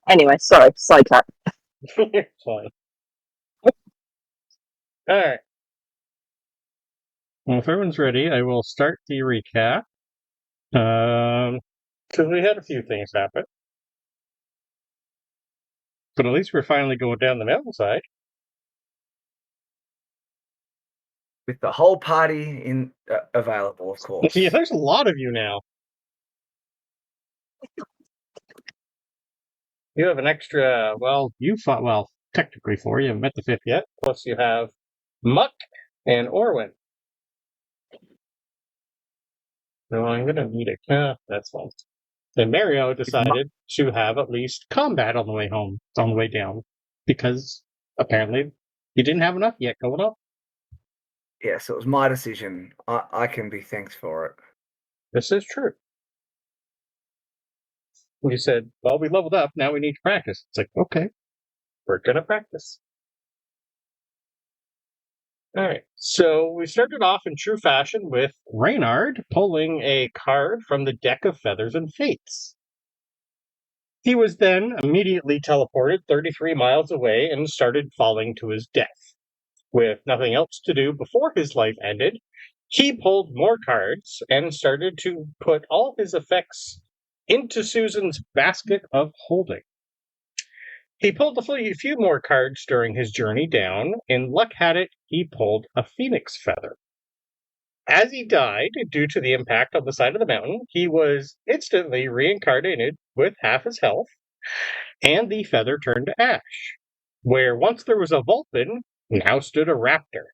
Anyway, sorry, sidetrack. Fine. Alright. Well, if everyone's ready, I will start the recap. Because we had a few things happen. But at least we're finally going down the mountainside. With the whole party available, of course. Yeah, there's a lot of you now. You have an extra, technically 4. You haven't met the 5th yet. Plus you have Muck and Orwin. No, I'm going to need that's fine. Then Mario decided to have at least combat on the way home, on the way down. Because apparently he didn't have enough yet going up. Yeah, so it was my decision. I can be thanked for it. This is true. We said, well, we leveled up, now we need to practice. It's like, okay, we're going to practice. Alright, so we started off in true fashion with Reynard pulling a card from the deck of Feathers and Fates. He was then immediately teleported 33 miles away and started falling to his death. With nothing else to do before his life ended, he pulled more cards and started to put all his effects into Susan's basket of holding. He pulled a few more cards during his journey down, and luck had it, he pulled a phoenix feather. As he died, due to the impact on the side of the mountain, he was instantly reincarnated with half his health, and the feather turned to ash, where once there was a Vulpin, now stood a Raptor.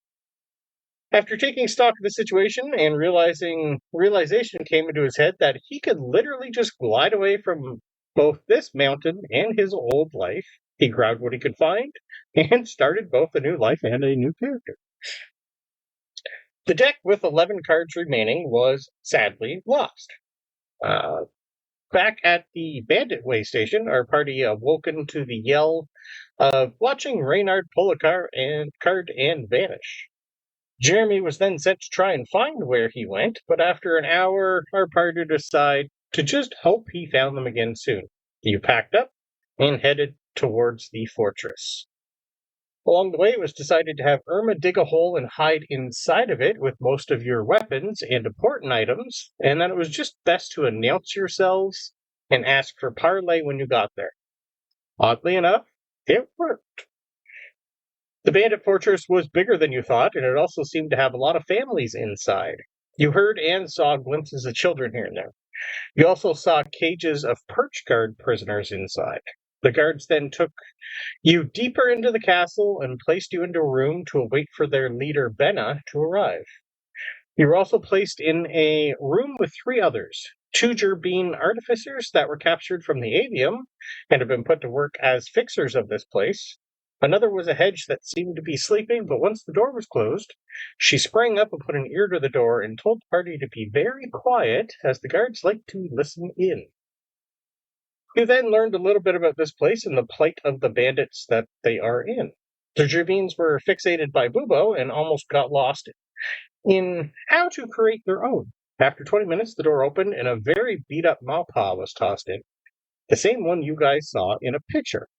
After taking stock of the situation and realization came into his head that he could literally just glide away from both this mountain and his old life, he grabbed what he could find and started both a new life and a new character. The deck with 11 cards remaining was sadly lost. Back at the Bandit Way station, our party awoken to the yell of watching Reynard pull a card and vanish. Jeremy was then sent to try and find where he went, but after an hour, our party decided to just hope he found them again soon. You packed up and headed towards the fortress. Along the way, it was decided to have Irma dig a hole and hide inside of it with most of your weapons and important items, and that it was just best to announce yourselves and ask for parley when you got there. Oddly enough, it worked. The bandit fortress was bigger than you thought, and it also seemed to have a lot of families inside. You heard and saw glimpses of children here and there. You also saw cages of perch guard prisoners inside. The guards then took you deeper into the castle and placed you into a room to await for their leader, Benna, to arrive. You were also placed in a room with 3 others, 2 Gerbine artificers that were captured from the avium and have been put to work as fixers of this place. Another was a Hedge that seemed to be sleeping, but once the door was closed, she sprang up and put an ear to the door and told the party to be very quiet, as the guards liked to listen in. You then learned a little bit about this place and the plight of the bandits that they are in. The Gerbines were fixated by Bubo and almost got lost in how to create their own. After 20 minutes, the door opened and a very beat-up Maupaw was tossed in. The same one you guys saw in a picture.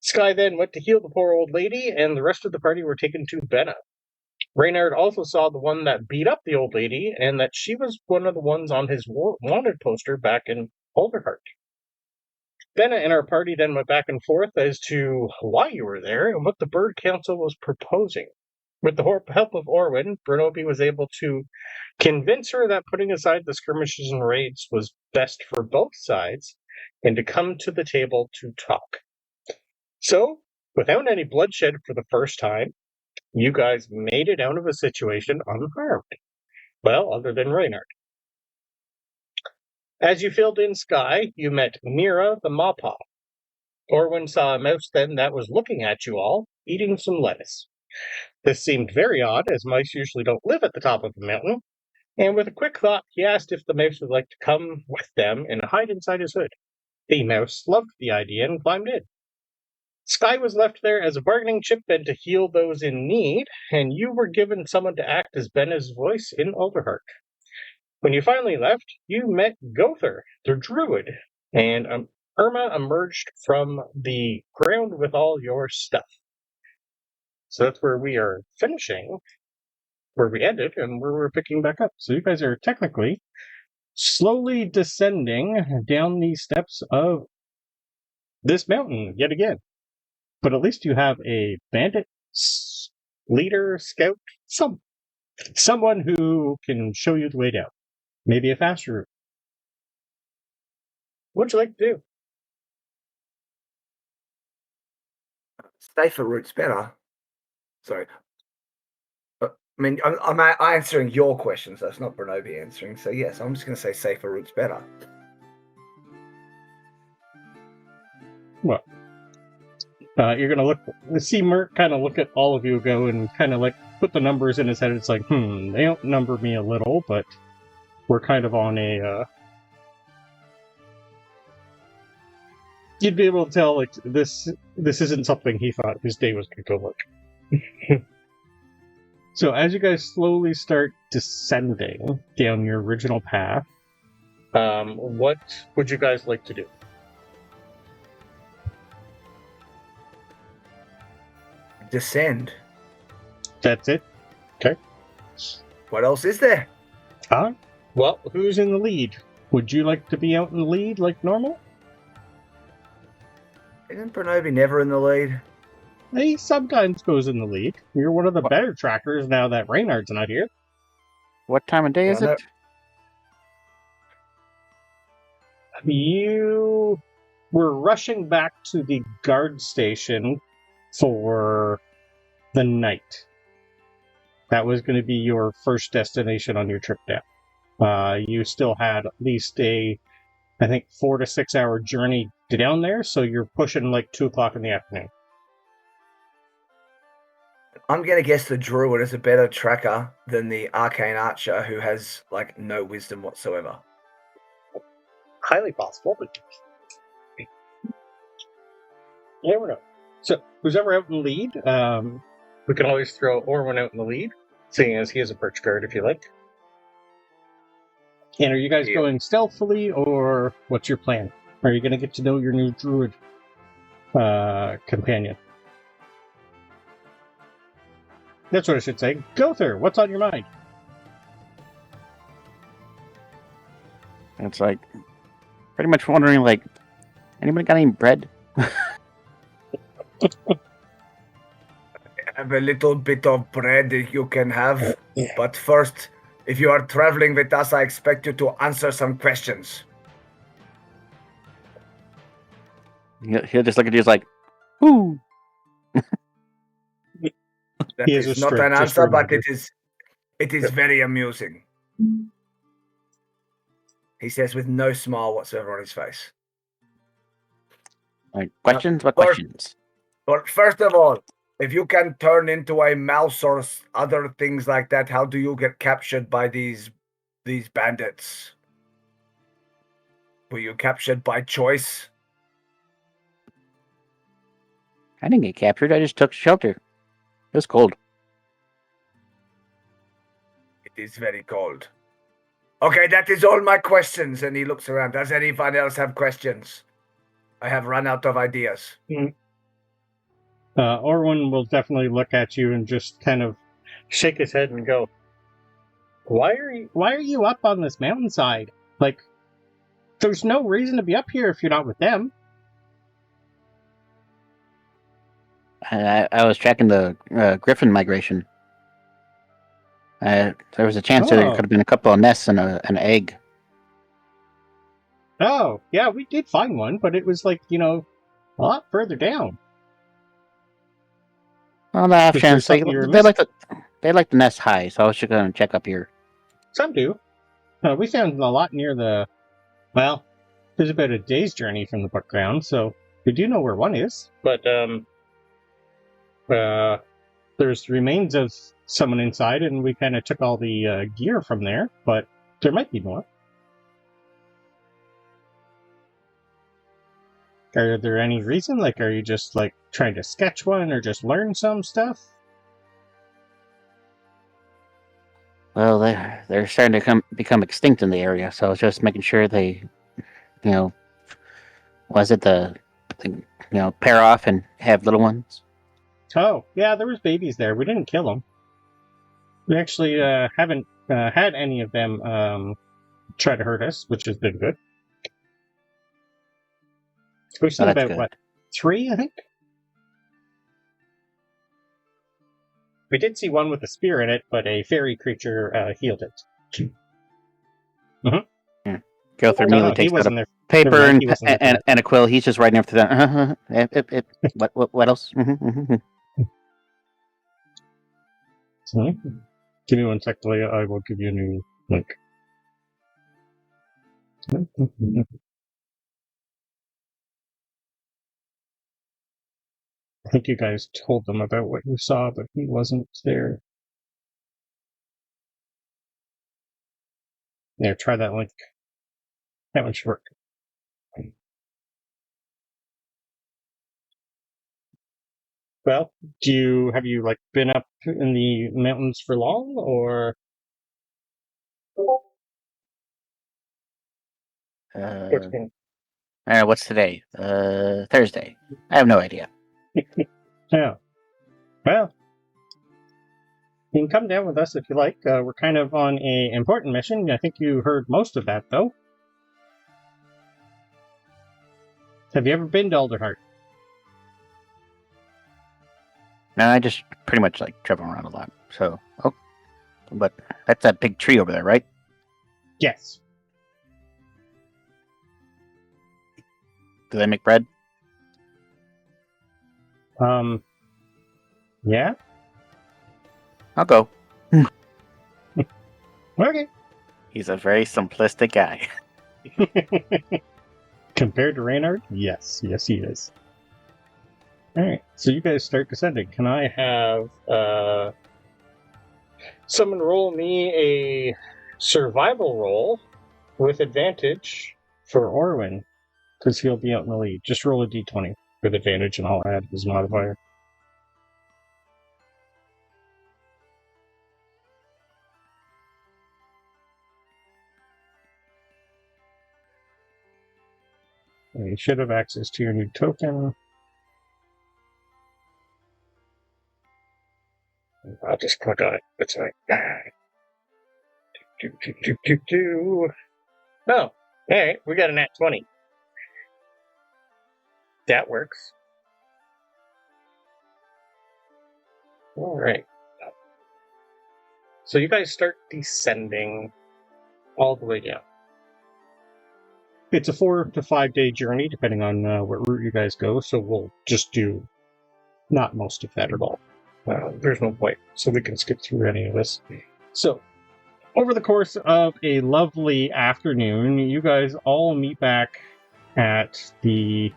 Sky then went to heal the poor old lady, and the rest of the party were taken to Benna. Reynard also saw the one that beat up the old lady, and that she was one of the ones on his wanted poster back in Alderheart. Benna and our party then went back and forth as to why you were there and what the Bird Council was proposing. With the help of Orwin, Bronobi was able to convince her that putting aside the skirmishes and raids was best for both sides, and to come to the table to talk. So, without any bloodshed for the first time, you guys made it out of a situation unharmed. Well, other than Reynard. As you filled in Sky, you met Mira the Maupaw. Orwin saw a mouse then that was looking at you all, eating some lettuce. This seemed very odd, as mice usually don't live at the top of the mountain, and with a quick thought, he asked if the mouse would like to come with them and hide inside his hood. The mouse loved the idea and climbed in. Sky was left there as a bargaining chip and to heal those in need, and you were given someone to act as Benna's voice in Alderheart. When you finally left, you met Gowther, the Druid, and Irma emerged from the ground with all your stuff. So that's where we are finishing, where we ended, and where we're picking back up. So you guys are technically slowly descending down these steps of this mountain yet again. But at least you have a bandit leader, scout, someone who can show you the way down. Maybe a faster route. What'd you like to do? Safer route's better. Sorry. I mean, I'm answering your questions. That's not Bronobi answering. So yes, I'm just going to say safer route's better. Well, you're going to see Mert kind of look at all of you go and kind of like put the numbers in his head. It's like, they outnumber me a little, but we're kind of on a, you'd be able to tell, like, this isn't something he thought his day was going to go like. So as you guys slowly start descending down your original path, what would you guys like to do? Descend. That's it? Okay. What else is there? Well, who's in the lead? Would you like to be out in the lead like normal? Isn't Bronobi never in the lead? He sometimes goes in the lead. You're one of the better trackers now that Reynard's not here. What time of day is it? You were rushing back to the guard station for the night. That was going to be your first destination on your trip down. You still had at least a, I think, 4 to 6 hour journey down there, so you're pushing like 2 o'clock in the afternoon. I'm going to guess the Druid is a better tracker than the Arcane Archer, who has, like, no wisdom whatsoever. Highly possible, but you never know. So, who's ever out in the lead, we can always throw Orwin out in the lead, seeing as he is a perch guard, if you like. And are you guys going stealthily, or what's your plan? Are you going to get to know your new Druid companion? That's what I should say. Gowther, what's on your mind? It's like, pretty much wondering, like, anybody got any bread? I have a little bit of bread that you can have, but first, if you are traveling with us, I expect you to answer some questions. He'll just look at you, like, "Ooh." That is not an answer, but it is very amusing. He says with no smile whatsoever on his face. Like, questions? What questions? But first of all, if you can turn into a mouse or other things like that, how do you get captured by these bandits? Were you captured by choice? I didn't get captured. I just took shelter. It was cold. It is very cold. Okay, that is all my questions. And he looks around. Does anyone else have questions? I have run out of ideas. Orwin will definitely look at you and just kind of shake his head and go, Why are you up on this mountainside? Like, there's no reason to be up here if you're not with them. I was tracking the griffin migration. There was a chance that there could have been a couple of nests and an egg. Oh, yeah, we did find one, but it was like, a lot further down. Well, the off chance they like the nest high, so I was just going to check up here. Some do. We found a lot near there's about a day's journey from the book ground, so we do know where one is. But there's remains of someone inside, and we kind of took all the gear from there, but there might be more. Are there any reason? Like, are you just, like, trying to sketch one or just learn some stuff? Well, they're starting to become extinct in the area, so I was just making sure they, was it the pair off and have little ones? Oh, yeah, there was babies there. We didn't kill them. We actually haven't had any of them try to hurt us, which has been good. We've seen about, good. 3, I think? We did see one with a spear in it, but a fairy creature healed it. Gowther immediately takes out a paper and a quill. He's just writing after that. What else? So, give me 1 sec, Leah. I will give you a new link. I think you guys told them about what you saw, but he wasn't there. There, try that link. That one should work. Well, have you been up in the mountains for long, or? What's today? Thursday. I have no idea. Yeah. Well, you can come down with us if you like. We're kind of on a important mission. I think you heard most of that, though. Have you ever been to Alderheart? No, I just pretty much travel around a lot. So, but that's that big tree over there, right? Yes. Do they make bread? Yeah. I'll go. Okay. He's a very simplistic guy. Compared to Reynard? Yes, he is. Alright, so you guys start descending. Can I have someone roll me a survival roll with advantage for Orwin? Because he'll be out in the lead. Just roll a d20 with advantage and I'll add his modifier. You should have access to your new token. I'll just click on it. That's right. Oh, alright, we got a nat 20. That works. Alright. So you guys start descending all the way down. It's a 4 to 5 day journey, depending on what route you guys go, so we'll just do not most of that at all. There's no point, so we can skip through any of this. So, over the course of a lovely afternoon, you guys all meet back at the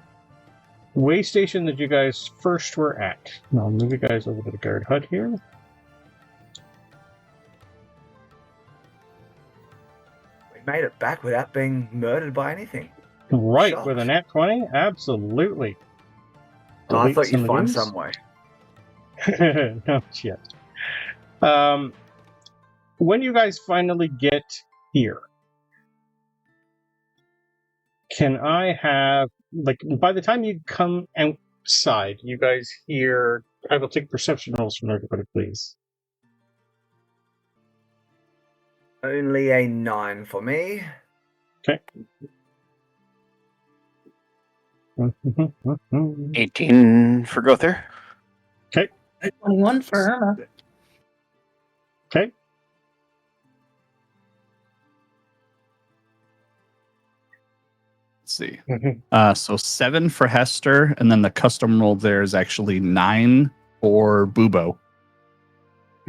way station that you guys first were at. I'll move you guys over to the guard hut here. Made it back without being murdered by anything. Right, Shocked. with a nat 20? Absolutely. Oh, I thought you'd find some way. Not yet. When you guys finally get here, can I have, by the time you come outside, you guys hear, I will take perception rolls from everybody, please. Only a 9 for me. Okay. 18 for Gowther. Okay. 21 for Irma. Okay. Let's see. So 7 for Hester, and then the custom roll there is actually 9 for Bubo.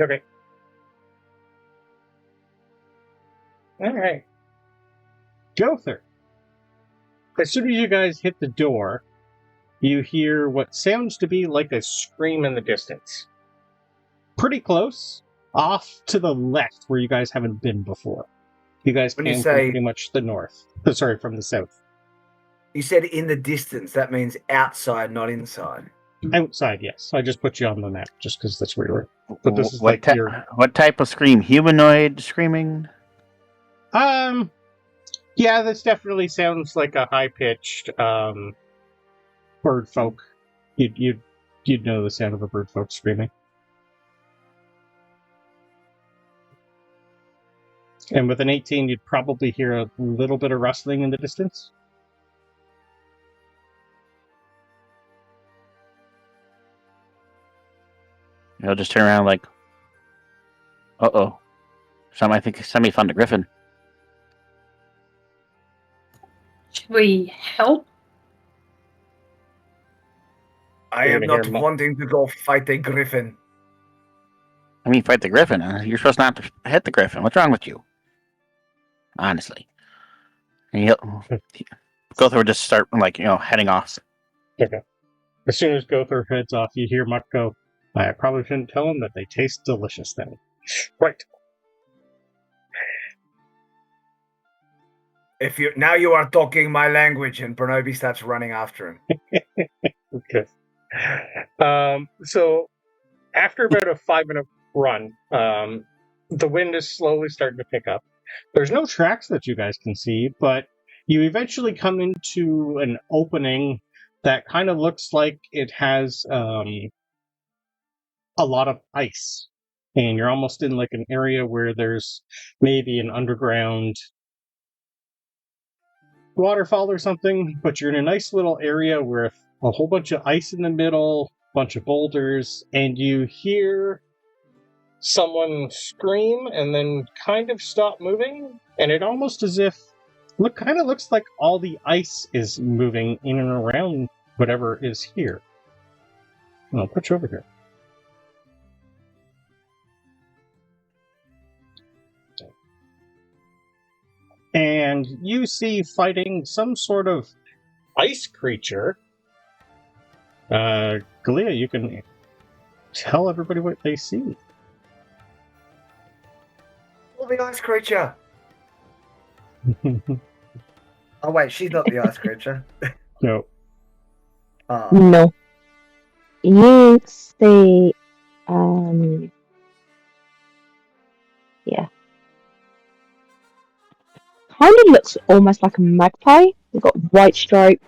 Okay. All right. Gowther. As soon as you guys hit the door, you hear what sounds to be like a scream in the distance. Pretty close, off to the left, where you guys haven't been before. You guys came from pretty much the north. Sorry, from the south. You said in the distance. That means outside, not inside. Outside, yes. I just put you on the map just because that's where you were. But this is what, like your... what type of scream? Humanoid screaming? Yeah, this definitely sounds like a high-pitched bird folk. You'd know the sound of a bird folk screaming. And with an 18, you'd probably hear a little bit of rustling in the distance. He'll just turn around like, uh-oh. I think somebody found a griffin. Should we help? I You're am gonna not hear wanting to go fight a griffin. I mean, fight the griffin. You're supposed not to hit the griffin. What's wrong with you? Honestly. And Gowther would just start, like, heading off. Okay. As soon as Gowther heads off, you hear Muck go, I probably shouldn't tell him that they taste delicious then. Right. Now you are talking my language, and Bronobi starts running after him. Okay. So after about a 5-minute run, the wind is slowly starting to pick up. There's no tracks that you guys can see, but you eventually come into an opening that kind of looks like it has a lot of ice. And you're almost in like an area where there's maybe an underground waterfall or something, but you're in a nice little area with a whole bunch of ice in the middle, bunch of boulders, and you hear someone scream and then kind of stop moving, and it almost as if kind of looks like all the ice is moving in and around whatever is here. And I'll put you over here. And you see fighting some sort of ice creature. Galia, you can tell everybody what they see. Oh, the ice creature! Oh, wait, she's not the ice creature. No. Oh. No. You see, yeah. Kind of looks almost like a magpie. We've got white stripe,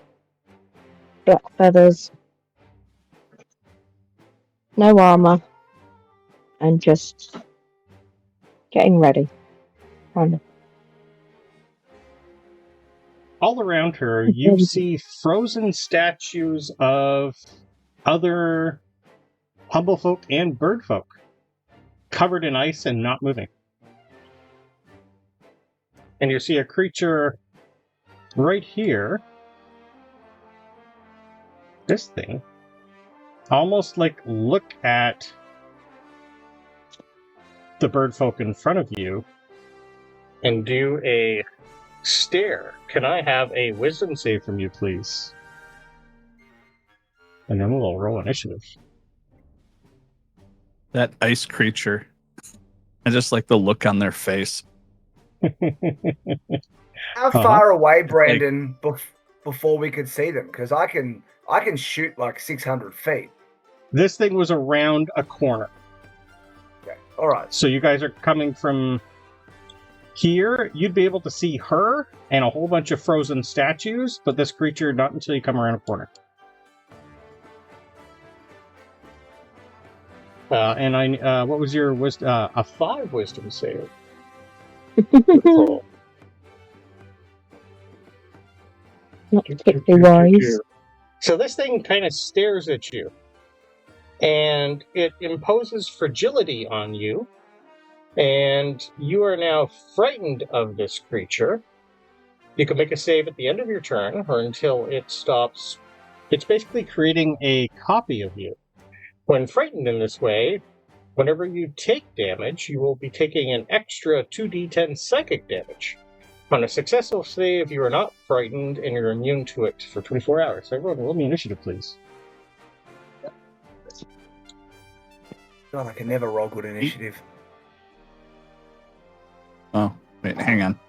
black feathers, no armor, and just getting ready. Kind of. All around her, you see frozen statues of other humble folk and bird folk, covered in ice and not moving. And you see a creature right here. This thing. Almost like look at the bird folk in front of you and do a stare. Can I have a wisdom save from you, please? And then we'll roll initiative. That ice creature. I just like the look on their face. How far away, Brandon, before we could see them? Because I can shoot like 600 feet. This thing was around a corner. Okay, all right. So you guys are coming from here. You'd be able to see her and a whole bunch of frozen statues, but this creature not until you come around a corner. And I, what was your wisdom? A 5 wisdom save. Roll. Not particularly wise. So this thing kind of stares at you, and it imposes fragility on you, and you are now frightened of this creature. You can make a save at the end of your turn, or until it stops. It's basically creating a copy of you. When frightened in this way, whenever you take damage, you will be taking an extra 2d10 psychic damage. On a successful save, you are not frightened, and you're immune to it for 24 hours. Everyone, roll me initiative, please. God, I can never roll good initiative. Oh, wait, hang on.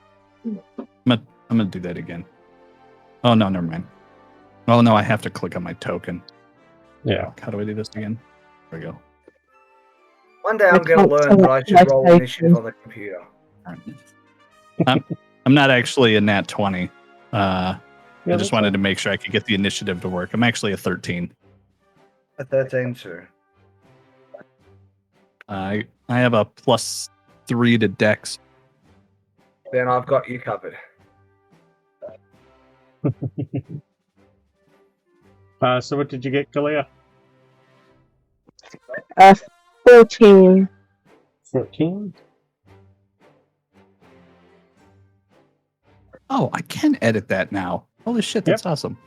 I'm gonna do that again. Oh no, never mind. Oh no, I have to click on my token. Yeah. How do I do this again? There we go. One day I I'm going to can't learn that I select should roll location. initiative on the computer. I'm not actually a nat 20. I Yeah, just that's wanted fine. to make sure I could get the initiative to work. I'm actually a 13. A 13, too. I have a +3 to Dex. Then I've got you covered. So what did you get, Kalia? 14. 14. Oh, I can edit that now. Holy shit, that's awesome.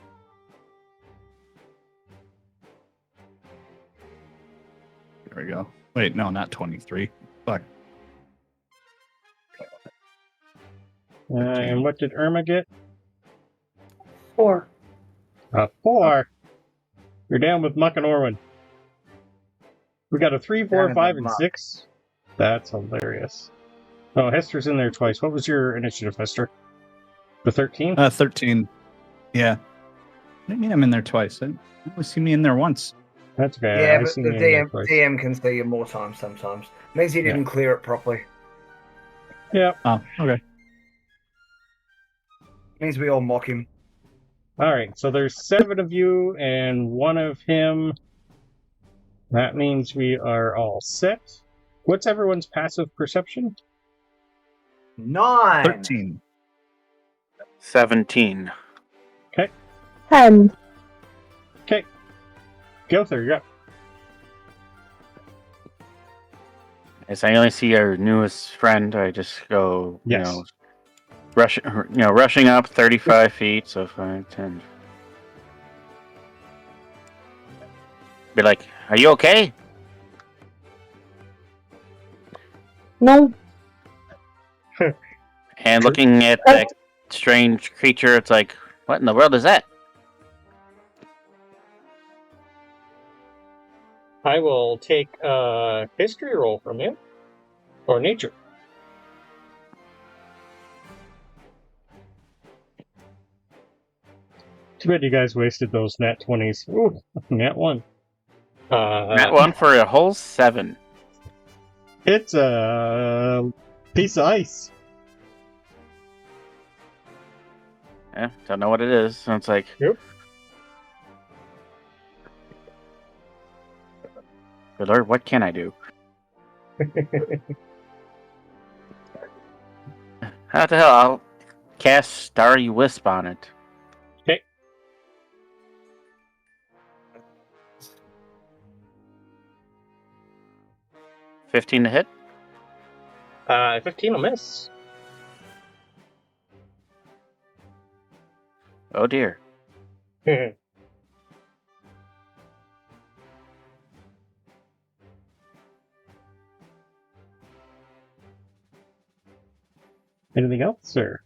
There we go. Wait, no, not 23. Fuck. And what did Irma get? 4. 4. You're down with Muck and Orwin. We got a 3, 4, Down 5, with and Muck. 6. That's hilarious. Oh, Hester's in there twice. What was your initiative, Hester? The 13? 13. Yeah. What do you mean I'm in there twice? I only see me in there once. That's bad. Yeah, I but seen the you in there DM, twice. DM can see you more times sometimes. Means he didn't clear it properly. Yeah. Oh, okay. Means we all mock him. All right. So there's 7 of you and 1 of him. That means we are all set. What's everyone's passive perception? 9. 13. 17. 10. Okay. Gowther, you're up. As I only see our newest friend, I just go, Yes. rushing up 35 feet, so 5, 10. Be like, are you okay? No. And looking at that strange creature, it's like, what in the world is that? I will take a history roll from you. Or nature. Too bad you guys wasted those nat 20s. Ooh, nat 1. That one for a whole 7. It's a piece of ice. Yeah, don't know what it is. So it's like, Yep. good lord, what can I do? How the hell? I'll cast Starry Wisp on it. Okay. $15 to hit. 15 will miss. Oh dear. Anything else, sir?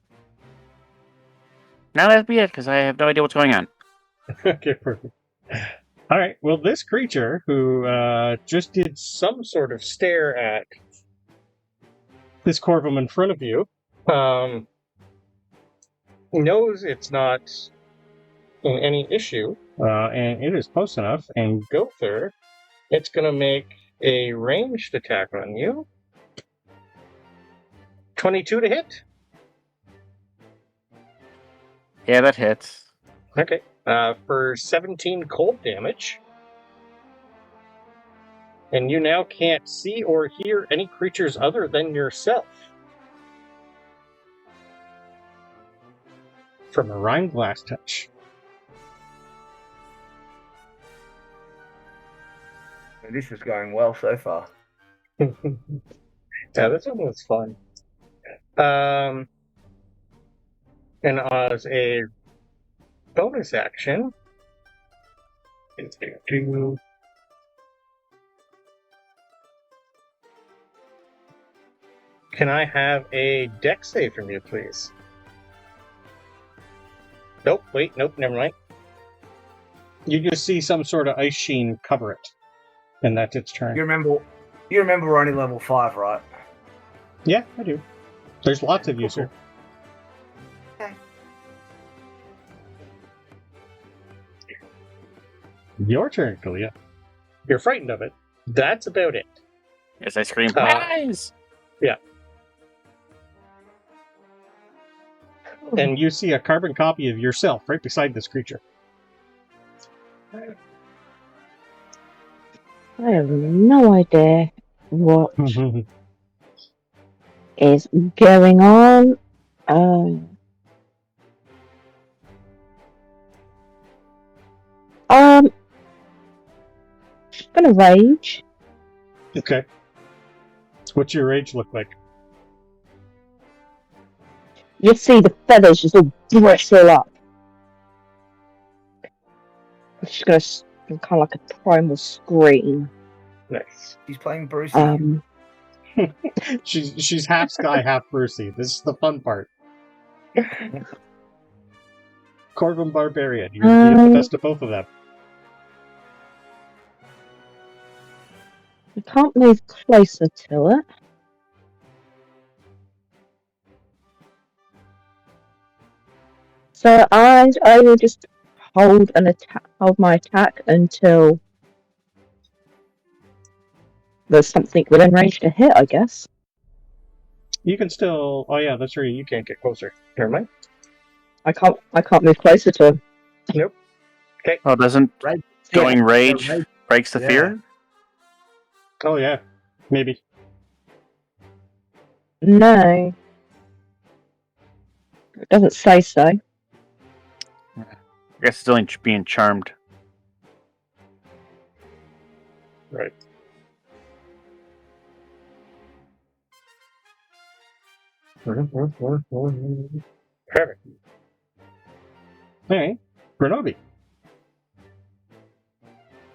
Now that'd be it, because I have no idea what's going on. Okay, perfect. All right. Well, this creature who just did some sort of stare at this Corvum in front of you knows it's not in any issue, and it is close enough. And Gowther, it's going to make a ranged attack on you. 22 to hit. Yeah, that hits. Okay. For 17 cold damage. And you now can't see or hear any creatures other than yourself. From a Rhyme Glass touch. This is going well so far. Yeah, this one was fun. And as a bonus action, it's going to... Can I have a dex save from you, please? Nope, wait, nope, never mind. You just see some sort of ice sheen cover it. And that's its turn. You remember we're only level 5, right? Yeah, I do. There's lots of you, sir. Your turn, Kalia. You're frightened of it. That's about it. As I scream, Uh, "Rise!" And you see a carbon copy of yourself right beside this creature. I have no idea what is going on. Just gonna rage. Okay. What's your rage look like? You see the feathers just all bristle up. I'm just gonna kind of like a primal scream. Nice. He's playing Brucey. She's half Sky, half Brucey. This is the fun part. Corvum Barbarian. You have the best of both of them. I can't move closer to it. So I will just hold my attack until there's something within range to hit, I guess. You can still. Oh yeah, that's right. You can't get closer. Never mind. I can't move closer to him. Nope. Okay. Oh, doesn't Right. going rage Right. breaks the Yeah. fear? Oh yeah. Maybe. No. It doesn't say so. I guess it's only being charmed. Right. Perfect. Alright. Bronobi.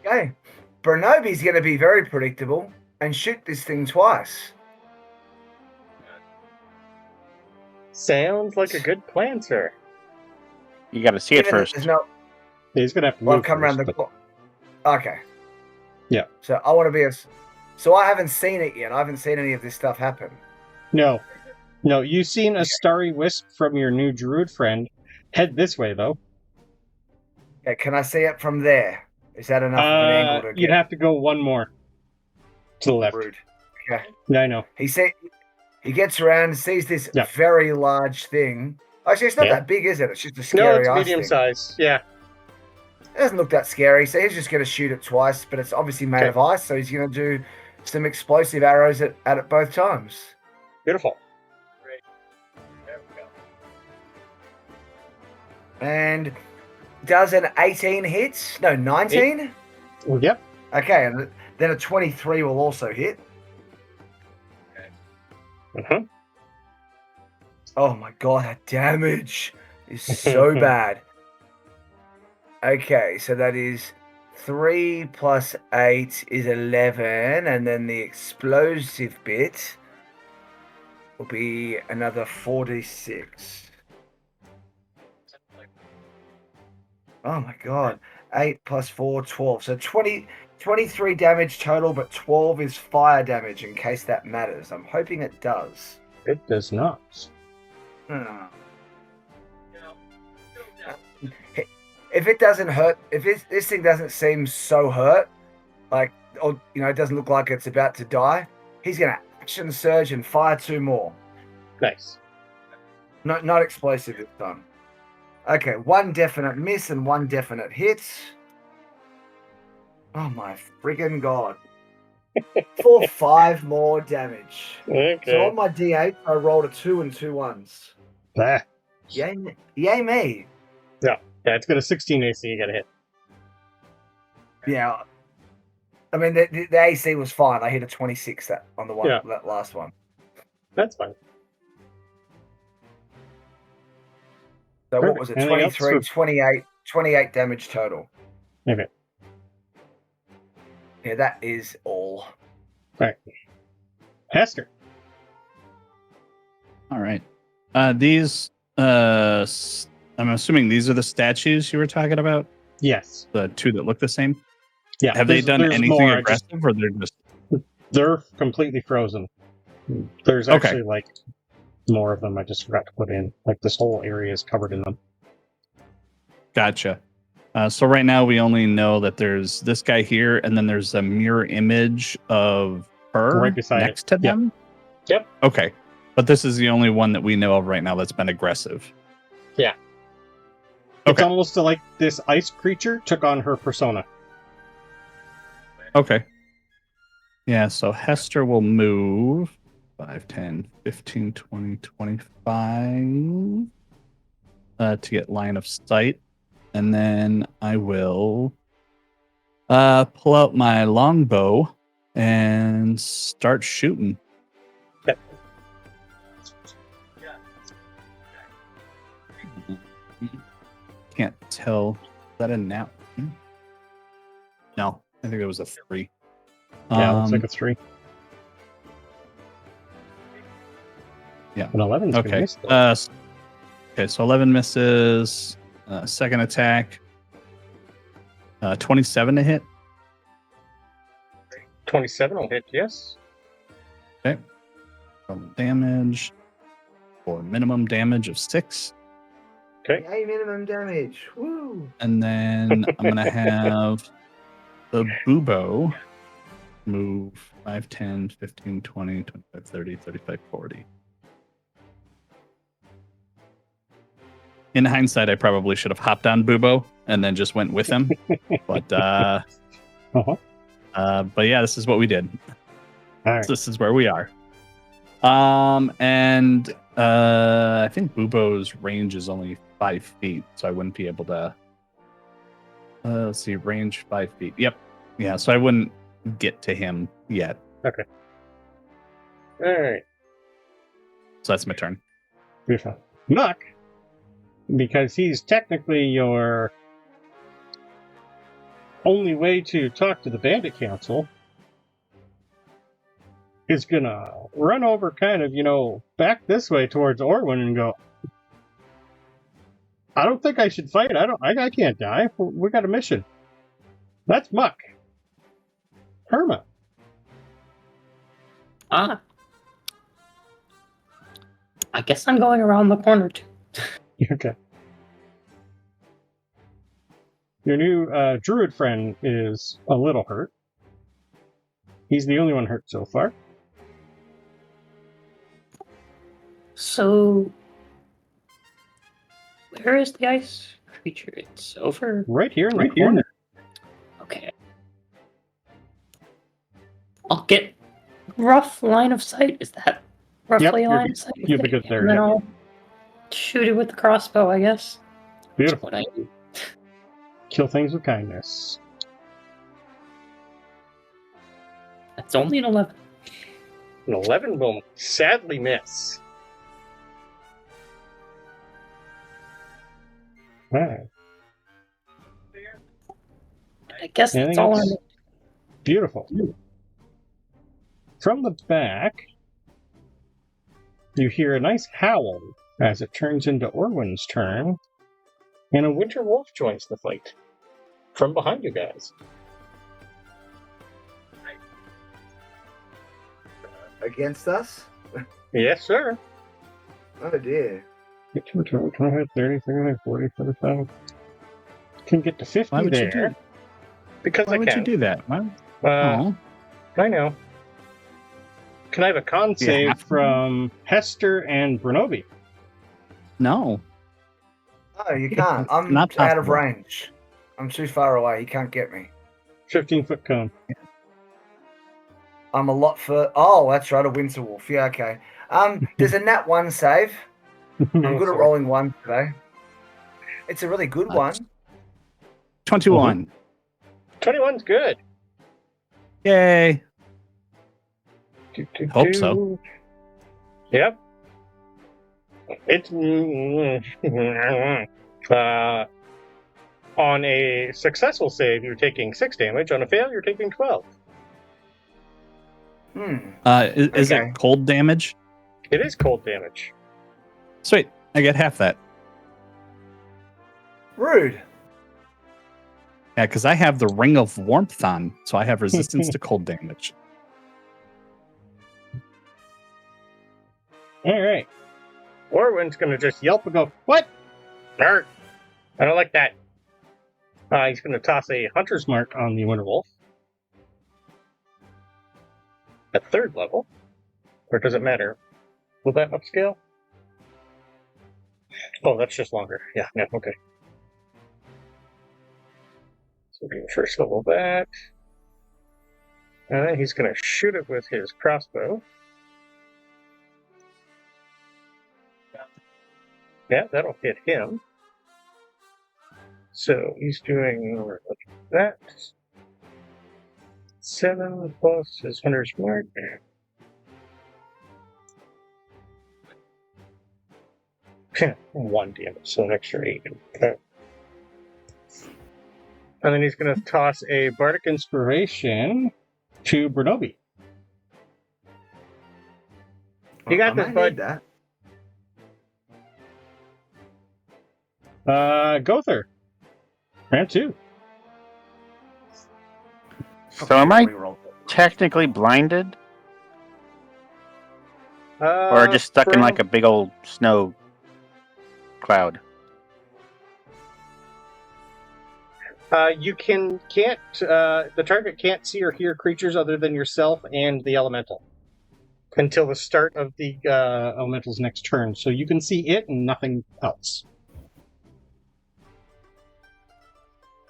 Okay. Bronobi's going to be very predictable and shoot this thing twice. Sounds like a good plan, sir. You got to see it Given that first. there's no, He's gonna have to well, move come around first, the but- corner. Okay. Yeah. So I want to be So I haven't seen it yet. I haven't seen any of this stuff happen. No. You've seen a starry wisp from your new Druid friend. Head this way, though. Okay, can I see it from there? Is that enough of an angle to You'd get have to go one more to the left. rude? Okay. I know. He gets around, sees this Yeah. very large thing. Actually, it's not Yeah. that big, is it? It's just a No, scary it's ice medium thing. size. Yeah. It doesn't look that scary, so he's just going to shoot it twice, but it's obviously made Okay. of ice, so he's going to do some explosive arrows at it both times. Beautiful. And does an 18 hit? No, 19? Well, yep. Okay, and then a 23 will also hit. Uh-huh. Oh my god, that damage is so bad. Okay, so that is 3 plus 8 is 11, and then the explosive bit will be another 46. Oh my god. 8 plus 4, 12. So 23 damage total, but 12 is fire damage in case that matters. I'm hoping it does. It does not. Hmm. If it doesn't hurt, if this thing doesn't seem so hurt, like, or it doesn't look like it's about to die, he's going to action surge and fire 2 more. Nice. Not explosive this time. Okay, 1 definite miss and 1 definite hit. Oh my friggin' god. For 5 more damage. Okay. So on my D8, I rolled a 2 and 2 1s. Ah. Yay me. Yeah, it's got a 16 AC. You gotta hit. Yeah. I mean, the AC was fine. I hit a 26 that last one. That's fine. So what Perfect. was it? Anything else 23, 28 damage total. Okay. Yeah, that is all. Hester. All right. These, I'm assuming these are the statues you were talking about? Yes. The 2 that look the same? Yeah. Have they done there's anything more, aggressive, or they're just... They're completely frozen. There's Okay. actually more of them. I just forgot to put in. This whole area is covered in them. Gotcha. So right now we only know that there's this guy here, and then there's a mirror image of her Right beside next it. to them. Yep. Okay, but this is the only one that we know of right now that's been aggressive. Yeah. It's Okay. almost like this ice creature took on her persona. Okay. Yeah, so Hester will move 5, 10, 15, 20, 25 to get line of sight. And then I will pull out my longbow and start shooting. Yep. Can't tell. Is that a nap? No, I think it was a 3. Yeah, looks like a 3. Yeah. An 11's gonna Okay. miss, though. Okay, so 11 misses. Second attack. 27 to hit. 27 will hit, yes. Damage. For minimum damage of 6. Okay. Yay, minimum damage. Woo! And then I'm going to have the Bubo move 5, 10, 15, 20, 25, 30, 35, 40. In hindsight, I probably should have hopped on Bubo and then just went with him. But yeah, this is what we did. All right. So this is where we are. And I think Bubo's range is only 5 feet, so I wouldn't be able to. Let's see, range 5 feet. Yep. Yeah, so I wouldn't get to him yet. Okay. All right. So that's my turn. Beautiful. Muck, because he's technically your only way to talk to the Bandit Council, is gonna run over kind of, back this way towards Orwin and go, I don't think I should fight. I can't die. We got a mission. That's Muck. Irma. I guess I'm going around the corner too. Okay. Your new Druid friend is a little hurt. He's the only one hurt so far. So, where is the ice creature? It's over. Right here in the corner. Okay. I'll get rough line of sight. Is that roughly Yep, line of sight? you'll be good there, And then yep. I'll shoot it with the crossbow, I guess. Beautiful. What I do. Kill things with kindness. That's only an 11. An 11 will sadly miss. Alright. I guess Anything that's all else? I Beautiful. From the back, you hear a nice howl as it turns into Orwin's turn, and a winter wolf joins the fight from behind you guys. Against us? Yes, sir. Oh dear. Get to return 25, 30, 35, 40, 45. Can get to 50 Why would you there. do? Because Why I would can. you do that? Why? Uh, I know. Can I have a con You save have to. from Hester and Bronobi? No. No, you can't. I'm Not out of possible. range. I'm too far away. You can't get me. 15-foot cone. I'm a lot further. Oh, that's right, a winter wolf. Yeah, okay. There's a nat 1 save. I'm good at rolling 1 today. It's a really good one. 21. 21's good. Yay. Hope so. Yep. It's on a successful save, you're taking 6 damage. On a fail, you're taking 12. Is Okay. it cold damage? It is cold damage. Sweet. I get half that. Rude. Yeah, because I have the Ring of Warmth on, so I have resistance to cold damage. All right. Orwin's gonna just yelp and go, "What? Arr! I don't like that." He's going to toss a Hunter's Mark on the Winterwolf. At 3rd level. Or does it matter? Will that upscale? Oh, that's just longer. Yeah, okay. So we'll do 1st level that. And then he's going to shoot it with his crossbow. Yeah, that'll hit him. So he's doing that. 7 plus his Hunter's Mark. 1 damage, so an extra 8. Okay. And then he's going to toss a Bardic Inspiration to Bronobi. You got this, bud. That. Gowther. Round 2. So am I technically blinded? Or just stuck in like a big old snow cloud? You can't, the target can't see or hear creatures other than yourself and the elemental until the start of the elemental's next turn. So you can see it and nothing else.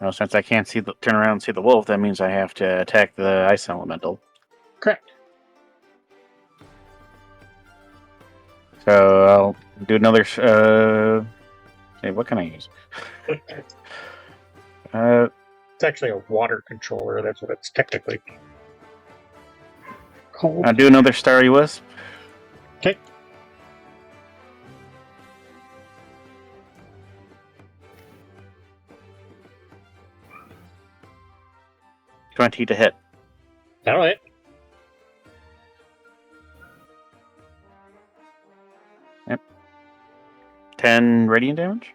Well, since I can't turn around and see the wolf, that means I have to attack the ice elemental. Correct. So I'll do another. Hey, what can I use? It's actually a water controller. That's what it's technically called. I'll do another Starry Wisp. Okay. $20 to hit. That'll hit. Yep. 10 radiant damage.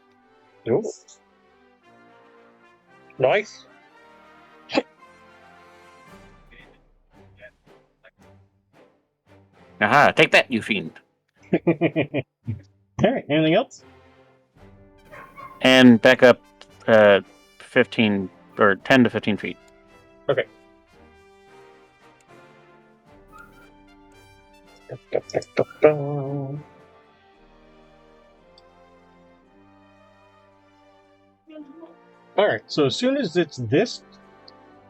Ooh. Nice. Aha, take that, you fiend. Alright, anything else? And back up 15 or 10 to 15 feet. Okay. Alright, so as soon as it's this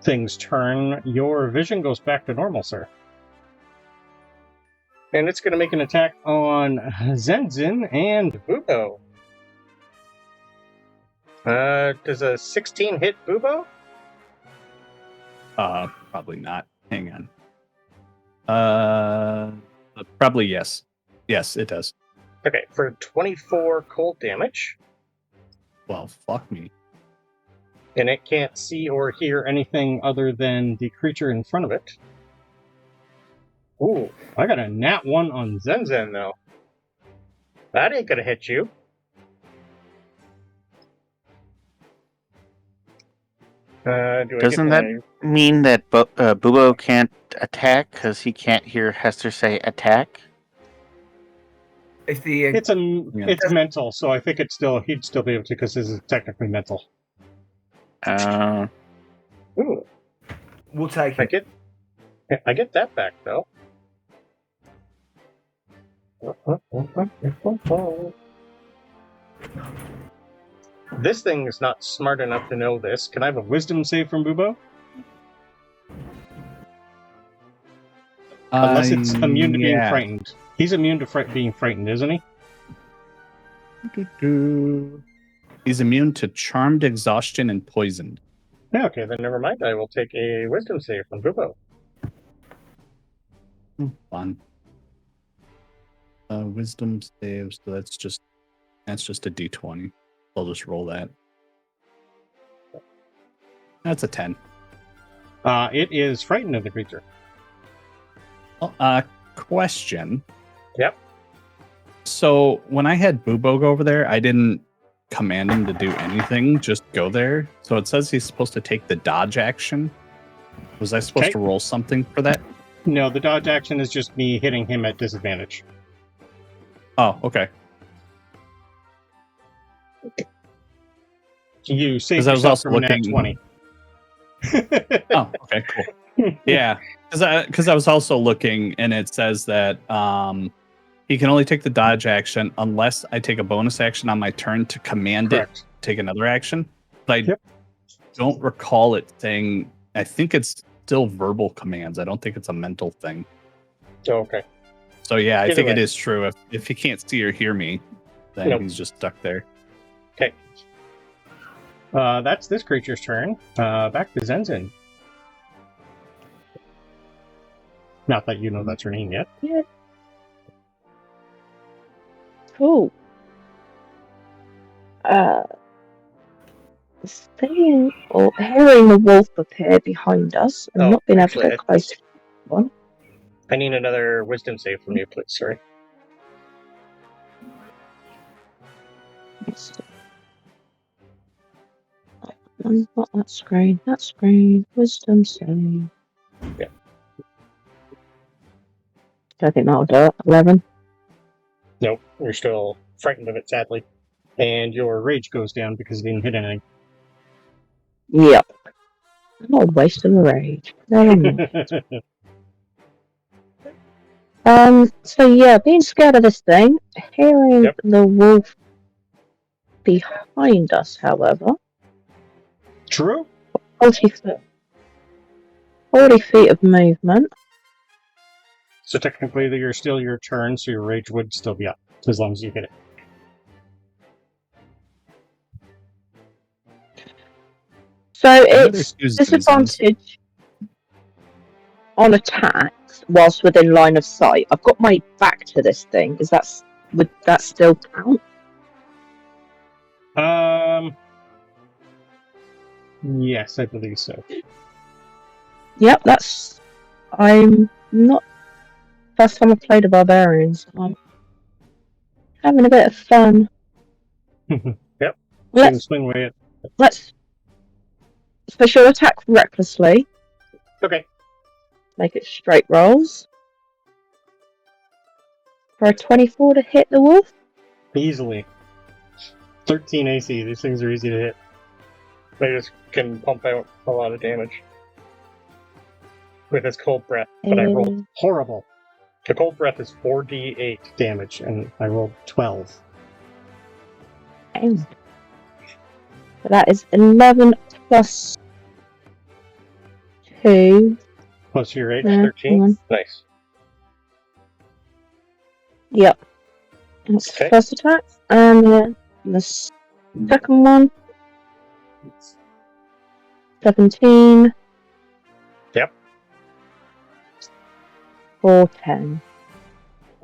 thing's turn, your vision goes back to normal, sir. And it's going to make an attack on Zenzin and Bubo. Does a 16 hit Bubo? Probably not. Hang on. Probably yes. Yes, it does. Okay, for 24 cold damage. Well, fuck me. And it can't see or hear anything other than the creature in front of it. Ooh, I got a nat 1 on Zenzin, though. That ain't gonna hit you. Doesn't that mean that Bubo can't attack because he can't hear Hester say attack? It's mental, so I think he'd still be able to because this is technically mental. Ooh, We'll take it. I get that back though. This thing is not smart enough to know this. Can I have a wisdom save from Bubo? Unless it's immune to being frightened. He's immune to being frightened, isn't he? He's immune to charmed, exhaustion, and poisoned. Yeah, okay, then never mind. I will take a wisdom save from Bubo. Fun. Wisdom saves, so that's just a d20. I'll just roll that. That's a 10. It is frightened of the creature. Question. Yep. So when I had Bubo go over there, I didn't command him to do anything, just go there. So it says he's supposed to take the dodge action. Was I supposed to roll something for that? No, the dodge action is just me hitting him at disadvantage. Oh, okay. You saved Because I was yourself also from a nat looking. 20. Oh, okay, cool. Yeah, because I was also looking, and it says that he can only take the dodge action unless I take a bonus action on my turn to command Correct. it to take another action. But I Yep. don't recall it saying. I think it's still verbal commands. I don't think it's a mental thing. Oh, okay. So yeah, I Either think way. it is true. If he can't see or hear me, then Nope. he's just stuck there. Okay. That's this creature's turn. Back to Zenzin. Not that you know that's her name yet. Yeah. Cool. Seeing or hearing the wolf appear behind us and Oh, not being able actually, to get close to one. I need another wisdom save from you, please. Sorry. Not that screen. That screen. Wisdom save. Yeah. I think that'll do it. 11. Nope, you're still frightened of it, sadly. And your rage goes down because you didn't hit anything. Yep. I'm not wasting the rage. No, I'm not. So yeah, being scared of this thing, hearing Yep. the wolf behind us, however, True? 40 foot. 40 feet of movement. So technically, you're still your turn, so your rage would still be up, as long as you hit it. So There's it's two Zenzins. disadvantage on attacks whilst within line of sight. I've got my back to this thing. Would that still count? Yes, I believe so. Yep, I'm not. First time I've played a Barbarian, so I'm having a bit of fun. Yep. Let's Swing away at. special attack recklessly. Okay. Make it straight rolls. For a 24 to hit the wolf. Easily. 13 AC. These things are easy to hit. They just can pump out a lot of damage. With his cold breath. But I rolled horrible. The cold breath is 4d8 damage, and I rolled 12. So that is 11 plus 2. Plus your age, Yeah, 13. Nice. Yep. That's Okay. the first attack. And the second one. 17. Yep. For 10.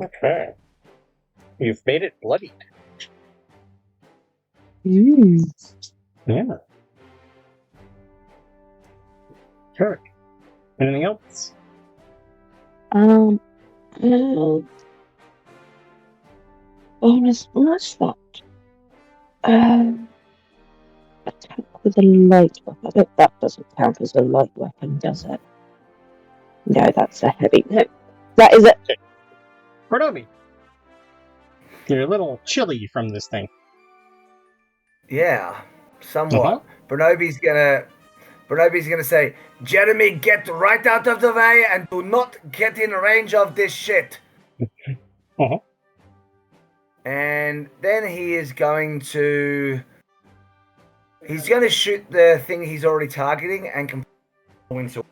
Okay. You've made it bloodied. Yeah. Sure. Anything else? Bonus, what's that? Attack with a light weapon. I bet that doesn't count as a light weapon, does it? No, that's a heavy. No, that is it. Bronobi. You're a little chilly from this thing. Yeah, somewhat. Bronobi's gonna say, Jeremy, get right out of the way and do not get in range of this shit. Uh-huh. And then he is going to shoot the thing he's already targeting and completely into,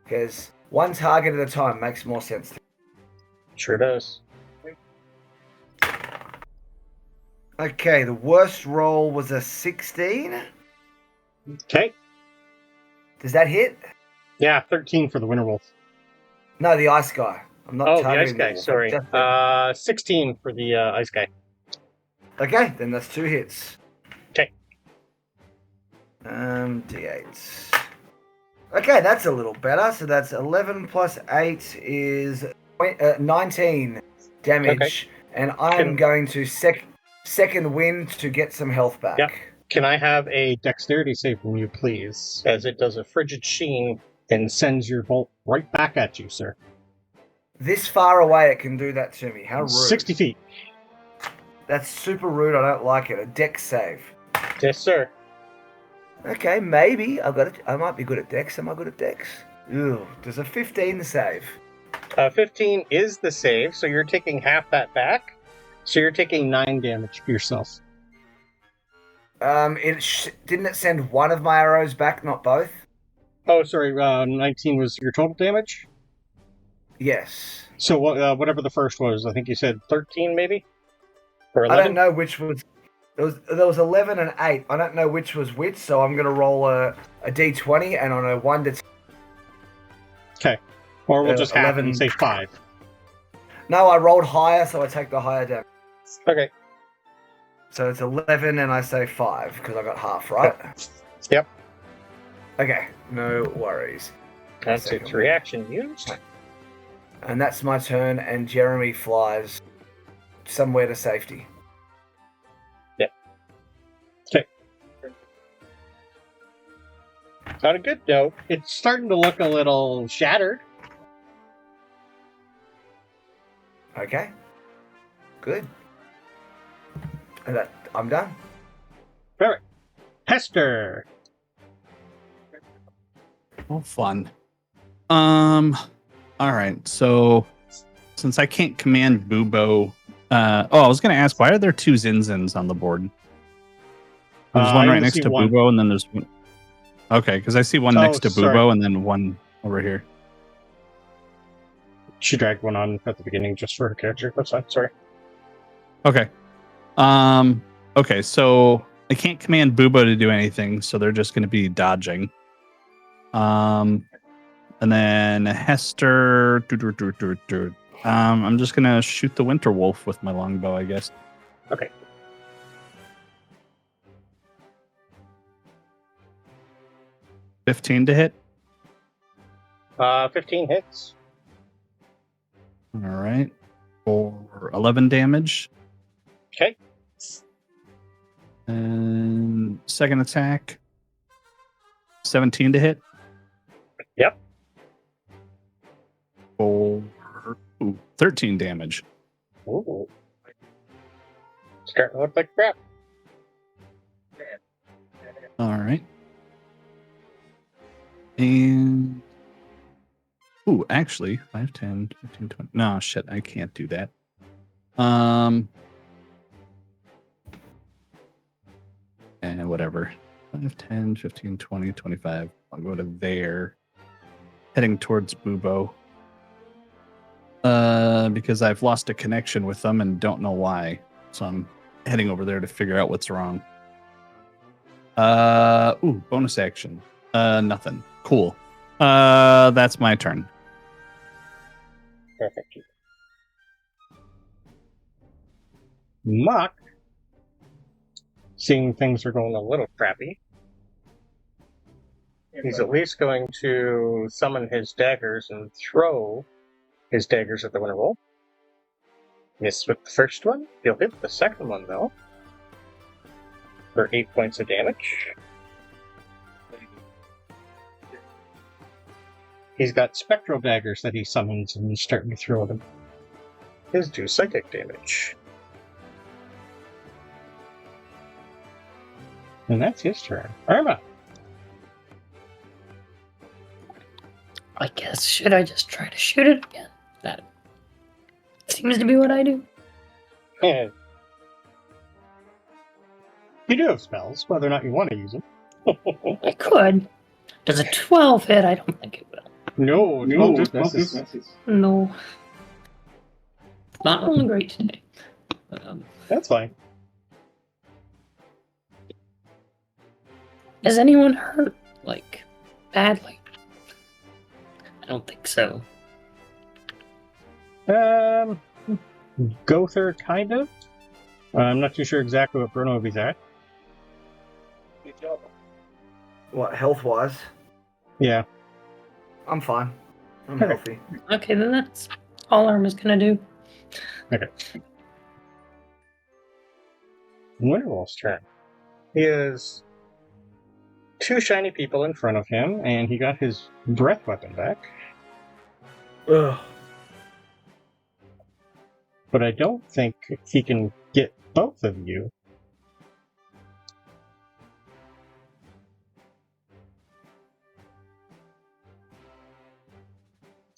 because one target at a time makes more sense. Sure does. Okay, the worst roll was a 16. Okay. Does that hit? Yeah, 13 for the Winter Wolf. No, the ice guy. I'm not Oh, the targeting ice guy, wolf. sorry. Just 16 for the ice guy. Okay, then that's 2 hits. Okay. D8. Okay, that's a little better. So that's 11 plus 8 is 19 damage. Okay. And I'm going to second wind to get some health back. Yeah. Can I have a dexterity save from you, please? As it does a frigid sheen and sends your bolt right back at you, sir. This far away, it can do that to me. How rude. 60 feet. That's super rude. I don't like it. A dex save. Yes, sir. Okay, maybe. I might be good at Dex. Am I good at Dex? Ew, does a 15 save? 15 is the save, so you're taking half that back. So you're taking 9 damage yourself. Didn't it send one of my arrows back, not both? Oh, sorry. 19 was your total damage. Yes. So whatever the first was, I think you said 13, maybe, or 11. I don't know which was. There was 11 and 8. I don't know which was which, so I'm gonna roll a d20, and on a 1 to. Okay. Or we'll just have 11. and say 5. No, I rolled higher, so I take the higher damage. Okay. So it's 11, and I say 5 because I got half, right? Yep. Okay, no worries. That's its reaction used. And that's my turn, and Jeremy flies somewhere to safety. On a good note, it's starting to look a little shattered. Okay. Good. And I'm done. Perfect. Hester. Oh, fun. All right. So, since I can't command Bubo, I was going to ask, why are there 2 Zenzins on the board? There's one right next to one. Bubo, and then there's one. Okay, because I see one next to sorry. Bubo, and then one over here. She dragged one on at the beginning just for her character. That's fine. Sorry. Okay. Okay, so I can't command Bubo to do anything, so they're just going to be dodging. And then Hester. I'm just going to shoot the Winter Wolf with my longbow, I guess. Okay. $15 to hit. 15 hits. All right. For 11 damage. Okay. And second attack. 17 to hit. Yep. For 13 damage. Ooh. Starting to look like crap. All right. And actually 5, 10, 15, 20. No, shit, I can't do that. And whatever. 5, 10, 15, 20, 25. I'll go to there. Heading towards Bubo. Because I've lost a connection with them and don't know why. So I'm heading over there to figure out what's wrong. Bonus action. Nothing. Cool. That's my turn. Perfect. Mock, seeing things are going a little crappy, he's at least going to summon his daggers and throw his daggers at the Winter Wolf. Miss with the first one. He'll hit the second one, though, for 8 points of damage. He's got spectral daggers that he summons and he's starting to throw them. His do psychic damage. And that's his turn. Irma! I guess, should I just try to shoot it again? That seems to be what I do. Yeah. You do have spells, whether or not you want to use them. I could. Does a 12 hit? I don't think it will. No, just misses. No. Not rolling great today. That's fine. Is anyone hurt? Like, badly? I don't think so. Gowther, kind of. I'm not too sure exactly what Bronobi's at. What, health-wise? Yeah. I'm fine. I'm Okay. healthy. Okay, then that's all Irma's gonna do. Okay. Winterwolf's turn. He has 2 shiny people in front of him, and he got his breath weapon back. Ugh. But I don't think he can get both of you.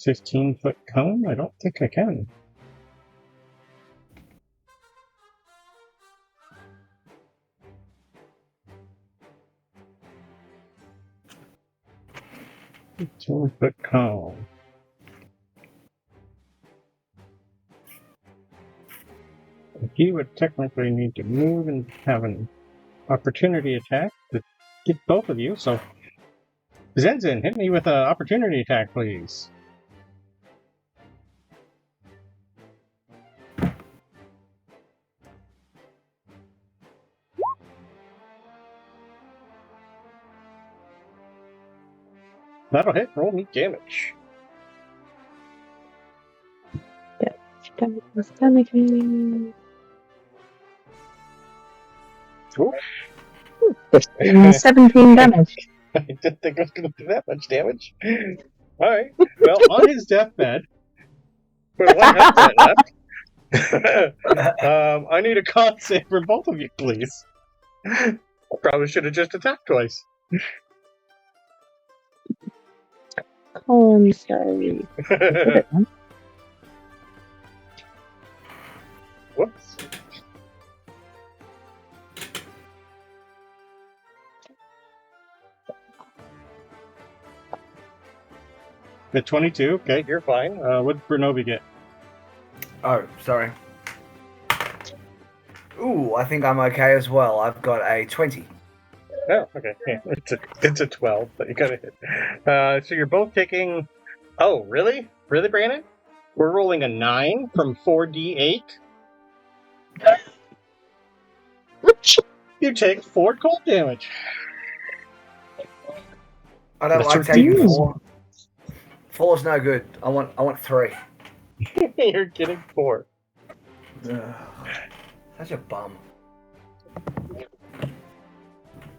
15-foot cone? I don't think I can. 15-foot cone. He would technically need to move and have an opportunity attack to get both of you, so Zenzin, hit me with an opportunity attack, please. That'll hit. Roll me damage. Damaging. Ooh. 17 damage. I didn't think I was going to do that much damage. Alright. Well, on his deathbed, with one health point left, I need a con save for both of you, please. I probably should have just attacked twice. Con save. Whoops. At 22, okay, you're fine. What did Bronobi get? Oh, sorry. Ooh, I think I'm okay as well. I've got a 20. Oh, okay. Yeah, it's a 12, but you got to hit. So you're both taking... Oh, really? Really, Brandon? We're rolling a 9 from 4d8? You take 4 cold damage. I don't That's like taking ridiculous. 4. 4's no good. I want 3. You're getting 4. Ugh, such a bum.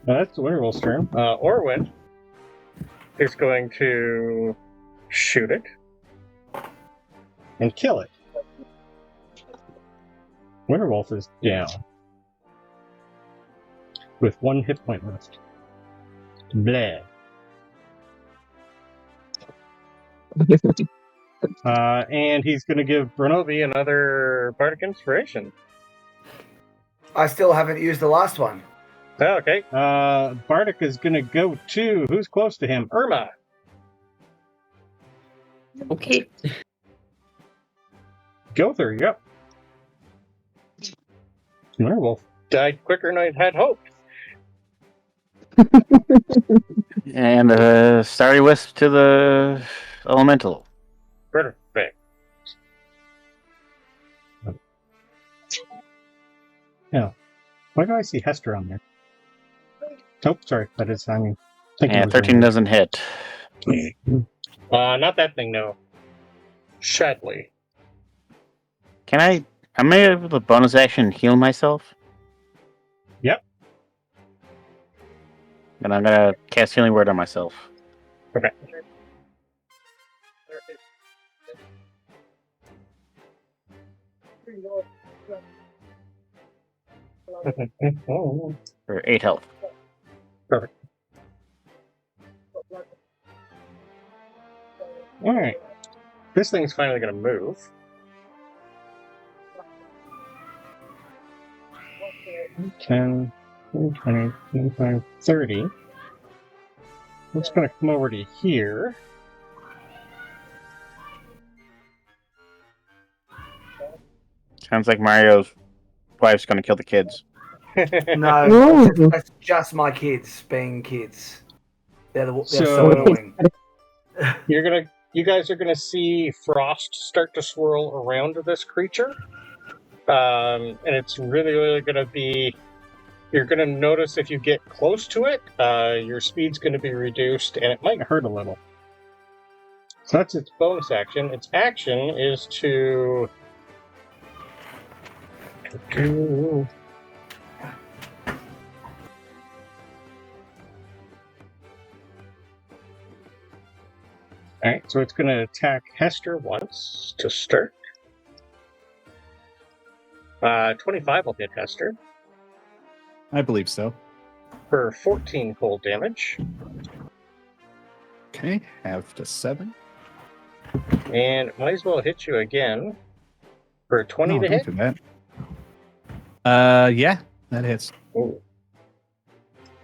That's the werewolf's turn. Orwin is going to shoot it and kill it. Werewolf is down with 1 hit point left. Bleh. And he's going to give Bronobi another Bardic Inspiration. I still haven't used the last one. Oh, okay. Bardic is going to go to... Who's close to him? Irma. Okay. Gowther, yep. Werewolf died quicker than I had hoped. And Starry Wisp to the Elemental. Perfect. Yeah. Why do I see Hester on there? Oh, sorry. That is, I mean... And 13 doesn't hit. Not that thing, no. Shadley. Am I able to bonus action heal myself? Yep. And I'm gonna cast Healing Word on myself. Okay. For 8 health. Perfect. Alright. This thing's finally going to move. $10, 20, 25, 30. It's going to come over to here. Sounds like Mario's wife's gonna kill the kids. No, that's just my kids being kids. They're so annoying. You guys are gonna see frost start to swirl around this creature, and it's really gonna be. You're gonna notice if you get close to it, your speed's gonna be reduced, and it might hurt a little. So that's its bonus action. Its action is to. Alright, so it's going to attack Hester once to start. 25 will hit Hester I believe so. for 14 cold damage. Okay, half to 7. And might as well hit you again for 20 No, to don't hit. do that. Yeah, that hits. Ooh.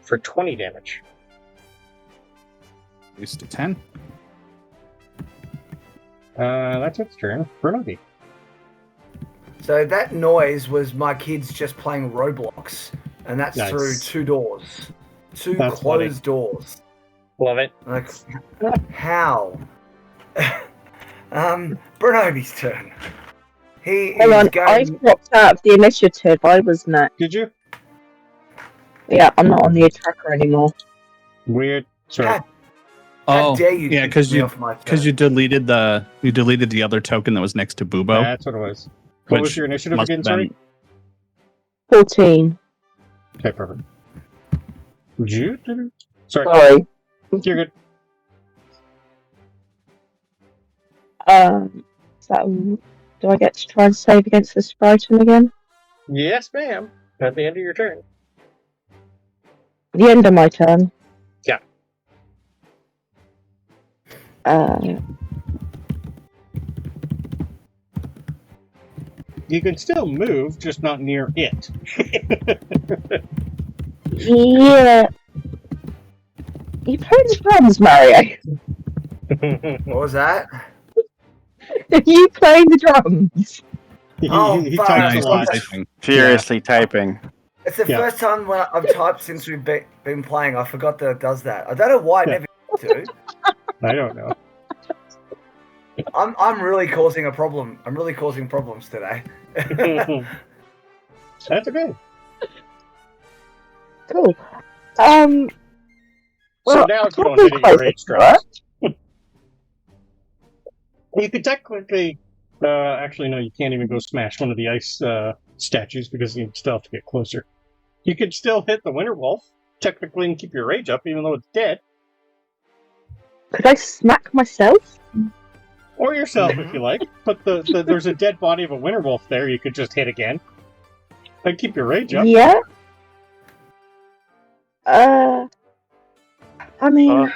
For 20 damage. Reduced to 10. That's its turn. Bronobi. So that noise was my kids just playing Roblox, and that's Nice. through 2 doors. 2 That's closed doors. Love it. Like, how? Bronobi's turn. He Hold is on, I going... dropped out of the initiative. I was next. Did you? Yeah, I'm not on the attacker anymore. Weird. Sorry. How Oh, dare you yeah, kick because me you off my turn? deleted the other token that was next to Bubo. That's what it was. What was Which your initiative must again, have sorry? been- 14. Okay, perfect. Did you? Sorry. Sorry. You're good. Do I get to try and save against the Spriton again? Yes, ma'am. At the end of your turn. The end of my turn. Yeah. You can still move, just not near it. Yeah. You play the drums, Mario. What was that? You playing the drums. Oh, he fuck. types Nice a lot. typing. Furiously typing. It's the Yeah. first time when I've typed since we've been playing. I forgot that it does that. I don't know why it Yeah. never to. I don't know. I'm really causing a problem. I'm really causing problems today. That's okay. Cool. So Well, now if you don't probably hit it, your rage closer, drops. You could technically... actually, no, you can't even go smash one of the ice statues because you still have to get closer. You could still hit the Winter Wolf, technically, and keep your rage up, even though it's dead. Could I smack myself? Or yourself, if you like. But there's a dead body of a Winter Wolf there you could just hit again. And keep your rage up. Yeah. I mean,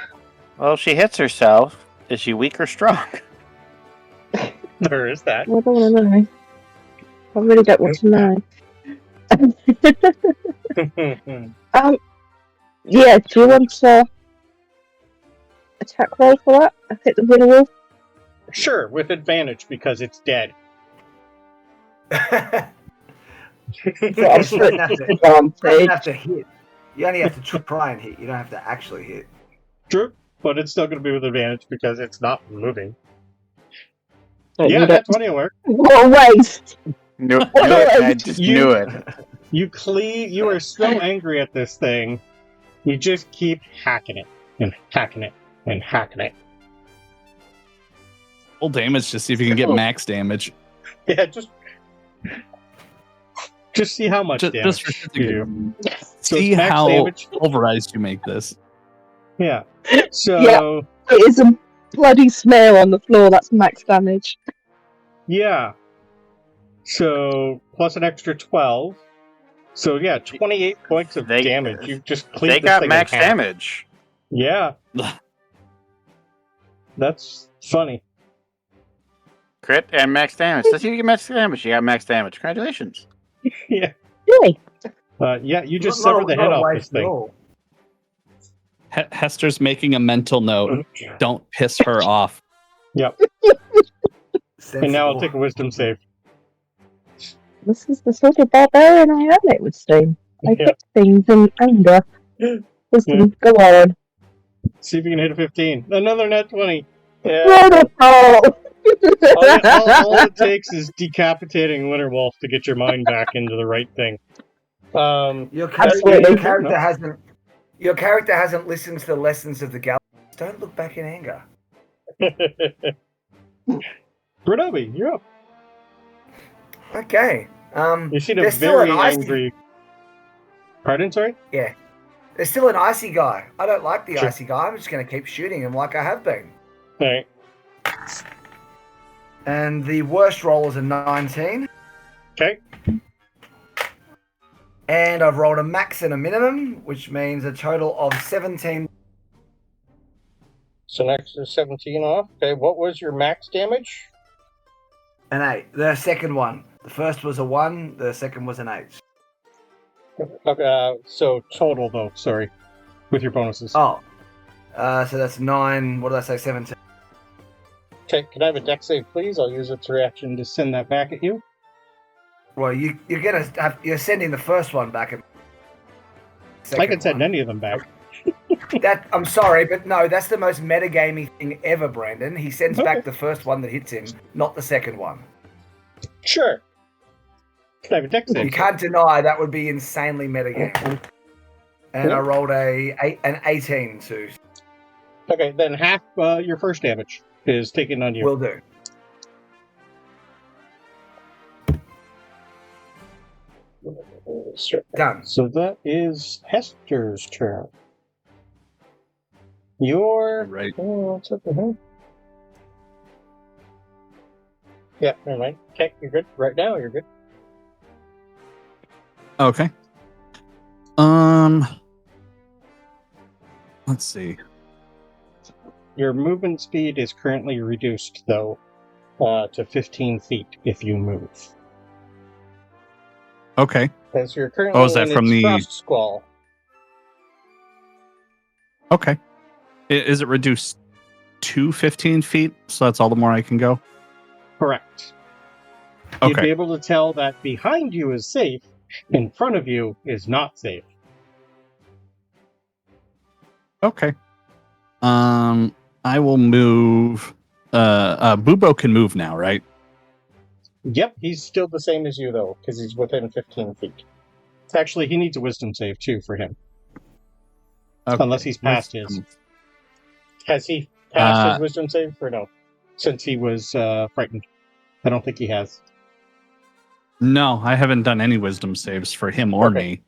Well, if she hits herself, is she weak or strong? There is that. I don't want to know. I really don't want to know. Yeah, do you want to attack roll for that? I hit the winner wolf. Sure, with advantage, because it's dead. So I'm You sure don't have to- you advantage. don't have to hit. You only have to try and hit. You don't have to actually hit. True, but it's still going to be with advantage because it's not moving. Don't Yeah, need that it. 20 will work. What a waste! Knew it. I just knew it. You are so angry at this thing, you just keep hacking it, and hacking it, and hacking it. Full damage to see if you can get max damage. Yeah, just see how much damage Just for you do. So See it's max how damage. pulverized you make this. Yeah. So Yeah. It is a bloody smear on the floor. That's max damage. yeah. So plus an extra 12. So yeah, 28 points of They- damage. You just cleaned They this got thing max in half. damage. Yeah. That's funny. Crit and max damage. Let's see if you get max damage. You got max damage. Congratulations. Yeah. Really? Yeah, you just Not- severed the not head a off waste this at thing. all. Hester's making a mental note. Don't piss her off. Yep. And now I'll Sensible. take a wisdom save. This is the sort of barbarian I am, it would seem. I Yeah. hit things in anger. Listen, go on. See if you can hit a 15. Another net 20. Yeah. Wonderful! all it takes is decapitating Winterwolf to get your mind back into the right thing. Your Absolutely. character hasn't listened to the lessons of the Galaxy. Don't look back in anger. Bronobi, you're up. Okay. You seem a There's still very an icy- angry. Pardon, sorry? There's still an icy guy. I don't like the Sure. icy guy. I'm just going to keep shooting him like I have been. Alright. And the worst roll is a 19. Okay. And I've rolled a max and a minimum, which means a total of 17. So next is 17 off. Okay, what was your max damage? An 8. The second one. The first was a 1. The second was an 8. Okay, so total though, sorry. With your bonuses. Oh. So that's 9. What did I say? 17. Okay, can I have a dex save, please? I'll use its reaction to send that back at you. Well, you're sending the first one back. I can send any of them back. I'm sorry, but no, that's the most metagamey thing ever, Brandon. He sends back the first one that hits him, not the second one. Sure. Can I have a dex save? You can't deny that would be insanely metagamey. And I rolled an 18 too. Okay, then half your first damage is taken on you. Will do. Done. So that is Hester's turn. You're Right. Oh, what's up with him? Yeah, never mind. Okay, you're good. Right now, you're good. Okay. Let's see. Your movement speed is currently reduced, though, to 15 feet if you move. Okay. As you're currently is that in from its the- frost squall. Okay. Is it reduced to 15 feet? So that's all the more I can go? Correct. You'd be Okay. able to tell that behind you is safe, in front of you is not safe. Okay. I will move. Bubo can move now, right? Yep, he's still the same as you, though, because he's within 15 feet. Actually, he needs a wisdom save, too, for him. Okay. Unless he's passed his. Has he passed his wisdom save, or no? Since he was frightened. I don't think he has. No, I haven't done any wisdom saves for him or me.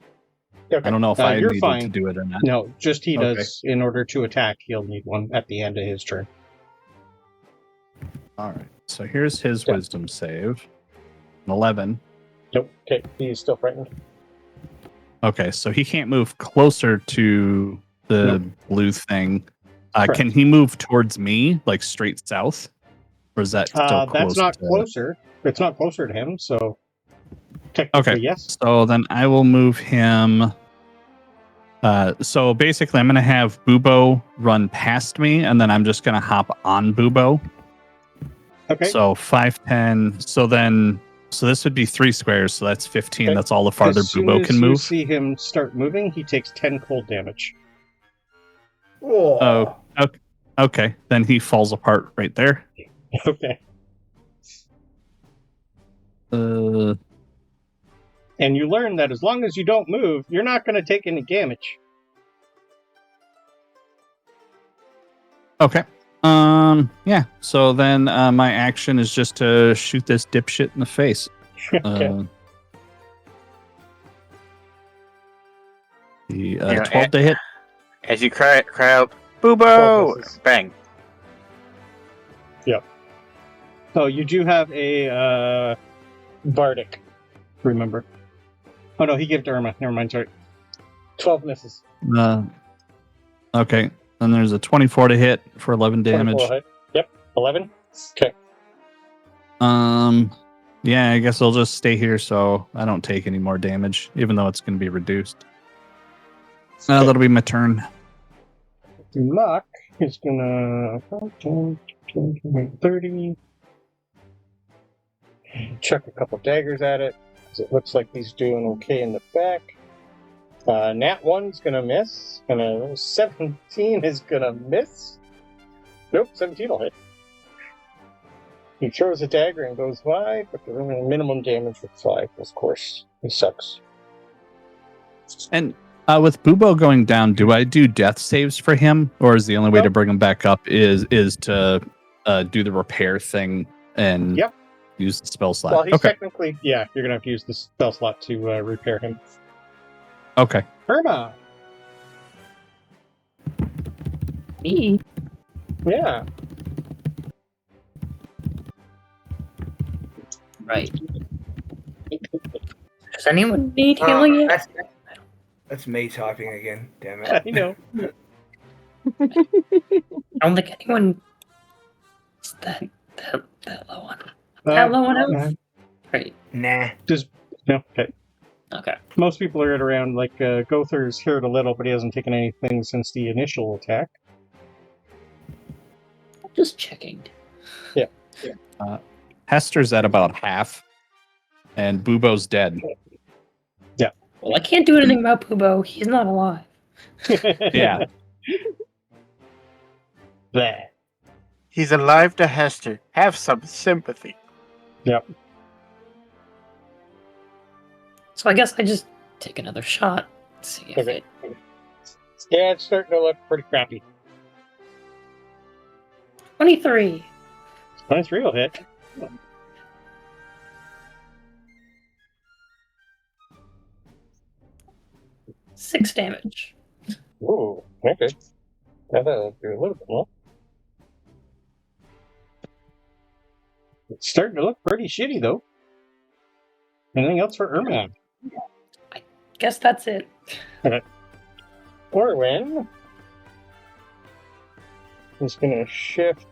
Okay. I don't know if I you're needed fine. to do it or not. No, just he Okay. does. In order to attack, he'll need one at the end of his turn. All right. So here's his Yeah. wisdom save. 11. Nope. Okay, he's still frightened. Okay, so he can't move closer to the Nope. blue thing. Correct. Can he move towards me, like straight south? Or is that still close? That's not to- closer. It's not closer to him, so technically, Okay. yes. So then I will move him. So basically, I'm going to have Bubo run past me, and then I'm just going to hop on Bubo. Okay. So 5, 10. So this would be 3 squares. So that's 15. Okay. That's all the farther as soon Bubo as can you move. see him start moving, he takes 10 cold damage. Oh. Okay. Then he falls apart right there. Okay. Uh, And you learn that as long as you don't move, you're not going to take any damage. Okay. Yeah. So then my action is just to shoot this dipshit in the face. Okay. The 12 Yeah, to hit. As you cry out, 12 Bubo! misses. Bang. So you do have a Bardic, remember. Oh no, he gave it to Irma. Never mind, sorry. 12 misses. Okay. Then there's a 24 to hit for 11 damage. 24 hit. Yep, 11. Okay. Yeah, I guess I'll just stay here so I don't take any more damage, even though it's going to be reduced. Okay. That'll be my turn. Luck is gonna 30. Chuck a couple daggers at it, because it looks like he's doing okay in the back. Nat 1's gonna miss, and 17 is gonna miss. Nope, 17 will hit. He throws a dagger and goes wide, but the minimum damage with 5, of course. He sucks. And with Bubo going down, do I do death saves for him, or is the only way No. to bring him back up is to do the repair thing and Yep. use the spell slot? Well, he's Okay. technically, yeah, you're gonna have to use the spell slot to repair him. Okay. Irma! Me? Yeah. Right. Does anyone need healing yet? That's me typing again. Damn I it. know. I don't think anyone is that low on health. Right. Nah. Just no. Okay. Okay. Most people are at around like Gowther's hurt a little, but he hasn't taken anything since the initial attack. Just checking. Hester's at about half, and Bubo's dead. Well, I can't do anything about Pubo. He's not alive. Yeah. Bleh. He's alive to Hester. Have some sympathy. Yep. So I guess I just take another shot. See if Okay. it. Yeah, it's starting to look pretty crappy. 23. 23 will hit. Six damage. Ooh, okay. That'll do a little bit more. It's starting to look pretty shitty, though. Anything else for Irma? Guess that's it. Corvum is going to shift.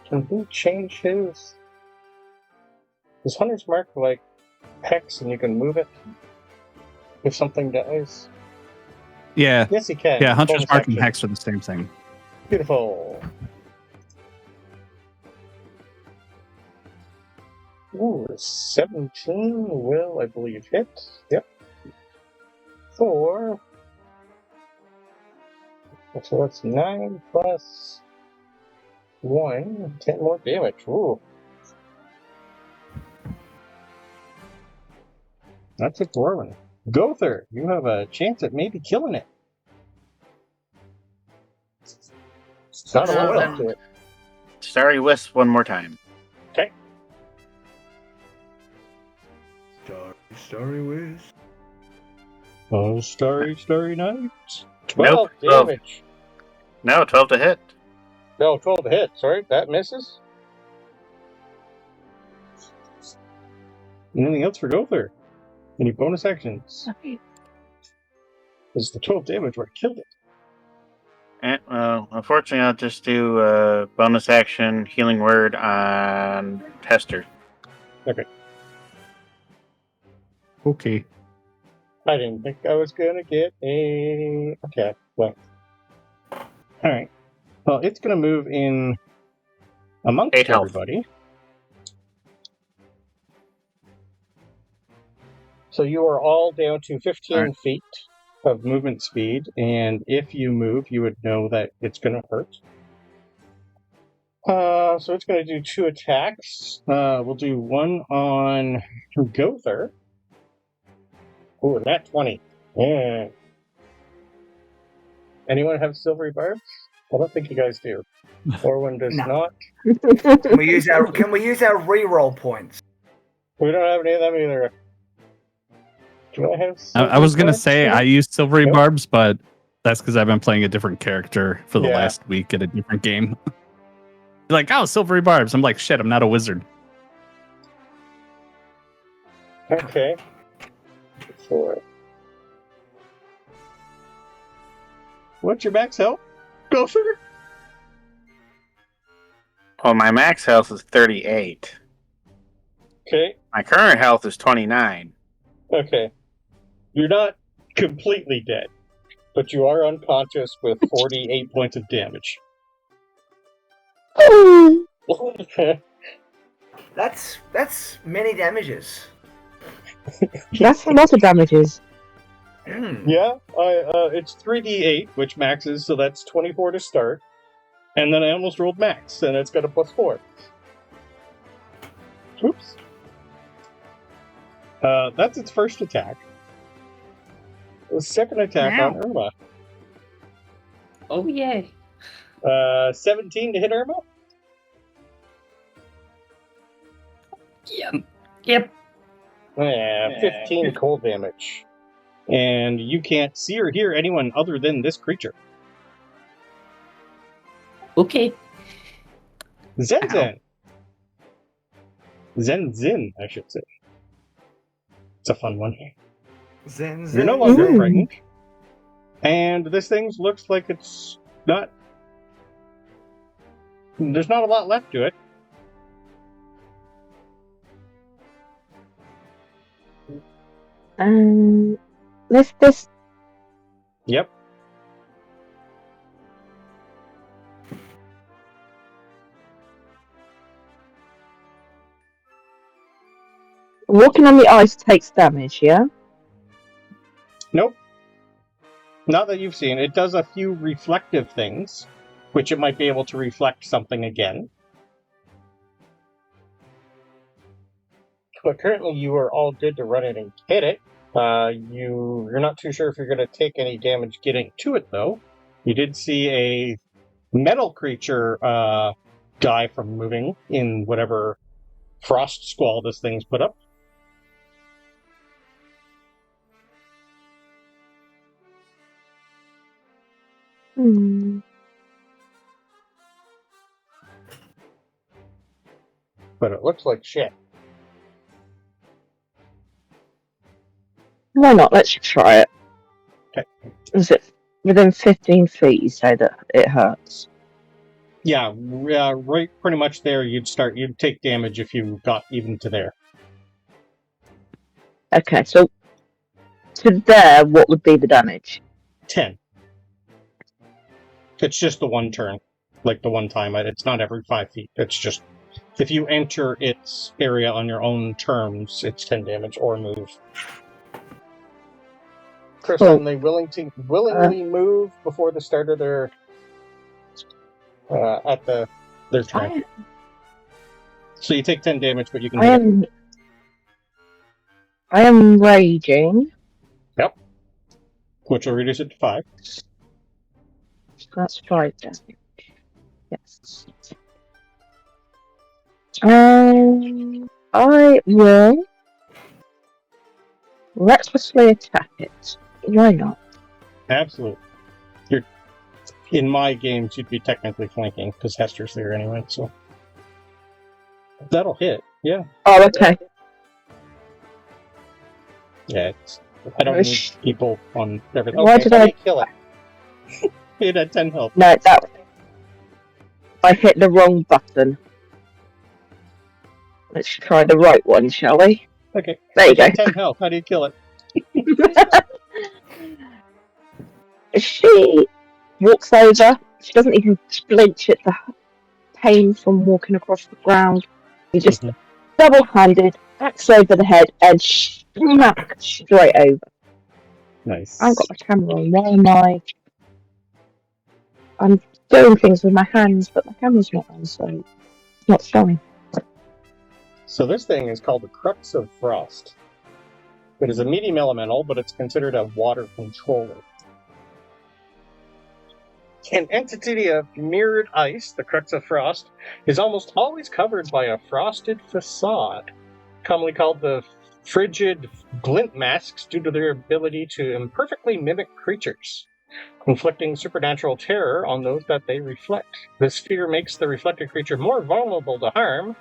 Can he change his Hunter's Mark like hex and you can move it if something dies? Yeah. Yes, he can. Yeah, Hunter's Bonus Mark and action. Hex are the same thing. Beautiful. Ooh, 17 will, I believe, hit. Yep. 4. So that's 9 plus 1. 10 more damage. Ooh. That's a Corvum. Gowther, you have a chance at maybe killing it. Not a lot left to it. Starry Wisp one more time. Starry whiz. Oh, starry nights. 12 Nope, 12. damage. No, 12 to hit. No, 12 to hit. Sorry, that misses. Anything else for Gowther? Any bonus actions? Sorry. Is the 12 damage where I killed it? Unfortunately, I'll just do a bonus action healing word on Hester. Okay. I didn't think I was gonna get a... Okay, well. Alright. Well, it's gonna move in amongst 8 health. everybody. So you are all down to 15 Alright. feet of movement speed, and if you move, you would know that it's gonna hurt. So it's gonna do 2 attacks. We'll do one on Gowther. Ooh, that 20. Yeah. Anyone have silvery barbs? I don't think you guys do. Or one does No. not. Can we use our reroll points? We don't have any of them either. Do I have I was going to silvery say barbs? I use Silvery Nope. Barbs, but that's because I've been playing a different character for the Yeah. last week at a different game. You're like, oh, Silvery Barbs. I'm like, shit, I'm not a wizard. Okay. 4. What's your max health? Gowther? Well, my max health is 38. Okay. My current health is 29. Okay. You're not completely dead, but you are unconscious with 48 points of damage. Oh, That's many damages. that's a lot of damages. Yeah, it's 3d8, which maxes, so that's 24 to start. And then I almost rolled max, and it's got a +4. Oops. That's its first attack. The second attack on Irma. Oh, yay. 17 to hit Irma? Yep. Yeah, 15 cold damage. And you can't see or hear anyone other than this creature. Okay. Zenzin. Zenzin, I should say. It's a fun one. Zenzin. You're no longer Ooh. frightened. And this thing looks like it's There's not a lot left to it. Lift this. Yep. Walking on the ice takes damage, yeah? Nope. Not that you've seen. It does a few reflective things, which it might be able to reflect something again. But currently you are all good to run it and hit it. You're not too sure if you're going to take any damage getting to it, though. You did see a metal creature die from moving in whatever frost squall this thing's put up. But it looks like shit. Why not? Let's try it. Okay. Is it within 15 feet, you say that it hurts? Yeah, right pretty much there you'd take damage if you got even to there. Okay, so to there, what would be the damage? 10. It's just the one turn. Like the one time. It's not every 5 feet. It's just if you enter its area on your own terms, it's 10 damage or move. Kristen, they willingly move before the start of their turn. So you take 10 damage, but you can I am raging. Yep. Which will reduce it to 5. That's 5 damage. Yes. I will recklessly attack it. Why not? Absolutely. In my games, you'd be technically flanking, because Hester's there anyway, so... That'll hit, yeah. Oh, okay. Yeah, I don't need people on everything. Why did I kill it? It had 10 health. No, I hit the wrong button. Let's try the right one, shall we? Okay. There you go. 10 health. How do you kill it? She walks over. She doesn't even flinch at the pain from walking across the ground. You just double-handed, axe over the head, and smack straight over. Nice. I've got my camera on. Why am I? I'm doing things with my hands, but my camera's not on, so it's not showing. So this thing is called the Crux of Frost. It is a medium elemental, but it's considered a water controller. An entity of mirrored ice, the Crux of Frost, is almost always covered by a frosted facade, commonly called the frigid glint masks due to their ability to imperfectly mimic creatures, inflicting supernatural terror on those that they reflect. This fear makes the reflected creature more vulnerable to harm,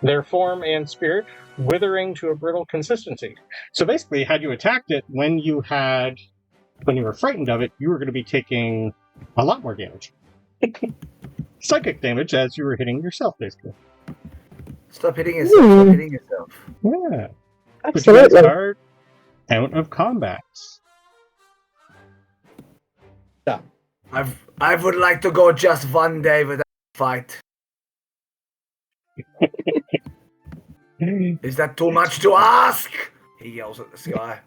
their form and spirit withering to a brittle consistency. So basically, had you attacked it when you were frightened of it, you were going to be taking a lot more damage. Psychic damage as you were hitting yourself, basically. Stop hitting yourself. Stop hitting yourself. Yeah. Absolutely. Put you guys out of combat. Yeah. I would like to go just one day without a fight. Is that too much to ask? He yells at the sky.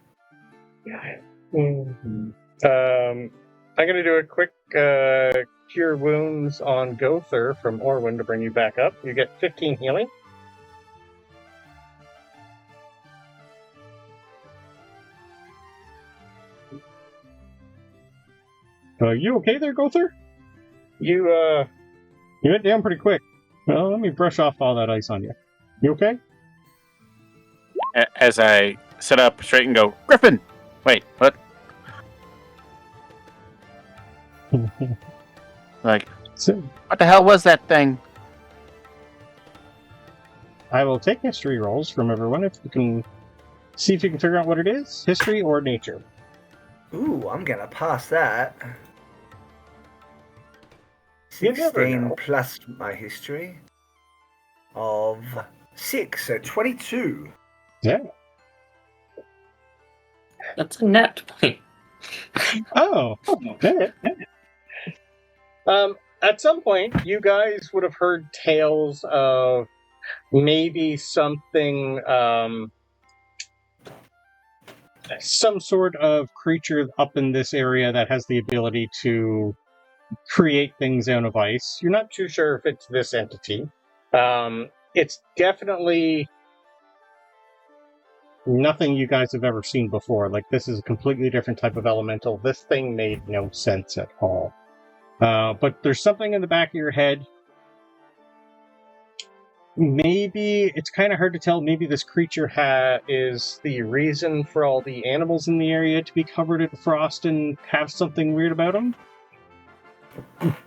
I'm going to do a quick Cure Wounds on Gowther from Orwin to bring you back up. You get 15 healing. You okay there, Gowther? You went down pretty quick. Well, let me brush off all that ice on you. You okay? As I sit up straight and go, Griffin! Wait, what? Like, what the hell was that thing? I will take history rolls from everyone if you can see if you can figure out what it is. History or nature. Ooh, I'm gonna pass that. You never 16 know. plus my history of 6, so 22. Yeah. That's a nat 20. Oh. Okay. At some point, you guys would have heard tales of maybe something, some sort of creature up in this area that has the ability to create things out of ice. You're not too sure if it's this entity. It's definitely nothing you guys have ever seen before. Like, this is a completely different type of elemental. This thing made no sense at all. But there's something in the back of your head. Maybe it's kind of hard to tell. Maybe this creature is the reason for all the animals in the area to be covered in frost and have something weird about them.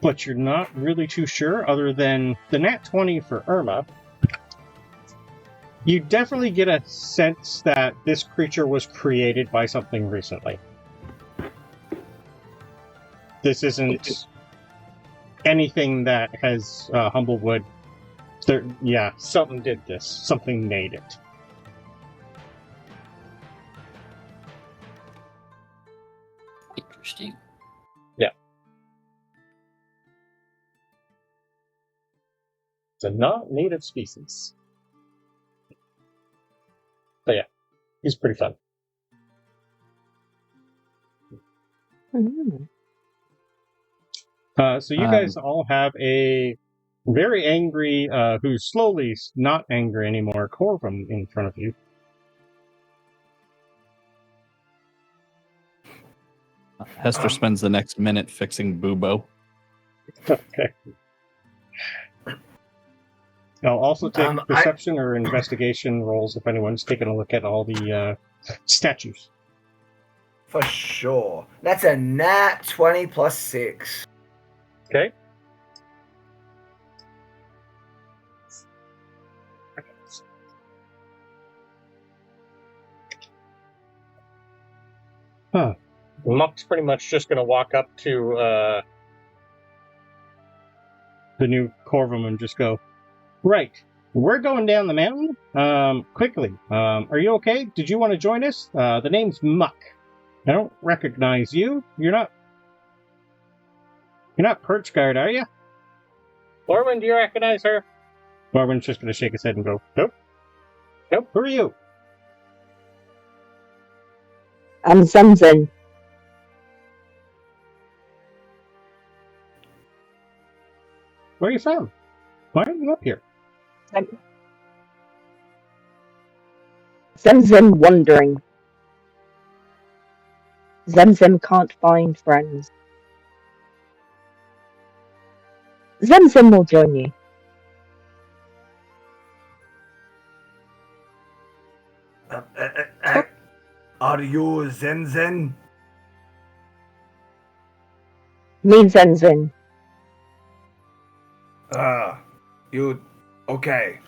But you're not really too sure, other than the nat 20 for Irma. You definitely get a sense that this creature was created by something recently. This isn't anything that has Humblewood. Yeah, something did this. Something made it. Interesting. It's a non-native species. But yeah, he's pretty fun. So you guys all have a very angry, who's slowly not angry anymore, Corvum in front of you. Hester spends the next minute fixing Bubo. Okay. I'll also take perception or investigation rolls if anyone's taking a look at all the statues. For sure. That's a nat 20 plus 6. Okay. Huh. Muck's pretty much just going to walk up to the new Corvum and just go, right, we're going down the mountain. Quickly. Are you okay? Did you want to join us? The name's Muck. I don't recognize you. You're not Perch Guard, are you? Warden, do you recognize her? Warden's just going to shake his head and go, nope. Nope, who are you? I'm Zenzin. Where are you from? Why are you up here? Zenzin wandering. Zenzin can't find friends. Zenzin will join you. Are you Zenzin? Me Zenzin. You... Okay.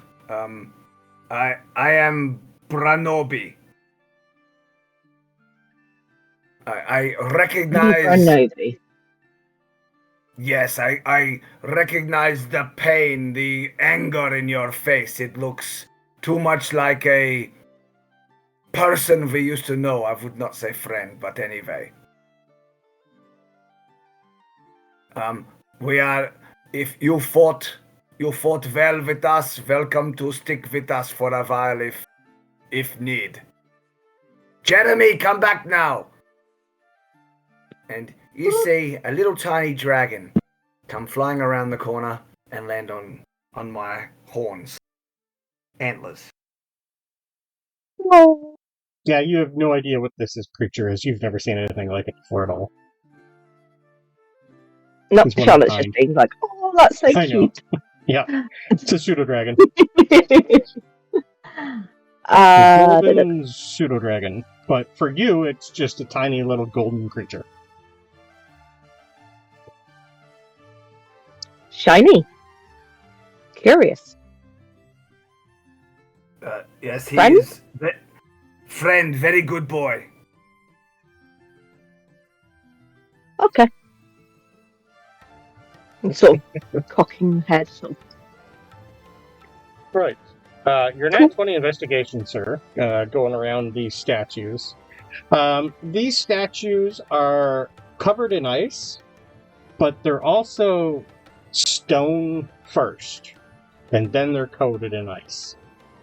I am Bronobi. I recognize... Bronobi. Yes, I recognize the pain, the anger in your face. It looks too much like a person we used to know. I would not say friend, but anyway. We are... If you fought well with us, welcome to stick with us for a while if need. Jeremy, come back now! And you see a little tiny dragon come flying around the corner and land on my horns. Antlers. Oh. Yeah, you have no idea what this creature is. You've never seen anything like it before at all. Not He's one of Charlotte's a just kind. being like, oh, that's so I know. cute. Yeah, it's a pseudo-dragon. Golden pseudo-dragon. But for you, it's just a tiny little golden creature. Shiny. Curious. Yes, he Friend? is. Friend, very good boy. Okay. And sort of cocking the head. Sort of. Right. Your Nat 20 investigation, sir, going around these statues. These statues are covered in ice, but they're also stone first, and then they're coated in ice.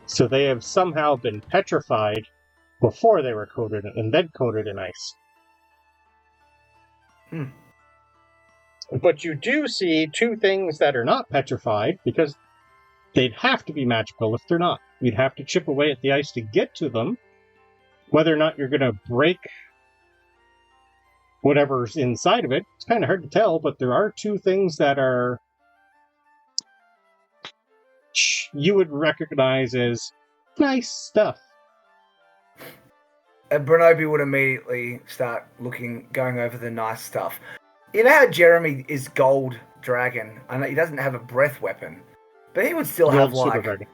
So they have somehow been petrified before they were coated and then coated in ice. But you do see two things that are not petrified, because they'd have to be magical if they're not. You'd have to chip away at the ice to get to them. Whether or not you're going to break whatever's inside of it, it's kind of hard to tell, but there are two things that are you would recognize as nice stuff. Bronobi would immediately start going over the nice stuff. You know how Jeremy is gold dragon? I know he doesn't have a breath weapon, but he would still have like...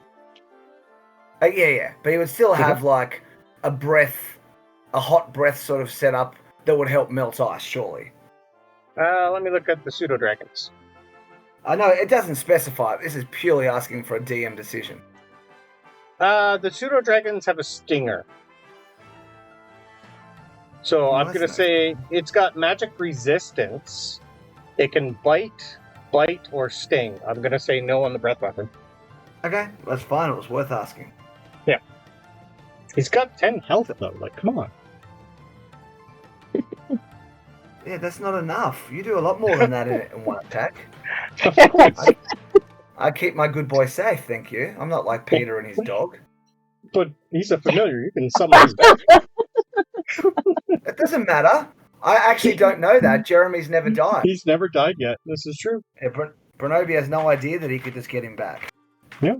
yeah, but he would still have like a hot breath sort of setup that would help melt ice, surely. Let me look at the pseudo-dragons. I know, it doesn't specify. This is purely asking for a DM decision. The pseudo-dragons have a stinger. So I'm going to say it's got magic resistance. It can bite, or sting. I'm going to say no on the breath weapon. Okay, that's fine. It was worth asking. Yeah. He's got 10 health, though. Like, come on. Yeah, that's not enough. You do a lot more than that in one attack. I keep my good boy safe, thank you. I'm not like Peter and his dog. But he's a familiar. You can summon his back. It doesn't matter. I actually don't know that. Jeremy's never died. He's never died yet. This is true. Yeah, Bronobi has no idea that he could just get him back. Yeah.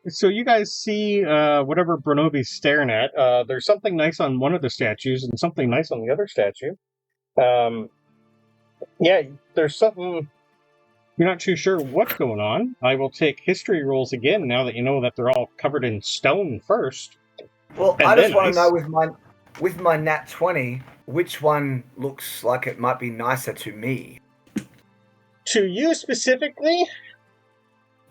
So you guys see whatever Bronobi's staring at. There's something nice on one of the statues and something nice on the other statue. Yeah, there's something you're not too sure what's going on. I will take history rolls again now that you know that they're all covered in stone first. Well, I just want to know with my Nat 20, which one looks like it might be nicer to me? To you specifically?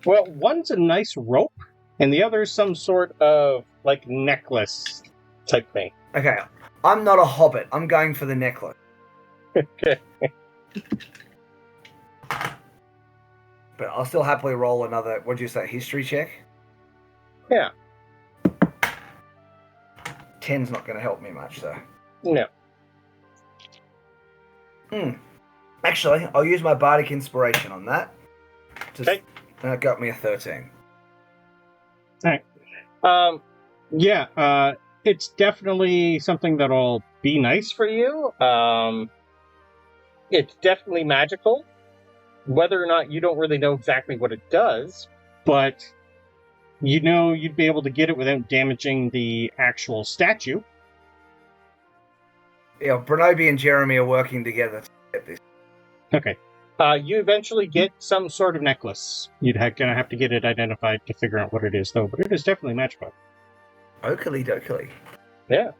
Well, one's a nice rope, and the other's some sort of, like, necklace type thing. Okay, I'm not a hobbit. I'm going for the necklace. Okay. But I'll still happily roll another, what'd you say, history check? Yeah. 10's not going to help me much, though. No. Actually, I'll use my bardic inspiration on that. Okay. That got me a 13. Alright. Yeah, it's definitely something that'll be nice for you. It's definitely magical. Whether or not you don't really know exactly what it does, but you know you'd be able to get it without damaging the actual statue. Yeah, Bronobi and Jeremy are working together to get this. Okay. You eventually get some sort of necklace. You're gonna have to get it identified to figure out what it is, though. But it is definitely magical. Oakley dokley. Yeah.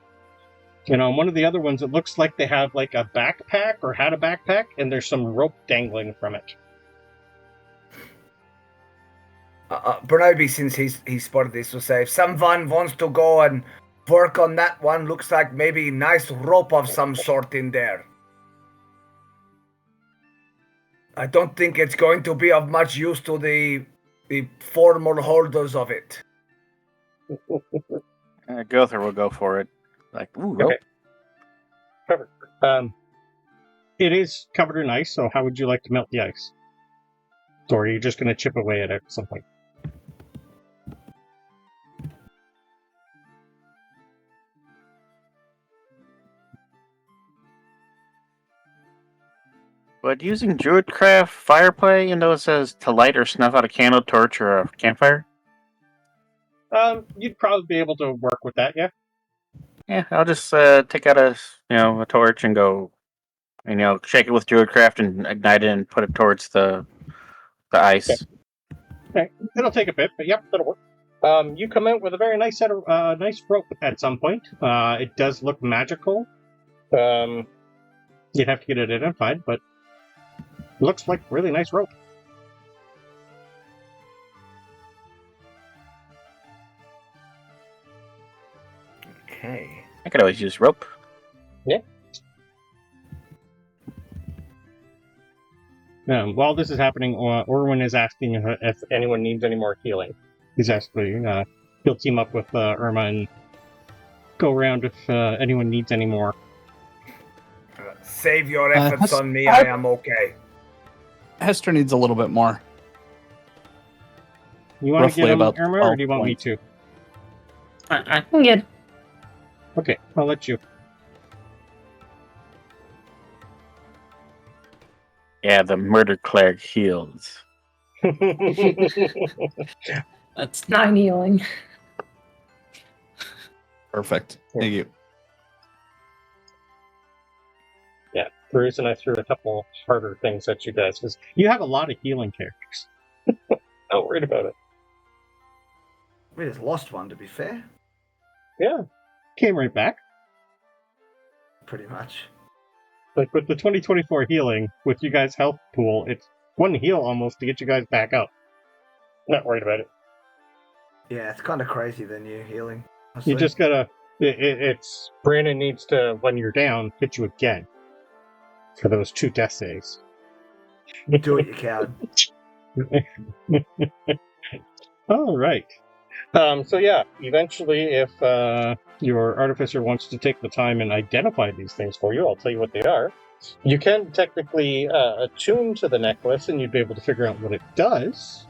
You know, one of the other ones, it looks like they have like a backpack or had a backpack, and there's some rope dangling from it. Bronobi, since he spotted this, will say, if someone wants to go and work on that one, looks like maybe nice rope of some sort in there. I don't think it's going to be of much use to the former holders of it. Gowther will go for it. Like, ooh, rope. Okay. Perfect. It is covered in ice, so how would you like to melt the ice? Or are you just going to chip away at it at some point? But using Druidcraft Fireplay, you know, it says to light or snuff out a candle, torch, or a campfire? You'd probably be able to work with that, yeah. Yeah, I'll just take out a torch and go, and shake it with Druidcraft and ignite it and put it towards the ice. Okay. It'll take a bit, but yep, that'll work. You come out with a very nice set of nice rope at some point. It does look magical. You'd have to get it identified, but Looks like really nice rope. Okay. I could always use rope. While this is happening, Orwin is asking if anyone needs any more healing. He's asking, he'll team up with Irma and go around if anyone needs any more. Save your efforts on me. I am okay. Hester needs a little bit more. You want to Roughly get him, about Irma, or 12 do you want me points. to? I can get. Okay, I'll let you. Yeah, the murder cleric heals. That's 9 healing. Perfect. Thank you. Yeah, the reason I threw a couple harder things at you guys is you have a lot of healing characters. Not worried about it. We just lost one, to be fair. Yeah, came right back. Pretty much. Like with the 2024 healing, with you guys' health pool, it's one heal almost to get you guys back up. Not worried about it. Yeah, it's kind of crazy, the new healing. You just gotta. It's Brandon needs to, when you're down, hit you again for those 2 death saves. do it, you coward. All right. So yeah, eventually, if your artificer wants to take the time and identify these things for you, I'll tell you what they are. You can technically attune to the necklace, and you'd be able to figure out what it does.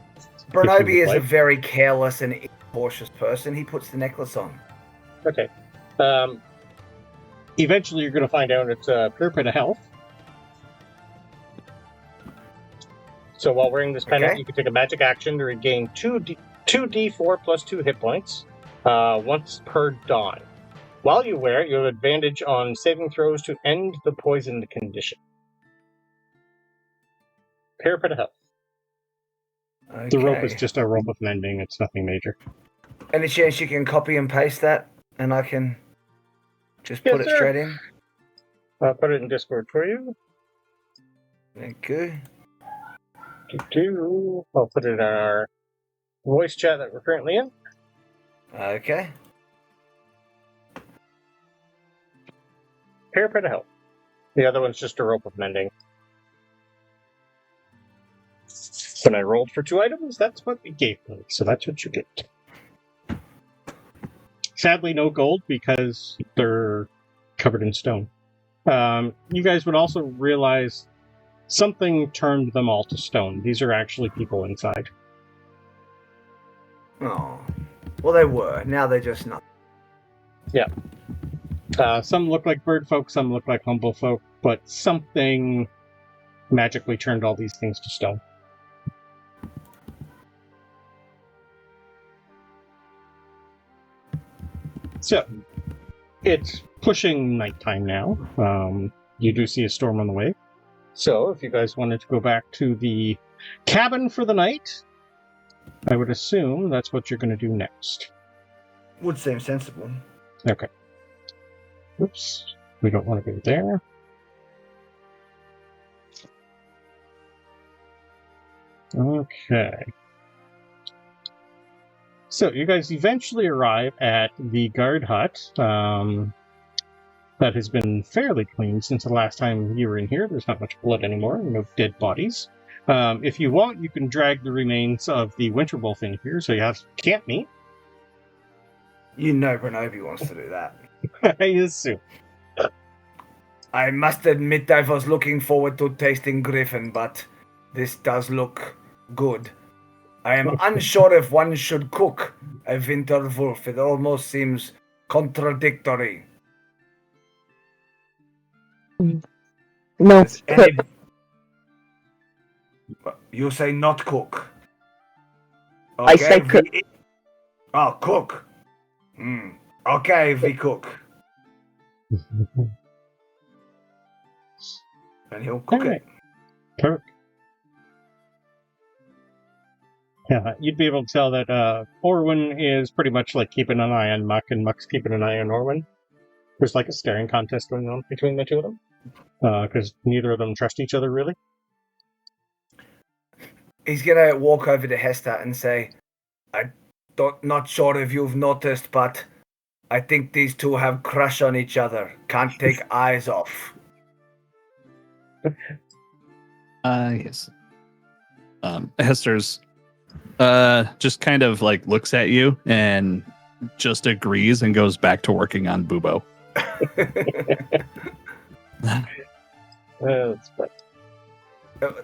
Bronobi is a very careless and cautious person. He puts the necklace on. Okay. Eventually, you're going to find out it's a pure pit of health. So while wearing this pendant, you can take a magic action to regain 2d4 plus 2 hit points once per dawn. While you wear it, you have advantage on saving throws to end the poisoned condition. Pure pit of health. Okay. The rope is just a rope of mending. It's nothing major. Any chance you can copy and paste that, and I can just put it sir. straight in? I'll put it in Discord for you. Thank you. I'll put it in our voice chat that we're currently in. Okay. Pure pit of health. The other one's just a rope of mending. When I rolled for 2 items, that's what it gave me. So that's what you get. Sadly, no gold because they're covered in stone. You guys would also realize something turned them all to stone. These are actually people inside. Oh. Well, they were. Now they're just not. Yeah. Some look like bird folk, some look like humble folk, but something magically turned all these things to stone. So, it's pushing nighttime now. You do see a storm on the way. So, if you guys wanted to go back to the cabin for the night, I would assume that's what you're going to do next. Would seem sensible. Okay. Oops. We don't want to go there. Okay. So, you guys eventually arrive at the guard hut that has been fairly clean since the last time you were in here. There's not much blood anymore, no dead bodies. If you want, you can drag the remains of the winter wolf in here, so you have camp meat. You know Bronobi wants to do that. I assume. I must admit I was looking forward to tasting Griffin, but this does look good. I am unsure if one should cook a winter wolf. It almost seems contradictory. No. Does any- You say not cook. I say cook. Oh, cook. Okay, we cook. And he'll cook Alright. it. Perfect. Yeah, you'd be able to tell that Orwin is pretty much like keeping an eye on Muck, and Muck's keeping an eye on Orwin. There's like a staring contest going on between the two of them, because neither of them trust each other really. He's gonna walk over to Hester and say, not sure if you've noticed, but I think these two have crush on each other. Can't take eyes off. Yes. Hester's just kind of like looks at you and just agrees and goes back to working on Bubo. That's fun.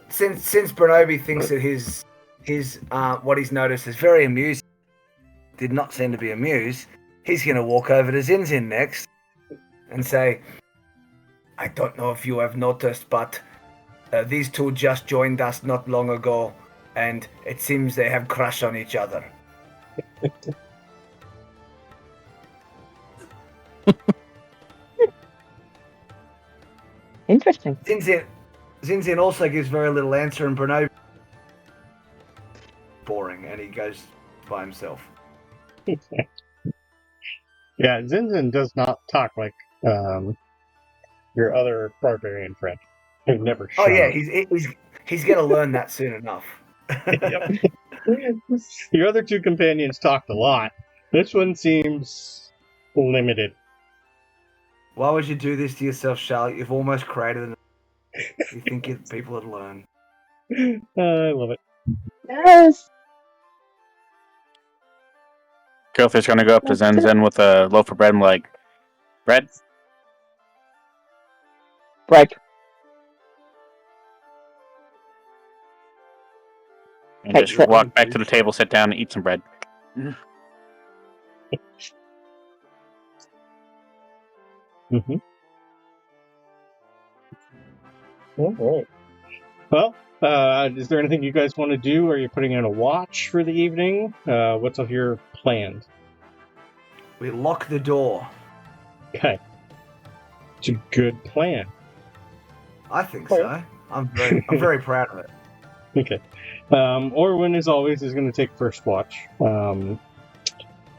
Since Bronobi thinks that his what he's noticed is very amusing, did not seem to be amused, he's gonna walk over to Zenzin next and say, I don't know if you have noticed, but these two just joined us not long ago, and it seems they have crush on each other. Interesting. Zenzin also gives very little answer, and Bronobi boring, and he goes by himself. Yeah, Zenzin does not talk like your other barbarian friend. Who never. Oh yeah, shut he's gonna learn that soon enough. Yep. Your other two companions talked a lot. This one seems limited. Why would you do this to yourself, Charlotte? You've almost created an. You think people would learn. I love it. Yes. Gowther's gonna go up to Zenzin with a loaf of bread and be like, bread? Bread. And Takes just it. walk back to the table, sit down, and eat some bread. Mm-hmm. All right. Well, is there anything you guys want to do? Are you putting in a watch for the evening? What's of your plans? We lock the door. Okay. It's a good plan. I think so. I'm very proud of it. Okay. Orwin, as always, is going to take first watch.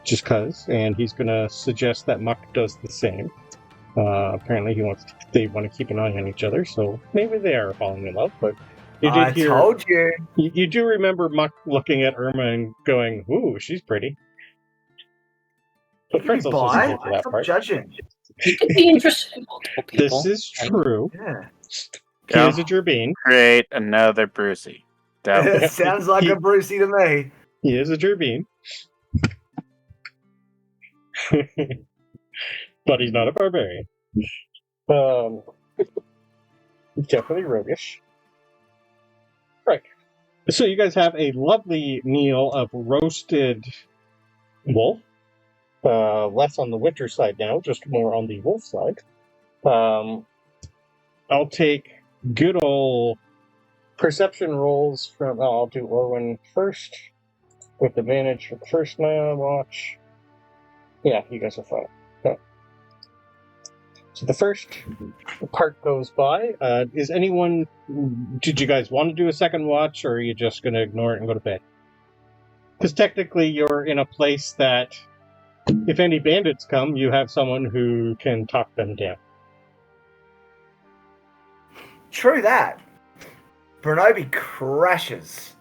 Just cause, and he's going to suggest that Muck does the same. Apparently they want to keep an eye on each other, so maybe they are falling in love, but you did hear... told you. You do remember Muck looking at Irma and going, ooh, she's pretty. But Pretzel's doesn't get to that Stop part. judging. You could be interested in multiple people. This is true. Yeah. He is a Gerbine. Create another Brucey. That Sounds like a Brucey to me. He is a Gerbine. But he's not a barbarian. Definitely roguish. Right. So you guys have a lovely meal of roasted wolf. Less on the winter side now, just more on the wolf side. I'll take good old perception rolls from... I'll do Orwin first, with advantage for the first watch. Yeah, you guys are fine. Okay. So the first part goes by. Is anyone... Did you guys want to do a second watch, or are you just going to ignore it and go to bed? Because technically you're in a place that, if any bandits come, you have someone who can talk them down. True that. Bronobi crashes.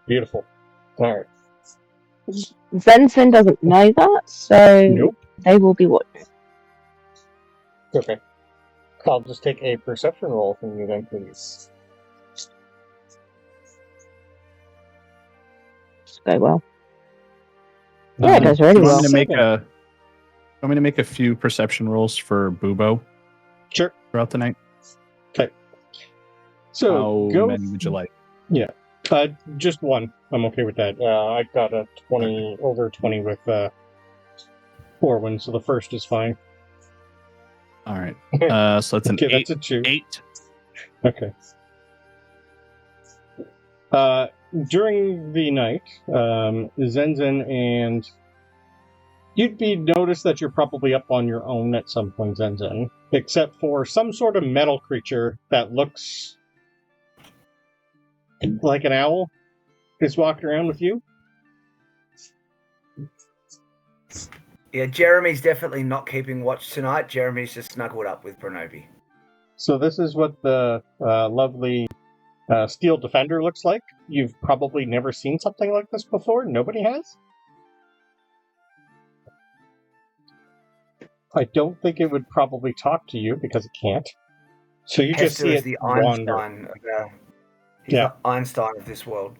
Beautiful. Alright. Zenzin doesn't know that, so Nope. they will be watching. Okay. I'll just take a perception roll from you then, please. Just go well. Yeah, it goes really Do you well. want me to make a few perception rolls for Bubo Sure. throughout the night? Okay. So, How many would you like? Just one. I'm okay with that. I got a 20, over 20 with Orwin, so the first is fine. All right. So that's an Okay, eight. that's a 2. 8. Okay. During the night, Zenzin and... You'd be noticed that you're probably up on your own at some point, Zenzin, except for some sort of metal creature that looks like an owl is walking around with you. Yeah, Jeremy's definitely not keeping watch tonight. Jeremy's just snuggled up with Bronobi. So this is what the lovely Steel Defender looks like. You've probably never seen something like this before. Nobody has? I don't think it would probably talk to you because it can't. So you just Hester see is it the wander. Einstein. He's Yeah. the Einstein of this world.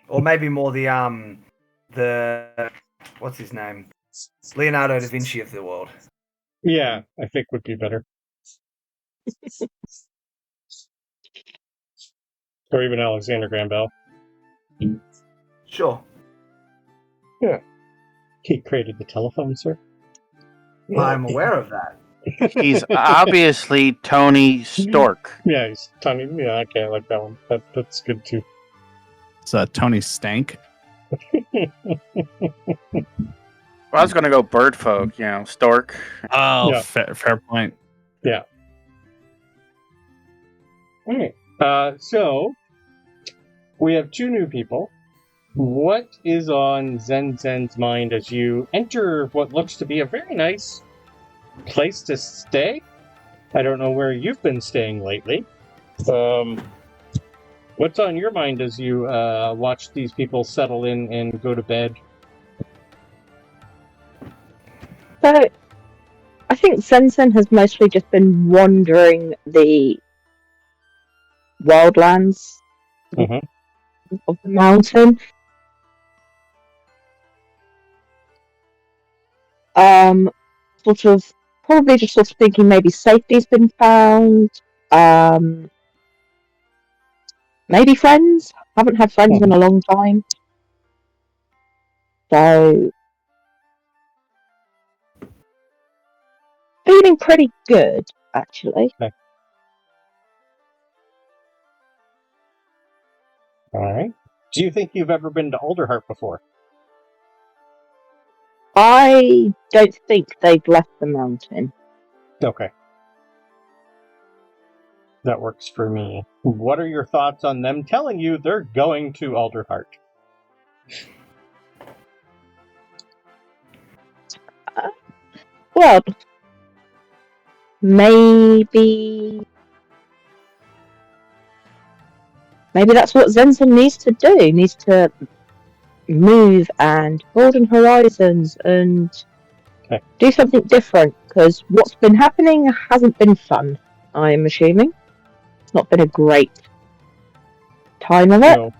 Or maybe more the what's his name? Leonardo da Vinci of the world. Yeah, I think would be better. Or even Alexander Graham Bell. Sure. He created the telephone, sir. I'm aware of that. He's obviously Tony Stork. Yeah, he's Tony. Yeah, okay, I like that one. That's good too. It's Tony Stank. Well, I was going to go bird folk, stork. Oh, Yeah. fair point. Alright. So we have two new people. What is on Zenzin's mind as you enter what looks to be a very nice place to stay? I don't know where you've been staying lately. What's on your mind as you watch these people settle in and go to bed? So, I think Zenzin has mostly just been wandering the wildlands Mhm. of the mountain. Probably just sort of thinking maybe safety's been found. Maybe friends. Haven't had friends in a long time. So, feeling pretty good, actually. Alright. Do you think you've ever been to Alderheart before? I don't think they've left the mountain. Okay. That works for me. What are your thoughts on them telling you they're going to Alderheart? Well, maybe that's what Zenzin needs to do. He needs to move and broaden horizons and do something different, because what's been happening hasn't been fun, I'm assuming. It's not been a great time of it. No.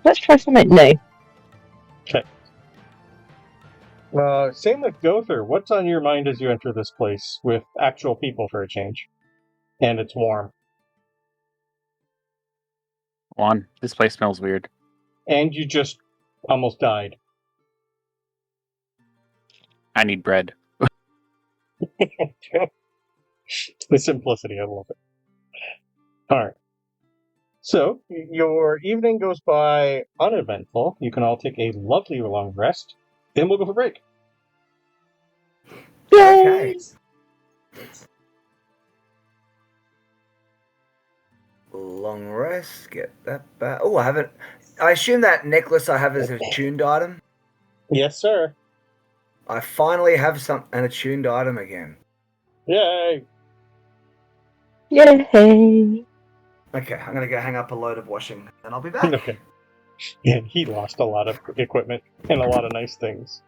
Let's try something new. Same with Gowther. What's on your mind as you enter this place with actual people for a change? And it's warm. One, this place smells weird. And you just almost died. I need bread. The simplicity, I love it. Alright. So, your evening goes by uneventful. You can all take a lovely long rest. Then we'll go for break. Yay! Okay. Long rest. Get that back. Oh, I haven't. I assume that necklace I have is a tuned item. Yes, sir. I finally have an attuned item again. Yay! Yay! Okay, I'm gonna go hang up a load of washing, and I'll be back. Okay. And he lost a lot of equipment and a lot of nice things.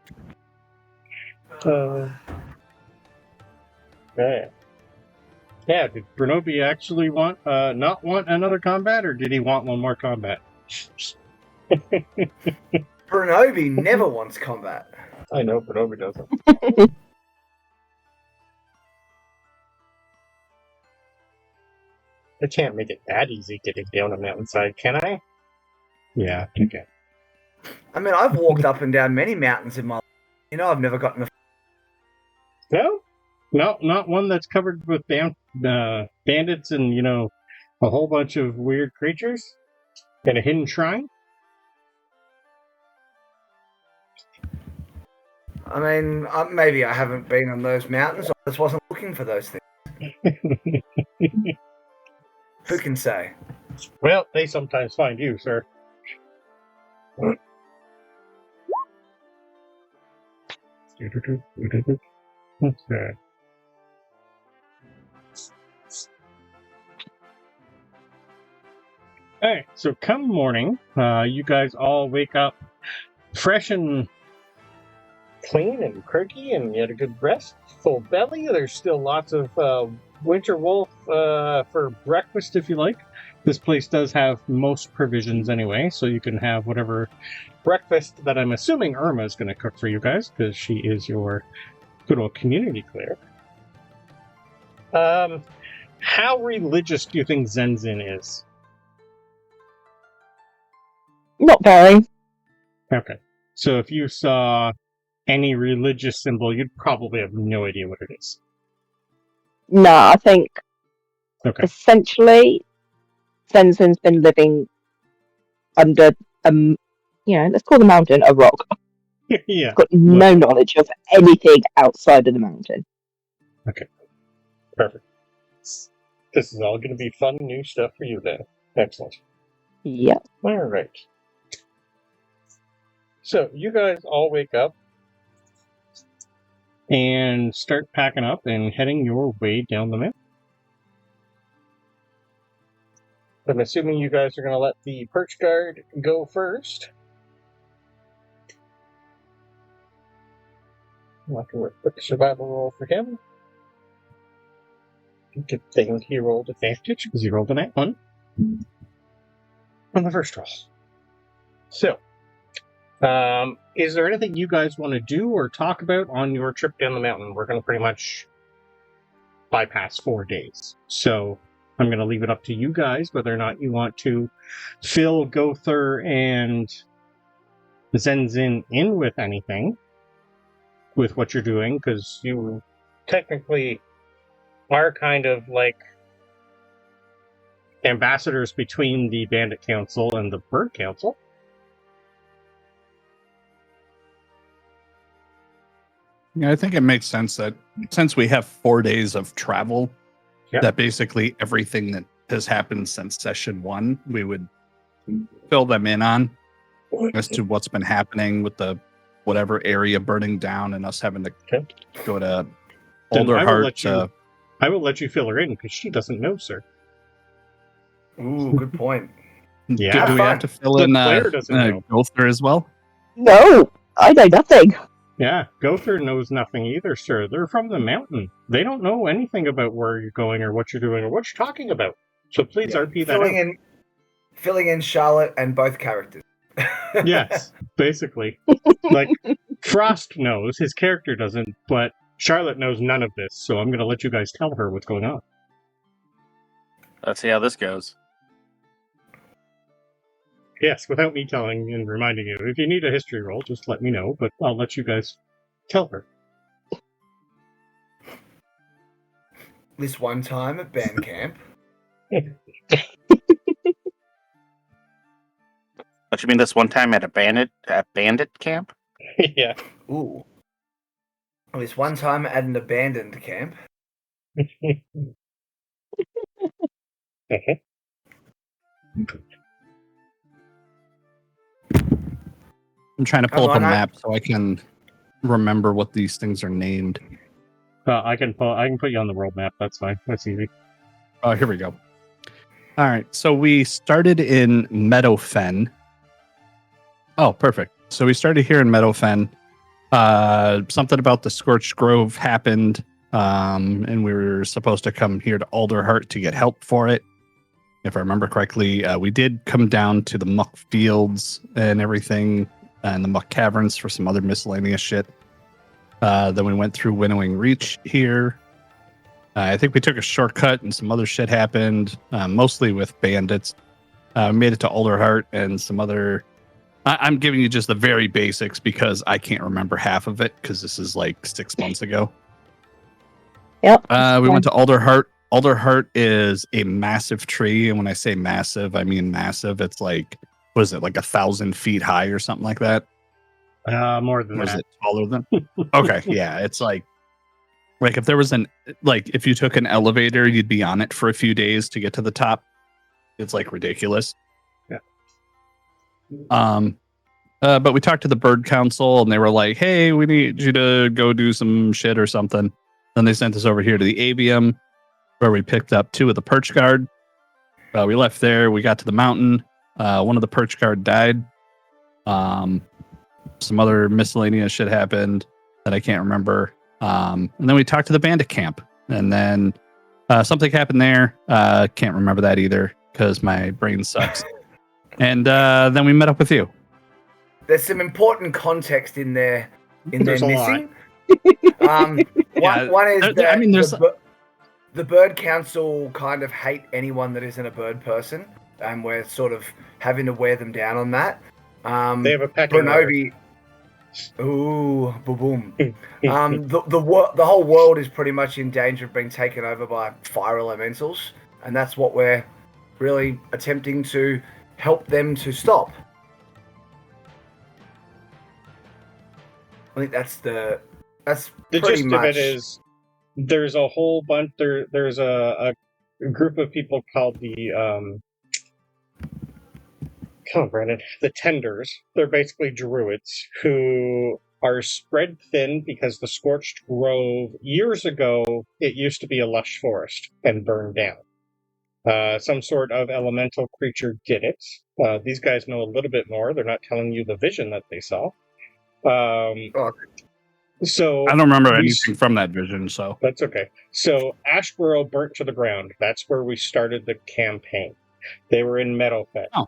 Yeah, did Bronobi actually not want another combat, or did he want one more combat? Bronobi never wants combat. I know, Bronobi doesn't. I can't make it that easy getting down a mountainside, can I? Yeah, okay. I mean, I've walked up and down many mountains in my life. I've never gotten a... No? Not one that's covered with bandits and, a whole bunch of weird creatures? And a hidden shrine? I mean, maybe I haven't been on those mountains. I just wasn't looking for those things. Who can say? Well, they sometimes find you, sir. Okay. Alright, so come morning, you guys all wake up fresh and clean and perky, and you had a good rest, full belly. There's still lots of winter wolf for breakfast if you like. This place does have most provisions anyway, so you can have whatever breakfast that I'm assuming Irma is going to cook for you guys, because she is your good old community cleric. How religious do you think Zenzin is? Not very. Okay. So if you saw any religious symbol, you'd probably have no idea what it is. Nah, I think Okay. essentially Zenzin's been living under, let's call the mountain a rock. Yeah. Got no knowledge of anything outside of the mountain. Perfect. This is all going to be fun new stuff for you then. Excellent. Yep. All right. So you guys all wake up and start packing up and heading your way down the mountain. I'm assuming you guys are going to let the perch guard go first. I'll have to work a quick survival roll for him. Good thing he rolled advantage because he rolled a nat 1 on the first roll. So, is there anything you guys want to do or talk about on your trip down the mountain? We're going to pretty much bypass 4 days. So, I'm going to leave it up to you guys whether or not you want to fill Gowther and Zenzin in with anything with what you're doing, because you technically are kind of like ambassadors between the Bandit Council and the Bird Council. Yeah, I think it makes sense that since we have 4 days of travel, Yeah. that basically everything that has happened since session 1, we would fill them in on as to what's been happening with the whatever area burning down and us having to go to Then Alderheart. I will let you fill her in because she doesn't know, sir. Ooh, good point. Yeah. Do we have to fill The in player doesn't know. Gowther as well? No, I know nothing. Yeah, Gowther knows nothing either, sir. They're from the mountain. They don't know anything about where you're going or what you're doing or what you're talking about. So please RP that out. Filling in Charlotte and both characters. Yes, basically. Like, Frost knows, his character doesn't, but Charlotte knows none of this, so I'm going to let you guys tell her what's going on. Let's see how this goes. Yes, without me telling and reminding you. If you need a history roll, just let me know, but I'll let you guys tell her. This one time at band camp. What you mean this one time at a bandit camp? Yeah. Ooh. This one time at an abandoned camp. Okay. I'm trying to pull up a on, map so I can remember what these things are named. I can put you on the world map. That's fine. That's easy. Oh, here we go. All right, so we started in Meadowfen. Oh, perfect. So we started here in Meadowfen. Something about the Scorched Grove happened, and we were supposed to come here to Alderheart to get help for it. If I remember correctly, we did come down to the Muck Fields and everything, and the Muck Caverns for some other miscellaneous shit. Then we went through Winnowing Reach here. I think we took a shortcut and some other shit happened, mostly with bandits. Made it to Alderheart and some other... I'm giving you just the very basics because I can't remember half of it because this is like 6 months ago. Yep. We went to Alderheart. Alderheart is a massive tree, and when I say massive, I mean massive. It's like, what is it, like 1,000 feet high or something like that? More than Or is that. it taller than? Okay, yeah, it's like if there was if you took an elevator, you'd be on it for a few days to get to the top. It's like ridiculous. Yeah. But we talked to the Bird Council, and they were like, "Hey, we need you to go do some shit or something." Then they sent us over here to the Avium, where we picked up 2 of the Perch Guard. we left there. We got to the mountain. One of the perch guard died. Some other miscellaneous shit happened that I can't remember. And then we talked to the bandit camp. And then something happened there. Can't remember that either because my brain sucks. And then we met up with you. There's some important context in there. There's a missing. lot. One is that I mean, there's the Bird Council kind of hate anyone that isn't a bird person, and we're sort of having to wear them down on that. They have a pecking order. Bronobi. Ooh, boom. The whole world is pretty much in danger of being taken over by fire elementals, and that's what we're really attempting to help them to stop. I think that's the pretty gist much of it is there's a whole bunch there's a group of people called the come on, Brandon, the Tenders. They're basically druids who are spread thin because the Scorched Grove, years ago, it used to be a lush forest and burned down. Some sort of elemental creature did it. These guys know a little bit more. They're not telling you the vision that they saw. So I don't remember anything from that vision, so that's okay. So Ashborough burnt to the ground. That's where we started the campaign. They were in Meadowfed. Oh.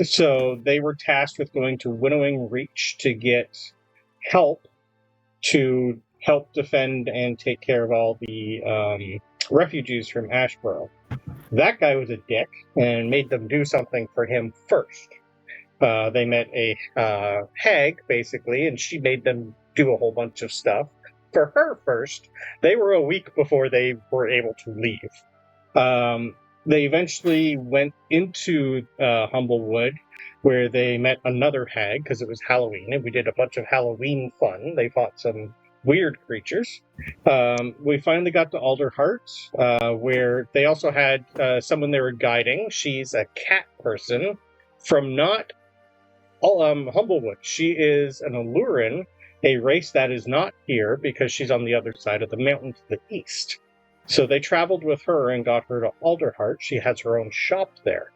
So they were tasked with going to Winnowing Reach to get help to help defend and take care of all the refugees from Ashborough. That guy was a dick and made them do something for him first. They met a hag, basically, and she made them do a whole bunch of stuff for her first. They were a week before they were able to leave. They eventually went into Humblewood, where they met another hag, because it was Halloween, and we did a bunch of Halloween fun. They fought some weird creatures. We finally got to Alderheart, where they also had someone they were guiding. She's a cat person from not Humblewood. She is an Alluran, a race that is not here because she's on the other side of the mountain to the east. So they traveled with her and got her to Alderheart. She has her own shop there.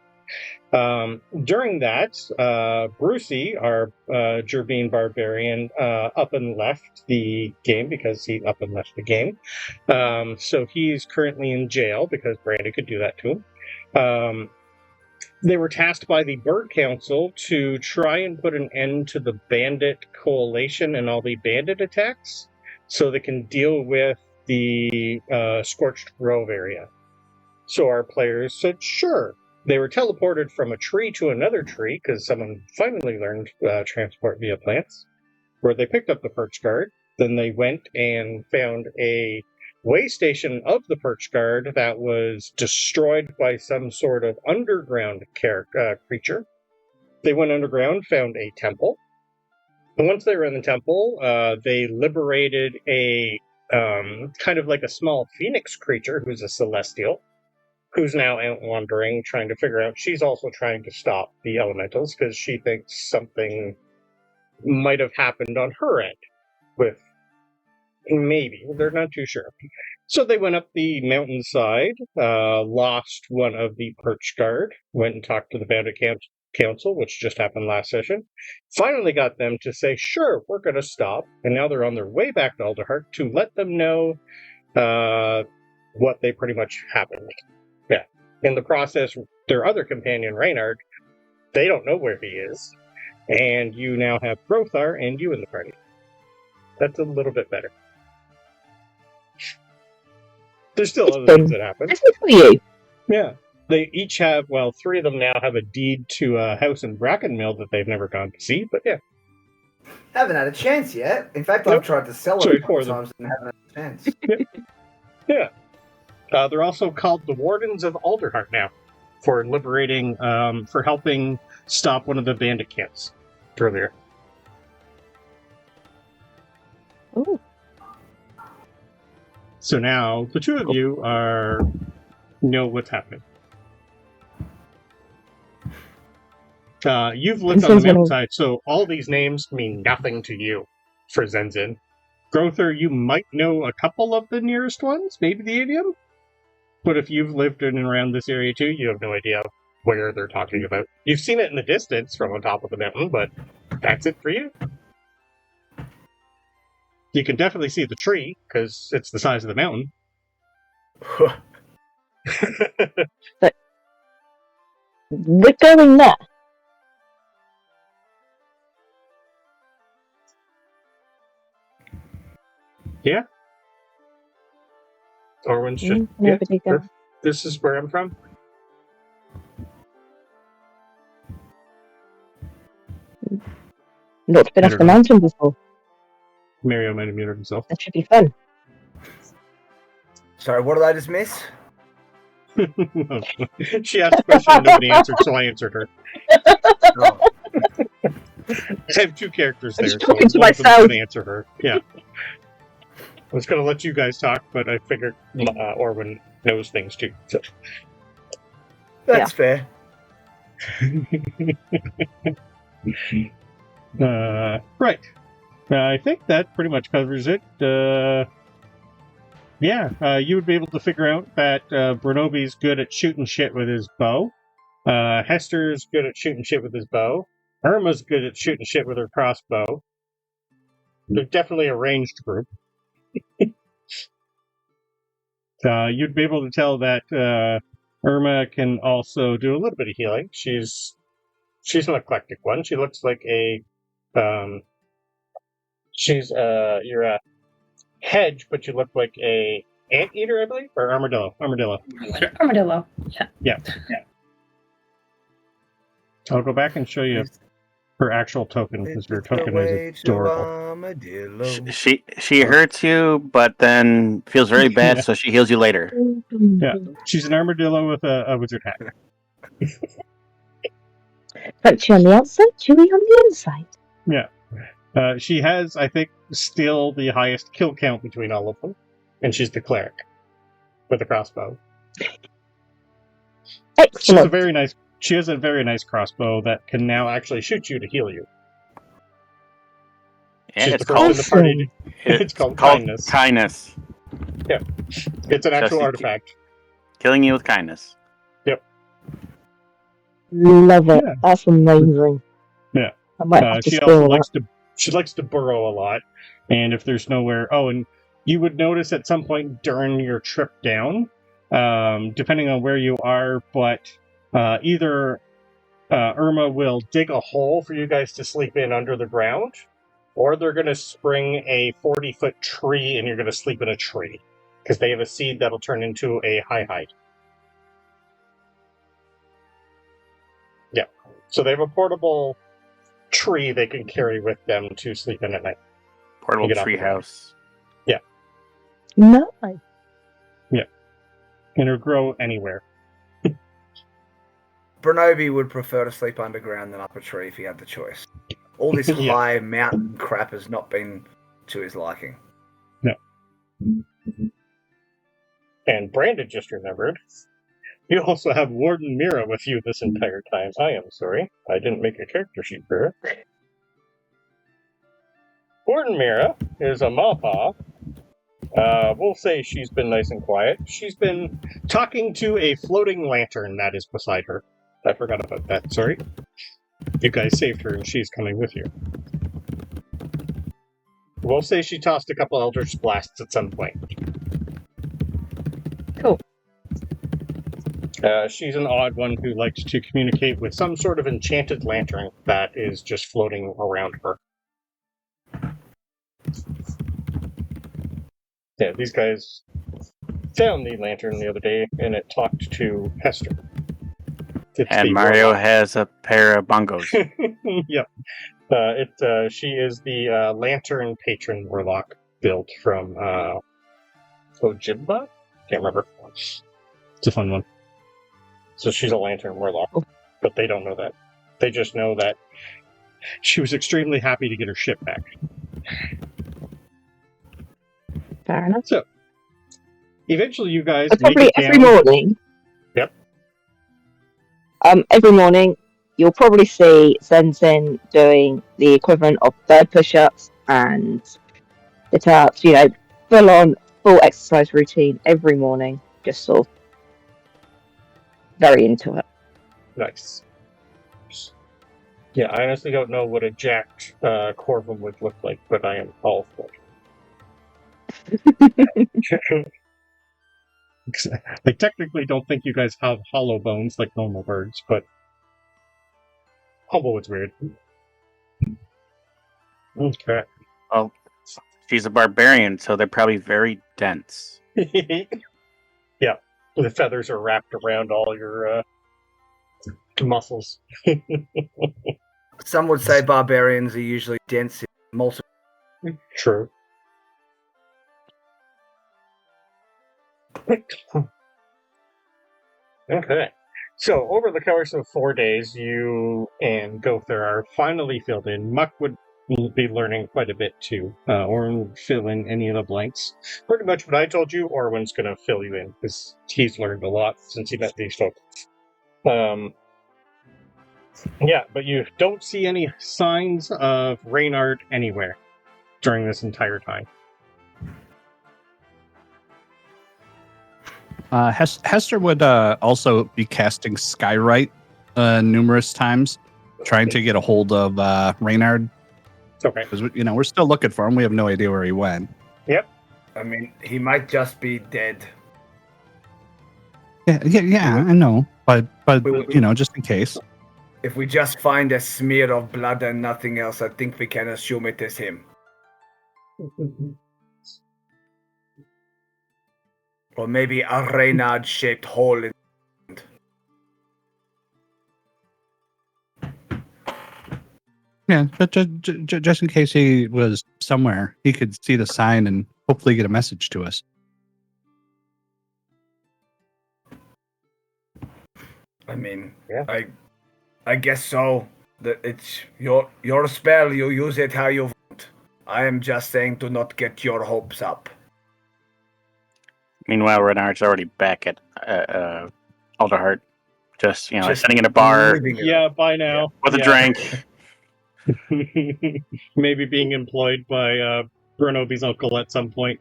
During that, Brucey, our Cervan Barbarian, up and left the game because he up and left the game. So he's currently in jail because Brandy could do that to him. They were tasked by the Bird Council to try and put an end to the bandit coalition and all the bandit attacks so they can deal with the Scorched Grove area. So our players said, sure. They were teleported from a tree to another tree because someone finally learned transport via plants, where they picked up the Perch Guard. Then they went and found a way station of the Perch Guard that was destroyed by some sort of underground creature. They went underground, found a temple. And once they were in the temple, they liberated a kind of like a small phoenix creature who's a celestial, who's now out wandering, trying to figure out. She's also trying to stop the elementals because she thinks something might have happened on her end with maybe. They're not too sure. So they went up the mountainside, lost one of the Perch Guard, went and talked to the Bandit Council, which just happened last session. Finally got them to say, sure, we're going to stop. And now they're on their way back to Alderheart to let them know what they pretty much happened. Yeah. In the process, their other companion, Reynard, they don't know where he is. And you now have Gowther and you in the party. That's a little bit better. There's still other things that happen. This is for you. Yeah. They each have, well, 3 of them now have a deed to a house in Brackenmill that they've never gone to see, but yeah. Haven't had a chance yet. In fact, Nope. I've tried to sell Sorry it a couple for them. times and haven't had a chance. Yeah. They're also called the Wardens of Alderheart now for liberating, for helping stop one of the bandit camps earlier. Ooh. So now the 2 of you know what's happening. You've lived on the mountainside, so all these names mean nothing to you for Zenzin. Gowther, you might know a couple of the nearest ones, maybe the idiom, But if you've lived in and around this area too, you have no idea where they're talking about. You've seen it in the distance from on top of the mountain, but that's it for you. You can definitely see the tree, because it's the size of the mountain. We're going there. Yeah. Orwin's just, yeah, Nobody go. this is where I'm from. Not been I off don't the know. mountain before. Mario might have muted himself. That should be fun. Sorry, what did I just miss? She asked a question and nobody answered, so I answered her. Oh, I have two characters I'm there, just so talking to one of them's myself. going to answer her. Yeah. I was going to let you guys talk, but I figured Orwin knows things too. So. that's fair. Right. I think that pretty much covers it. You would be able to figure out that Bronobi's good at shooting shit with his bow. Hester's good at shooting shit with his bow. Irma's good at shooting shit with her crossbow. They're definitely a ranged group. You'd be able to tell that Irma can also do a little bit of healing. She's an eclectic one. She looks like a you're a hedge, but you look like a anteater, I believe, or armadillo. Armadillo. Yeah. I'll go back and show you her actual token, because her token is adorable. She hurts you, but then feels very bad, Yeah. so she heals you later. Yeah. She's an armadillo with a wizard hat. Crunchy on the outside, chewy on the inside. Yeah. She has, I think, still the highest kill count between all of them, and she's the cleric with a crossbow. Excellent. She has a very nice crossbow that can now actually shoot you to heal you. Yeah, She's it's the first in the called, party. It's called kindness. Kindness. It's an actual she- artifact. Killing you with kindness. Love it. Yeah. That's amazing. Yeah. I might have to She steal also that. likes to burrow a lot, and if there's nowhere, and you would notice at some point during your trip down, depending on where you are, but either Irma will dig a hole for you guys to sleep in under the ground, or they're going to spring a 40-foot tree and you're going to sleep in a tree, because they have a seed that'll turn into a high height. Yeah. So they have a portable tree they can carry with them to sleep in at night. Portable Get off the treehouse. No. And it'll grow anywhere. Bronobi would prefer to sleep underground than up a tree if he had the choice. All this Yeah. high mountain crap has not been to his liking. And Brandon just remembered, you also have Warden Mira with you this entire time. I am sorry. I didn't make a character sheet for her. Warden Mira is a Mawpaw. We'll say she's been nice and quiet. She's been talking to a floating lantern that is beside her. I forgot about that, sorry. You guys saved her and she's coming with you. We'll say she tossed a couple Eldritch Blasts at some point. Cool. She's an odd one who likes to communicate with some sort of enchanted lantern that is just floating around her. Yeah, these guys found the lantern the other day, and it talked to Hester. It's And the Mario warlock. has a pair of bongos. Yep. She is the lantern patron warlock built from Ojibwa? Can't remember. It's a fun one. So she's a lantern warlock, but they don't know that. They just know that she was extremely happy to get her ship back. Fair enough. So, eventually you guys But make probably it down. every morning. Yep. Every morning, you'll probably see Zenzin doing the equivalent of third push-ups and sit-ups. Full exercise routine every morning. Just sort of very into it. Nice. Yeah, I honestly don't know what a jacked Corvum would look like, but I am all for it. I technically don't think you guys have hollow bones like normal birds, but Humblewood's weird. Okay. Well, she's a barbarian, so they're probably very dense. Yeah, the feathers are wrapped around all your muscles. Some would say barbarians are usually dense in multiple. True. Okay. So, over the course of 4 days, you and Gowther are finally filled in. Muck would be learning quite a bit too. Orwin will fill in any of the blanks. Pretty much what I told you, Orwin's going to fill you in, because he's learned a lot since he met these folks. Yeah, but you don't see any signs of Reynard anywhere during this entire time. Hester would also be casting Skywrite numerous times, trying to get a hold of Reynard. Okay. Because we're still looking for him. We have no idea where he went. Yep. I mean, he might just be dead. Yeah, I know, but just in case. If we just find a smear of blood and nothing else, I think we can assume it is him. Or maybe a Reynard-shaped hole in. Yeah, just in case he was somewhere, he could see the sign and hopefully get a message to us. I mean, Yeah. I guess so. That it's your spell. You use it how you want. I am just saying to not get your hopes up. Meanwhile, Renard's already back at Alderheart, just sitting in a bar living it. Yeah, bye now. with a drink. Maybe being employed by Bronobi's uncle at some point.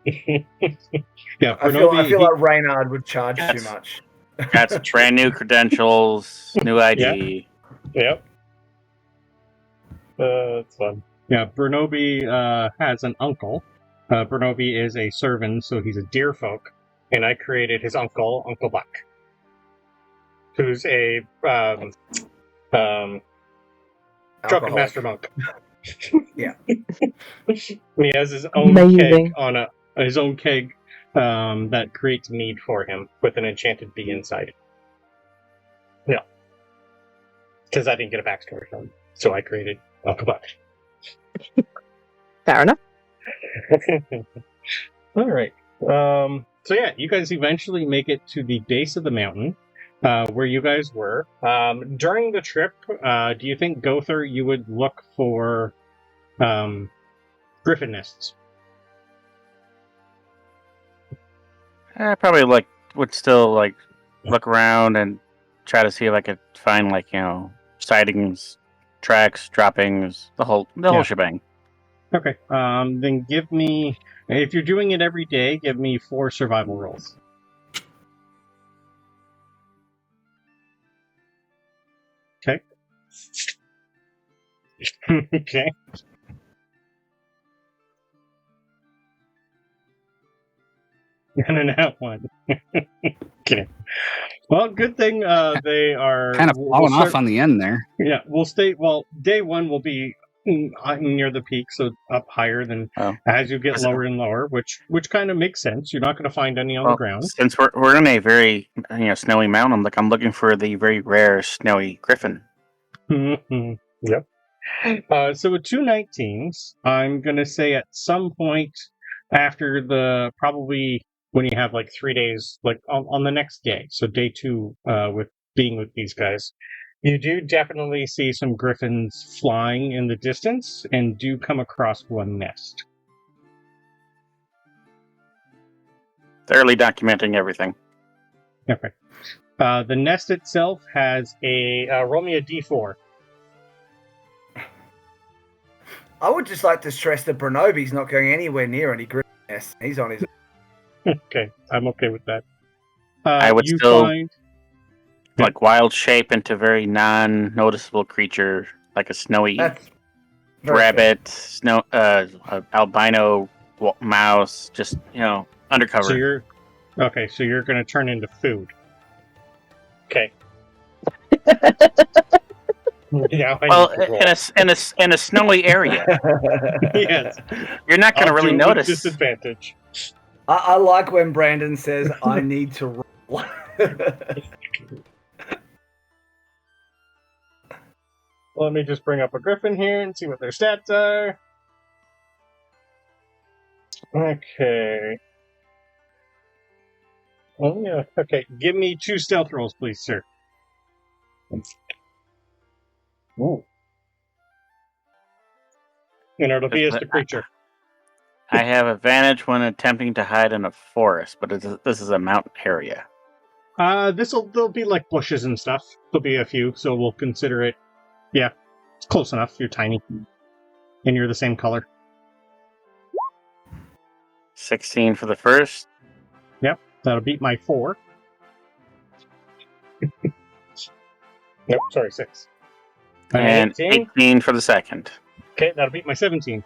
Yeah, I feel like Reynard would charge too much. Got some brand new credentials, new ID. Yep. It's fun. Yeah, Bronobi has an uncle. Bronobi is a Cervan, so he's a deer folk, and I created his uncle, Uncle Buck, who's a drunken Alcoholic. master monk. Yeah. He has his own Amazing. keg that creates mead for him with an enchanted bee inside. Yeah. Because I didn't get a backstory from him, so I created Uncle Buck. Fair enough. All right. So yeah, you guys eventually make it to the base of the mountain where you guys were. During the trip, do you think, Gowther, you would look for griffin nests? I probably would still look around and try to see if I could find sightings, tracks, droppings, the whole shebang. Okay. Then give me, if you're doing it every day, give me 4 survival rolls. Okay. Okay. And an out one. Okay. Well, good thing they are Kind of falling off on the end there. Yeah, we'll stay. Well, day 1 will be near the peak, so up higher than as you get lower and lower, which kind of makes sense. You're not going to find any on the ground. Since we're in a very snowy mountain, I'm looking for the very rare snowy griffin. Yep. So with 2 19s, I'm going to say at some point after probably when you have 3 days, on the next day, so day 2 with being with these guys, you do definitely see some griffins flying in the distance and do come across one nest. Thoroughly documenting everything. Okay. The nest itself has roll me a d4. I would just like to stress that Bronobi's not going anywhere near any griffin nests. He's on his own. Okay, I'm okay with that. I would you still find like wild shape into very non-noticeable creature, like a snowy That's very fair. rabbit, albino mouse, just undercover. so you're going to turn into food. Okay. Now I Well, need to roll. in a snowy area, Yes. you're not going to I'll really do it with notice. disadvantage. I like when Brandon says, I need to roll. Let me just bring up a griffin here and see what their stats are. Okay. Oh, yeah. Okay. Give me 2 stealth rolls, please, sir. Ooh. And it'll be as the creature. I have advantage when attempting to hide in a forest, but this is a mountain area. There'll be like bushes and stuff. There'll be a few, so we'll consider it. Yeah, it's close enough. You're tiny. And you're the same color. 16 for the first. Yep, that'll beat my 4. Nope, sorry, 6. And 18. 18 for the second. Okay, that'll beat my 17.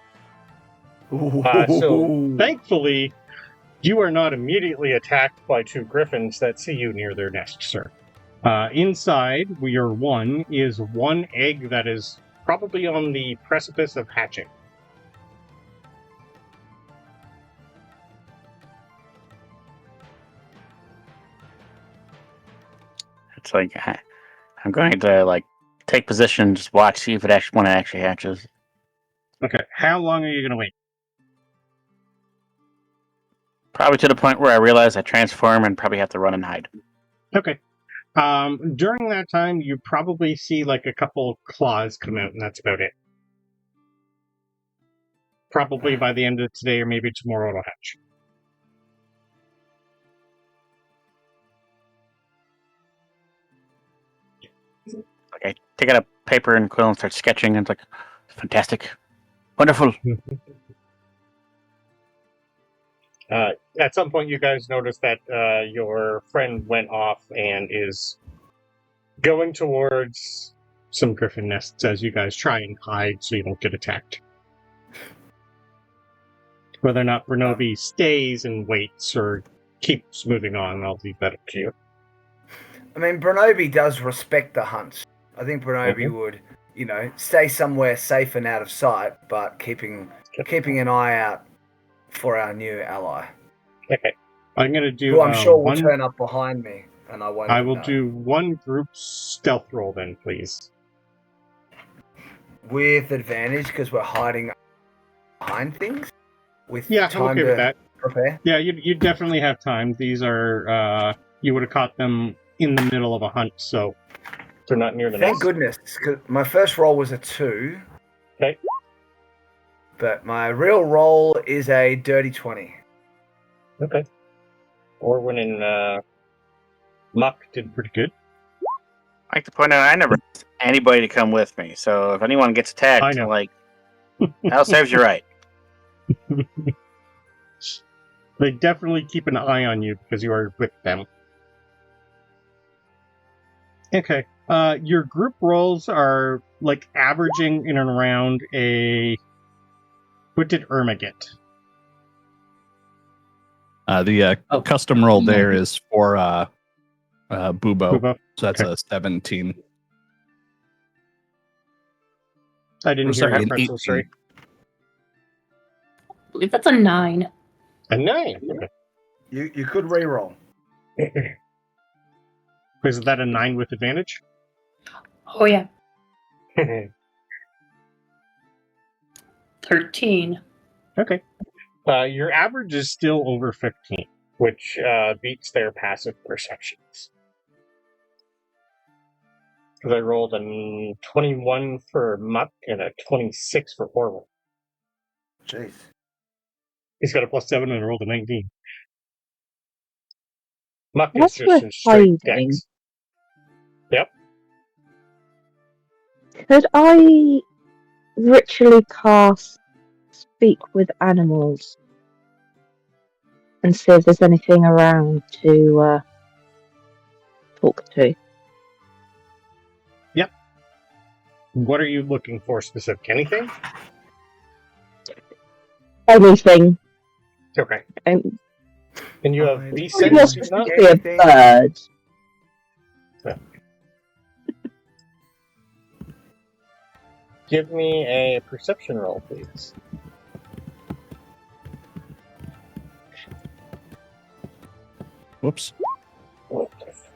So, thankfully, you are not immediately attacked by 2 griffins that see you near their nest, sir. Inside, your one is 1 egg that is probably on the precipice of hatching. It's like I'm going to take position, just watch, see if it actually hatches. Okay, how long are you going to wait? Probably to the point where I realize I transform and probably have to run and hide. Okay. During that time, you probably see a couple claws come out, and that's about it. Probably by the end of today or maybe tomorrow it'll hatch. I take out a paper and quill and start sketching, and it's like, fantastic. Wonderful. At some point, you guys notice that your friend went off and is going towards some griffin nests as you guys try and hide so you don't get attacked. Whether or not Bronobi stays and waits or keeps moving on, I'll leave that up to you. I mean, Bronobi does respect the hunts. I think Bronobi would, stay somewhere safe and out of sight, but keeping an eye out for our new ally. Okay. I'm going to do who I'm sure will turn up behind me, and I won't. I will do 1 group stealth roll then, please. With advantage, because we're hiding behind things? I'm okay with that. Prepare? Yeah, you definitely have time. These are, you would have caught them in the middle of a hunt, so they're not near the nest. Thank goodness, because my first roll was a 2. Okay. But my real roll is a dirty 20. Okay. Orwin and Muck did pretty good. I like to point out I never asked anybody to come with me, so if anyone gets attacked, I know. that serves you right. They definitely keep an eye on you because you are with them. Okay. Your group rolls are averaging in and around a... What did Irma get? The custom roll there is for Bubo. So that's Okay. a 17. I didn't hear Sorry, that. an Pretzel, 18. sorry. I believe that's a 9. A 9. Okay. You could re-roll. Is that a 9 with advantage? Oh, yeah. 13. Okay. Your average is still over 15, which beats their passive perceptions. Because I rolled a 21 for Muck and a 26 for Horne. Jeez. He's got a +7 and I rolled a 19. Muck is That's just worth in straight hiding. decks. Yep. Could I ritually cast Speak with Animals and see if there's anything around to talk to. What are you looking for specific? Anything? Anything. Okay. And And you have Fine. B probably more sense, do you not? specifically a bird. Give me a perception roll, please. Whoops.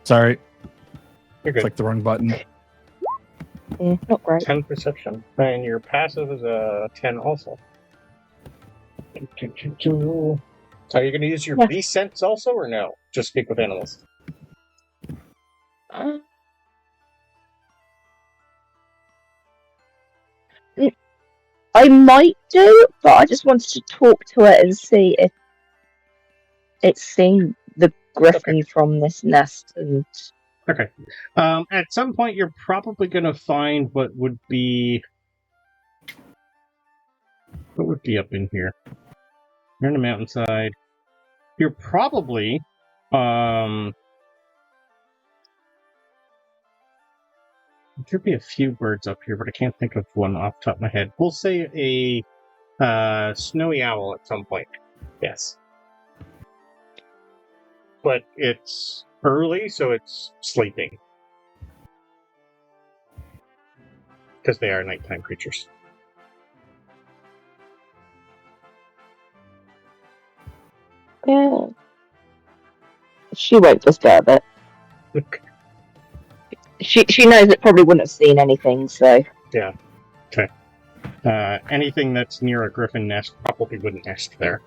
Sorry. You're It's good. like the wrong button. Yeah, not great. 10 perception. And your passive is a 10 also. Are you going to use your Yeah. B sense also, or no? Just speak with animals. I might do, but I just wanted to talk to it and see if it's seen the griffin from this nest. And Okay. At some point, you're probably going to find what would be up in here. You're on the mountainside. You're probably there could be a few birds up here, but I can't think of one off the top of my head. We'll say a snowy owl at some point. Yes. But it's early, so it's sleeping. Because they are nighttime creatures. yeah, she won't disturb it. She knows it probably wouldn't have seen anything, so Anything that's near a griffin nest probably wouldn't nest there.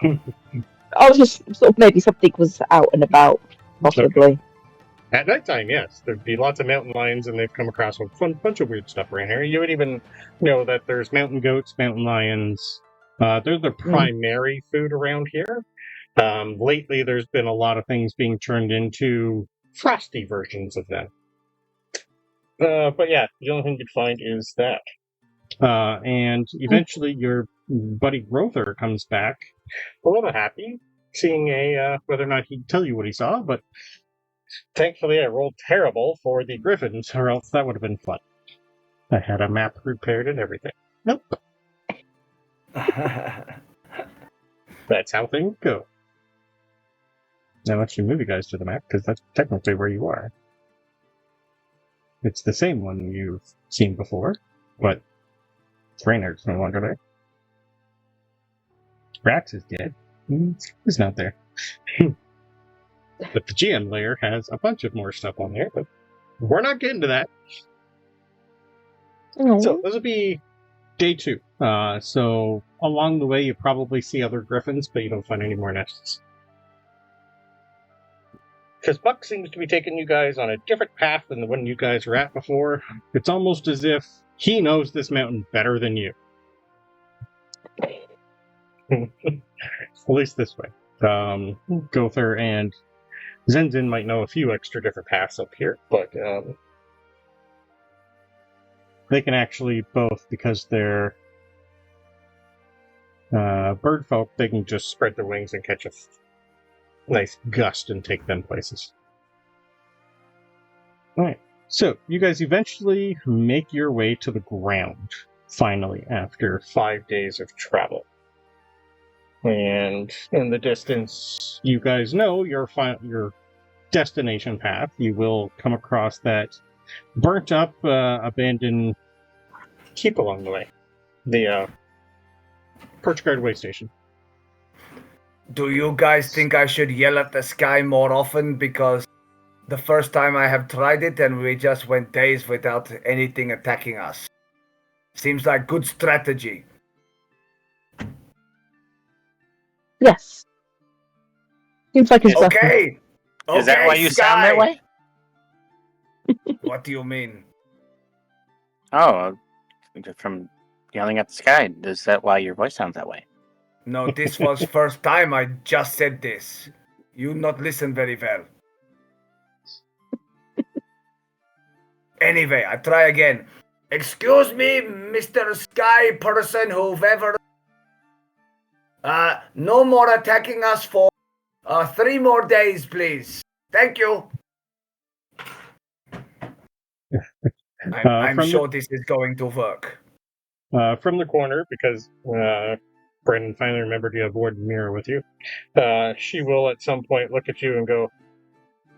I was just sort of maybe something was out and about, possibly. At nighttime, yes. There'd be lots of mountain lions, and they've come across a bunch of weird stuff around here. You would even know that there's mountain goats, mountain lions. They're the primary food around here. Lately, there's been a lot of things being turned into frosty versions of them. But yeah, the only thing you'd find is that. And eventually, your buddy Gowther comes back a little happy, seeing whether or not he'd tell you what he saw, but thankfully I rolled terrible for the griffins, or else that would have been fun. I had a map prepared and everything. Nope. That's how things go. Now let's move you guys to the map, because that's technically where you are. It's the same one you've seen before, but Reynard's no longer there. Rax is dead. He's not there. But the GM layer has a bunch of more stuff on there, but we're not getting to that. So this will be day 2. So along the way, you probably see other griffins, but you don't find any more nests. Because Buck seems to be taking you guys on a different path than the one you guys were at before. It's almost as if he knows this mountain better than you. At least this way. Gowther and Zenzin might know a few extra different paths up here, but they can actually both, because they're bird folk, they can just spread their wings and catch a nice gust and take them places. Alright, so you guys eventually make your way to the ground, finally, after 5 days of travel. And in the distance, you guys know your destination path. You will come across that burnt up, abandoned keep along the way. The Perch Guard way station. Do you guys think I should yell at the sky more often? Because the first time I have tried it and we just went days without anything attacking us. Seems like good strategy. Yes. Seems like it's Okay! Is that why you sound that way? What do you mean? Oh, from yelling at the sky. Is that why your voice sounds that way? No, this was first time I just said this. You not listen very well. Anyway, I try again. Excuse me, Mr. Sky person, whoever. No more attacking us for 3 more days, please. Thank you. I'm from sure this is going to work. from the corner, because Brandon finally remembered you have Warden Mirror with you. She will at some point look at you and go,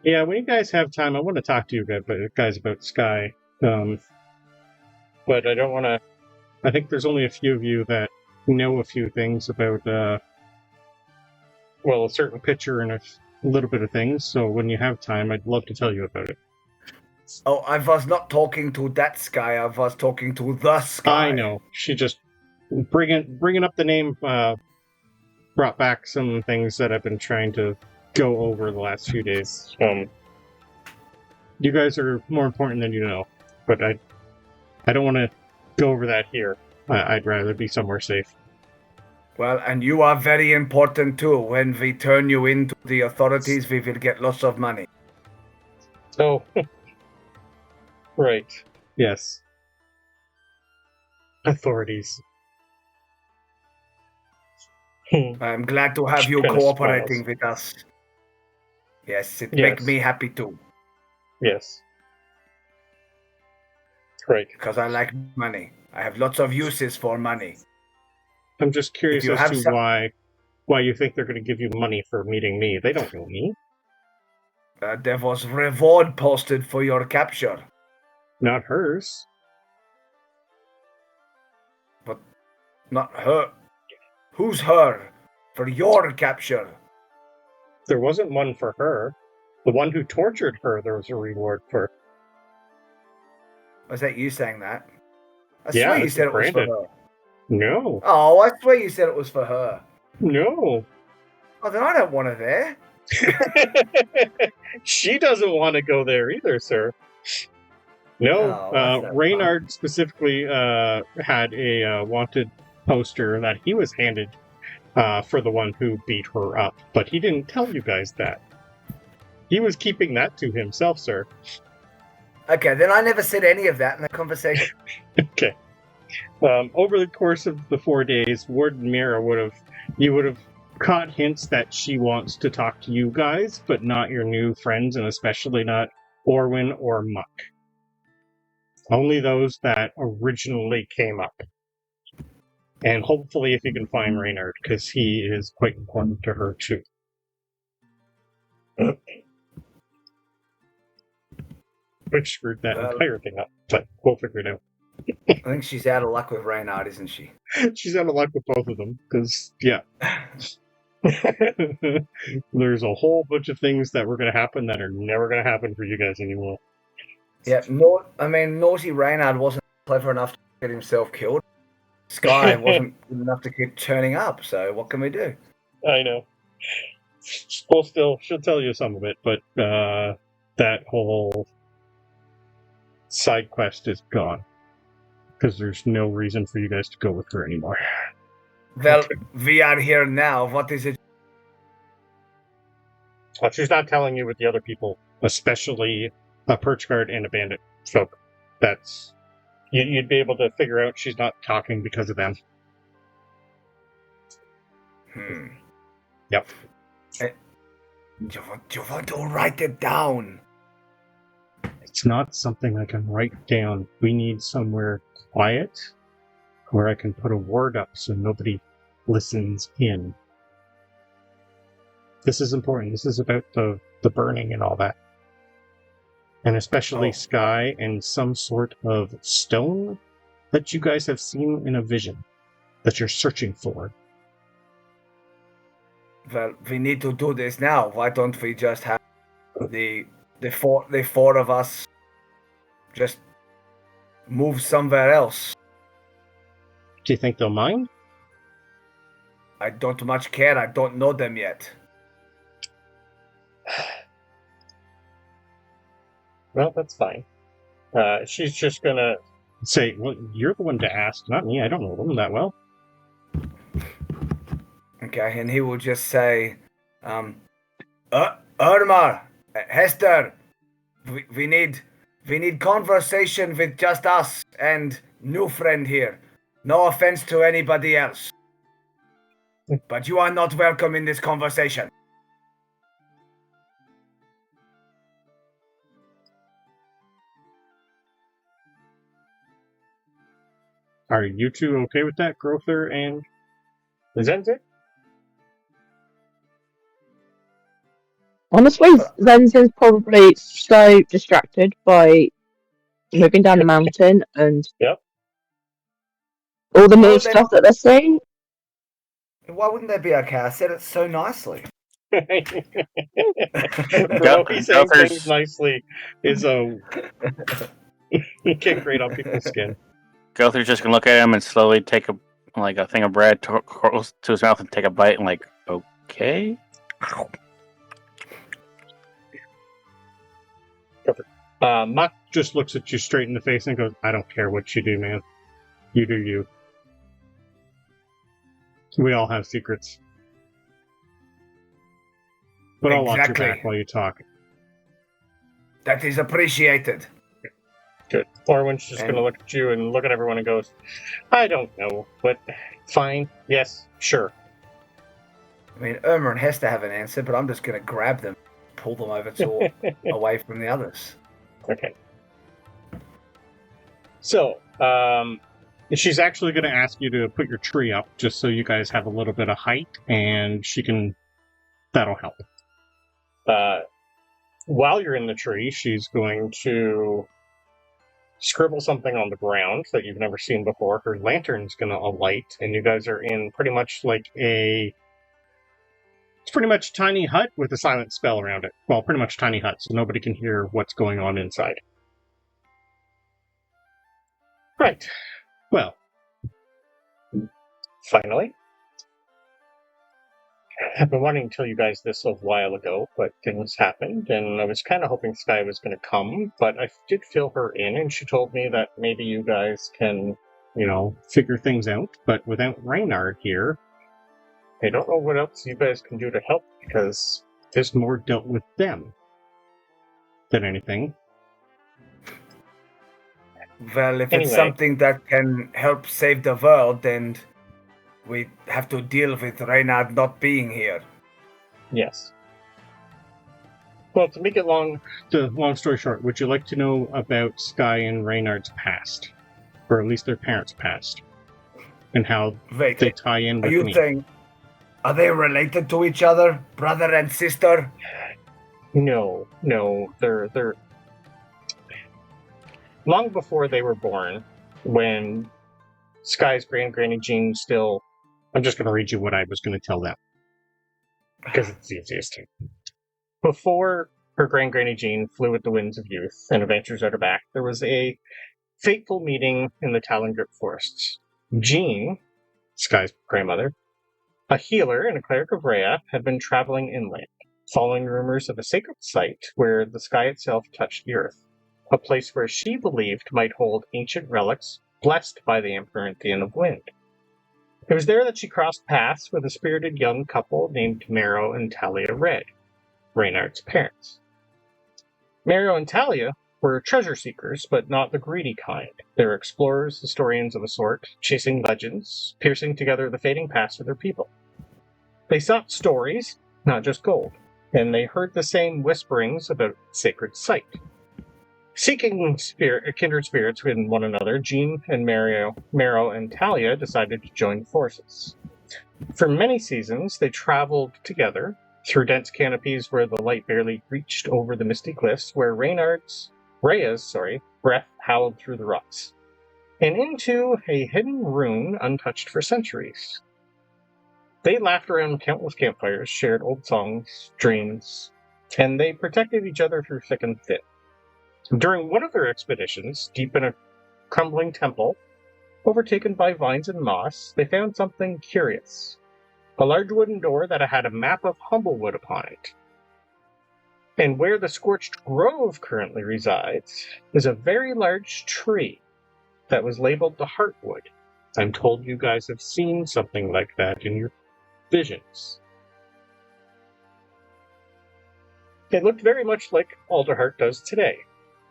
"Yeah, when you guys have time, I want to talk to you guys about Sky. But I don't want to. I think there's only a few of you that know a few things about, a certain picture and a little bit of things. So when you have time, I'd love to tell you about it." Oh, I was not talking to that Sky. I was talking to the Sky. I know. She just bringing up the name brought back some things that I've been trying to go over the last few days. You guys are more important than you know, but I don't want to go over that here. I'd rather be somewhere safe. Well, and you are very important too. When we turn you into the authorities, we will get lots of money. Oh, right. Yes. Authorities. I'm glad to have She you kinda cooperating smiles. with us. Yes, it Yes. makes me happy too, Yes. Right. because I like money. I have lots of uses for money. I'm just curious you as have to some- why you think they're going to give you money for meeting me. They don't know me. There was reward posted for your capture. Not hers. Not her. Who's her? For your capture. There wasn't one for her. The one who tortured her, there was a reward for. Was that you saying that? I Yeah, swear you this said is it was for Brandon. her. No. Oh, I swear you said it was for her. No. Oh, then I don't want her there. She doesn't want to go there either, sir. No, Oh, that's not Reynard specifically had a wanted poster that he was handed for the one who beat her up, but he didn't tell you guys that. He was keeping that to himself, sir. Okay, then I never said any of that in the conversation. Okay. Over the course of the 4 days, Warden Mira would have caught hints that she wants to talk to you guys, but not your new friends, and especially not Orwin or Muck. Only those that originally came up. And hopefully if you can find Reynard, because he is quite important to her too. Which screwed that entire thing up, but we'll figure it out. I think she's out of luck with Reynard, isn't she? She's out of luck with both of them, because, yeah. There's a whole bunch of things that were going to happen that are never going to happen for you guys anymore. Yeah, naughty Reynard wasn't clever enough to get himself killed. Sky wasn't good enough to keep turning up, so what can we do? I know. Well, still, she'll tell you some of it, but that whole side quest is gone. Because there's no reason for you guys to go with her anymore. Well, we are here now. What is it? Well, she's not telling you with the other people, especially a perch guard and a bandit. So that's... You'd be able to figure out she's not talking because of them. Yep. You want to write it down? It's not something I can write down. We need somewhere quiet where I can put a word up so nobody listens in. This is important. This is about the burning and all that. And especially Sky and some sort of stone that you guys have seen in a vision that you're searching for. Well, we need to do this now. Why don't we just have the four of us just move somewhere else? Do you think they'll mind? I don't much care. I don't know them yet. Well, that's fine. She's just gonna say, well, you're the one to ask, not me. I don't know them that well. Okay, and he will just say, Irma, Hester, we need conversation with just us and new friend here. No offense to anybody else. But you are not welcome in this conversation. Are you two okay with that, Gowther and Zenzin? Honestly, Zenzin's probably so distracted by moving down the mountain and Yep. all the Why new would they stuff not- that they're seeing. Why wouldn't they be okay? I said it so nicely. Bronobi saying Gowther's- things nicely is you get great on people's skin. Gowther's just gonna look at him and slowly take a thing of bread close to his mouth and take a bite and like, okay. Mock just looks at you straight in the face and goes, I don't care what you do, man. You do you. We all have secrets. But I'll watch your Exactly. back while you talk. That is appreciated. Good. Orwin's just going to look at you and look at everyone and goes, I don't know, but fine. Yes, sure. I mean, Irma and Hester have an answer, but I'm just going to grab them, pull them over to away from the others. Okay. So, she's actually going to ask you to put your tree up just so you guys have a little bit of height, and that'll help. While you're in the tree, she's going to scribble something on the ground that you've never seen before. Her lantern's going to alight, and you guys are in pretty much like it's pretty much a tiny hut with a silent spell around it. Well, pretty much tiny hut, so nobody can hear what's going on inside. Right. Well, finally. I've been wanting to tell you guys this a while ago, but things happened, and I was kind of hoping Sky was going to come, but I did fill her in, and she told me that maybe you guys can, figure things out, but without Reynard here, I don't know what else you guys can do to help, because this more dealt with them than anything. Well, if Anyway. it's something that can help save the world, then we have to deal with Reynard not being here. Yes. Well, to make it long story short, would you like to know about Sky and Reynard's past? Or at least their parents' past? And how Wait, they tie in are with you me? saying, are they related to each other? Brother and sister? No, they're long before they were born, when Sky's Granny Jean still... I'm just going to read you what I was going to tell them, because it's the easiest. Before her Granny Jean flew with the winds of youth and adventures out her back, there was a fateful meeting in the Talongrip forests. Jean, Sky's grandmother, a healer and a cleric of Rhea, had been traveling inland, following rumors of a sacred site where the sky itself touched the earth, a place where she believed might hold ancient relics blessed by the Emperor of Wind. It was there that she crossed paths with a spirited young couple named Marrow and Talia Red, Reynard's parents. Marrow and Talia were treasure seekers, but not the greedy kind. They were explorers, historians of a sort, chasing legends, piercing together the fading past of their people. They sought stories, not just gold, and they heard the same whisperings about sacred site. Seeking kindred spirits in one another, Jean and Marrow and Talia decided to join forces. For many seasons, they traveled together through dense canopies where the light barely reached over the misty cliffs, where Rhea's breath howled through the rocks, and into a hidden rune untouched for centuries. They laughed around countless campfires, shared old songs, dreams, and they protected each other through thick and thin. During one of their expeditions, deep in a crumbling temple, overtaken by vines and moss, they found something curious. A large wooden door that had a map of Humblewood upon it. And where the Scorched Grove currently resides is a very large tree that was labeled the Heartwood. I'm told you guys have seen something like that in your visions. It looked very much like Alderheart does today.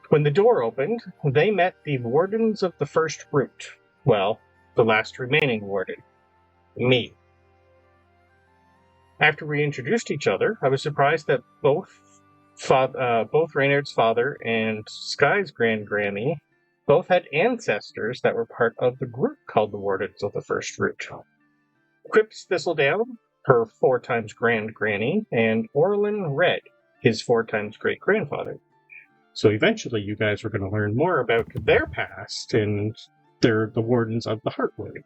When the door opened, they met the Wardens of the First Root. Well, the last remaining Warden. Me. After we introduced each other, I was surprised that both Reynard's father and Sky's Granny Both had ancestors that were part of the group called the Wardens of the First Root. Quips Thistledown, her 4 times grand granny, and Orlin Red, his 4 times great grandfather. So eventually you guys are going to learn more about their past, and they're the Wardens of the Heartwood.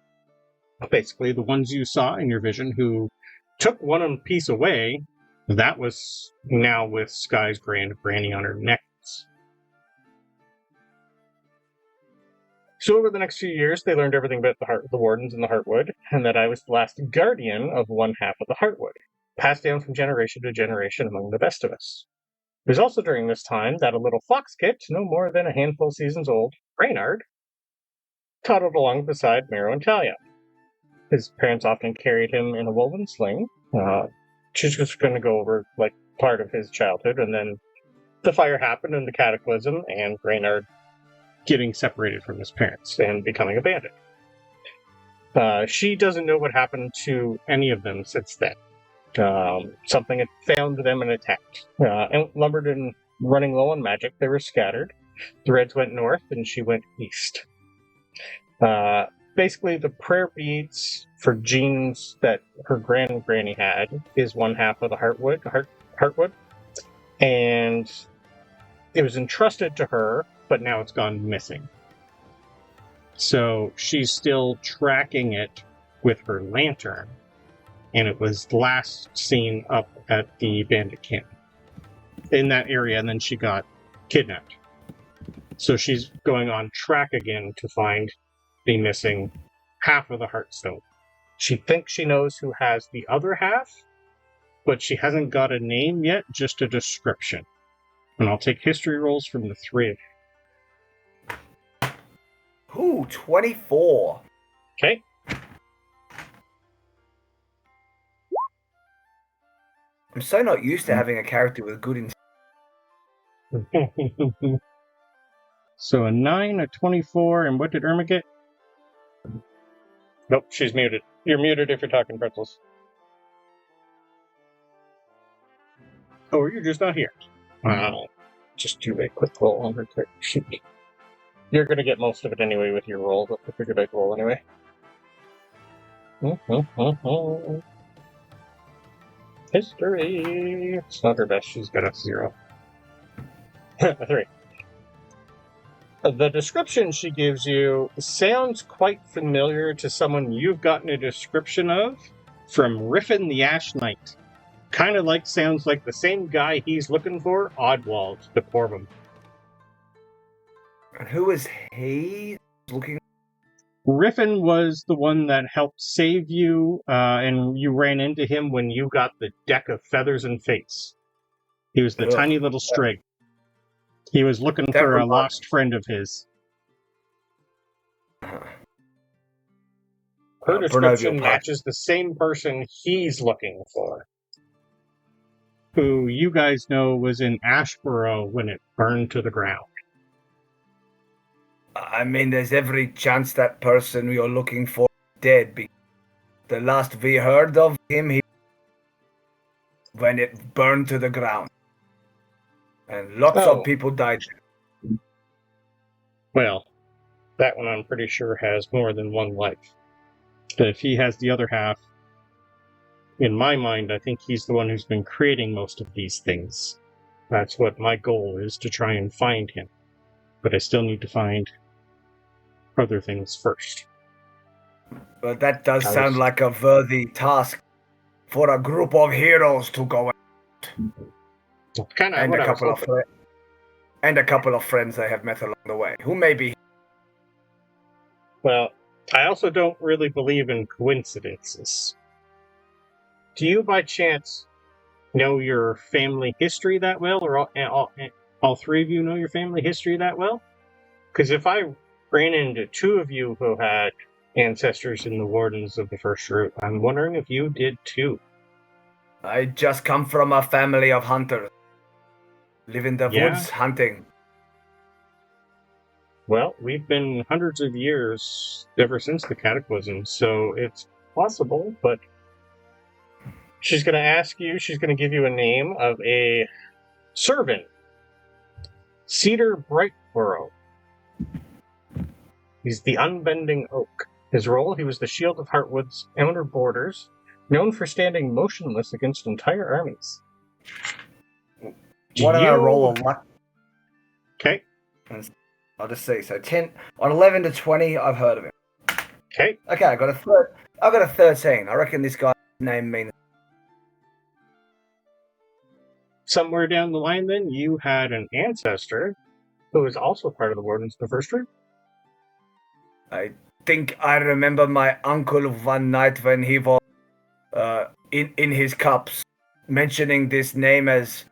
Basically, the ones you saw in your vision who took one piece away, that was now with Sky's grand granny on her necklace. So over the next few years, they learned everything about the Wardens in the Heartwood, and that I was the last guardian of one half of the Heartwood, passed down from generation to generation among the best of us. It was also during this time that a little foxkit, no more than a handful of seasons old, Reynard, toddled along beside Mero and Talia. His parents often carried him in a woven sling. She's just going to go over like part of his childhood, and then the fire happened and the cataclysm, and Reynard getting separated from his parents and becoming a bandit. She doesn't know what happened to any of them since then. Something had found them and attacked. Outnumbered and running low on magic, they were scattered. The Reds went north and she went east. Basically, the prayer beads for genes that her granny had is one half of the Heartwood, and it was entrusted to her, but now it's gone missing. So she's still tracking it with her lantern, and it was last seen up at the bandit camp in that area, and then she got kidnapped. So she's going on track again to find the missing half of the Heartstone. She thinks she knows who has the other half, but she hasn't got a name yet, just a description. And I'll take history rolls from the 3 of you. Ooh, 24. Okay. I'm so not used to having a character with good So a 9, a 24, and what did Irma get? Nope, she's muted. You're muted if you're talking pretzels. Oh, you're just not here. Wow. Just do a quick roll on her character sheet. You're going to get most of it anyway with your roll, but I figured I'd roll anyway. History. It's not her best. She's got a 0. A 3. The description she gives you sounds quite familiar to someone you've gotten a description of from Riffin the Ash Knight. Kind of sounds like the same guy he's looking for, Oddwald, the Corvum. And who is he looking? Riffin was the one that helped save you, and you ran into him when you got the deck of feathers and face. He was the tiny little Strig. He was looking for a lost friend of his. Her description matches the same person he's looking for, who you guys know was in Ashborough when it burned to the ground. I mean, there's every chance that person you're looking for is dead. The last we heard of him, when it burned to the ground. And lots of people died. Well, that one I'm pretty sure has more than one life. But if he has the other half, in my mind, I think he's the one who's been creating most of these things. That's what my goal is, to try and find him. But I still need to find other things first. But that does sound like a worthy task for a group of heroes to go out. Kind of And a couple of friends I have met along the way, who may be. Well, I also don't really believe in coincidences. Do you, by chance, know your family history that well, or all 3 of you know your family history that well? Because if I ran into 2 of you who had ancestors in the Wardens of the First Root, I'm wondering if you did too. I just come from a family of hunters. Live in the woods hunting. Well, we've been hundreds of years ever since the Cataclysm, so it's possible, but she's going to ask you, she's going to give you a name of a Cervan. Cedar Brightborough. He's the Unbending Oak. His role, he was the Shield of Heartwood's outer borders, known for standing motionless against entire armies. What did I roll a luck? Okay. I'll just see. So 10 on 11 to 20, I've heard of him. Okay. Okay, I got a 13. I reckon this guy's name means. Somewhere down the line, then, you had an ancestor who was also part of the Wardens the first room. I think I remember my uncle one night when he was in his cups mentioning this name as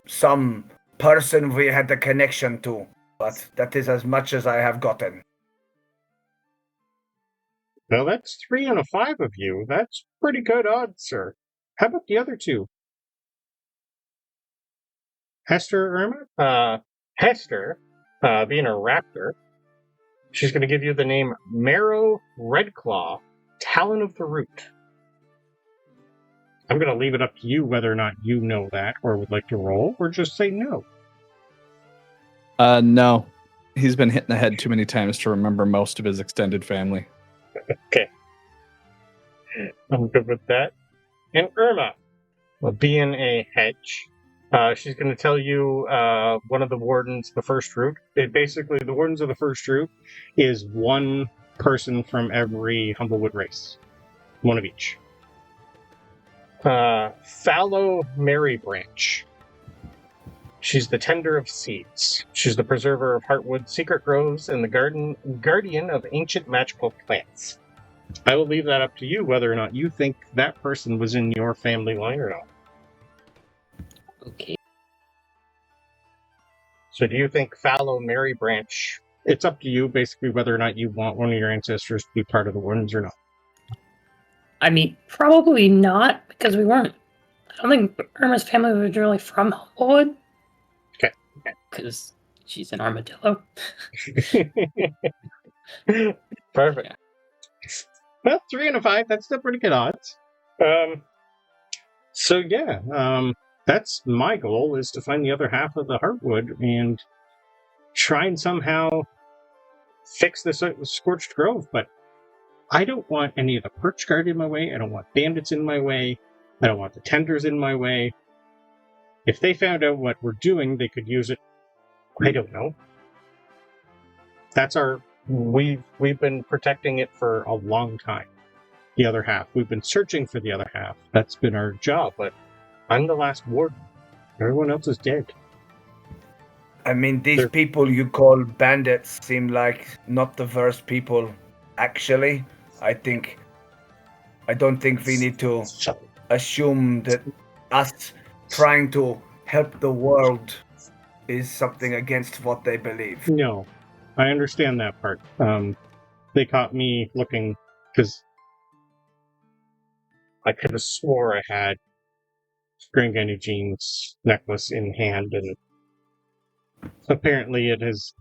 some person we had a connection to, but that is as much as I have gotten. Well, that's 3 and a 5 of you. That's pretty good odds, sir. How about the other two? Hester, Irma? Hester, being a raptor, she's going to give you the name Marrow Redclaw, Talon of the Root. I'm going to leave it up to you whether or not you know that or would like to roll, or just say no. No. He's been hit in the head too many times to remember most of his extended family. Okay. I'm good with that. And Irma, being a hedge, she's going to tell you one of the Wardens, the first root. Basically, the Wardens of the first root is one person from every Humblewood race. One of each. Fallow Marybranch. She's the tender of seeds. She's the preserver of Heartwood secret groves and the guardian of ancient magical plants. I will leave that up to you whether or not you think that person was in your family line or not. Okay. So do you think Fallow Marybranch, it's up to you basically whether or not you want one of your ancestors to be part of the Wardens or not. I mean, probably not, because we weren't. I don't think Irma's family was really from Humblewood. Okay. Because she's an armadillo. Perfect. Yeah. Well, 3 and a 5, that's still pretty good odds. That's my goal, is to find the other half of the Heartwood and try and somehow fix this Scorched Grove, but I don't want any of the Perch Guard in my way, I don't want bandits in my way, I don't want the tenders in my way. If they found out what we're doing, they could use it. I don't know. That's we've been protecting it for a long time. The other half. We've been searching for the other half. That's been our job, but I'm the last warden. Everyone else is dead. I mean, these people you call bandits seem like not the worst people, actually. I don't think we need to assume that us trying to help the world is something against what they believe. No, I understand that part. They caught me looking, because I could have swore I had Granganny Jean's necklace in hand, and apparently it has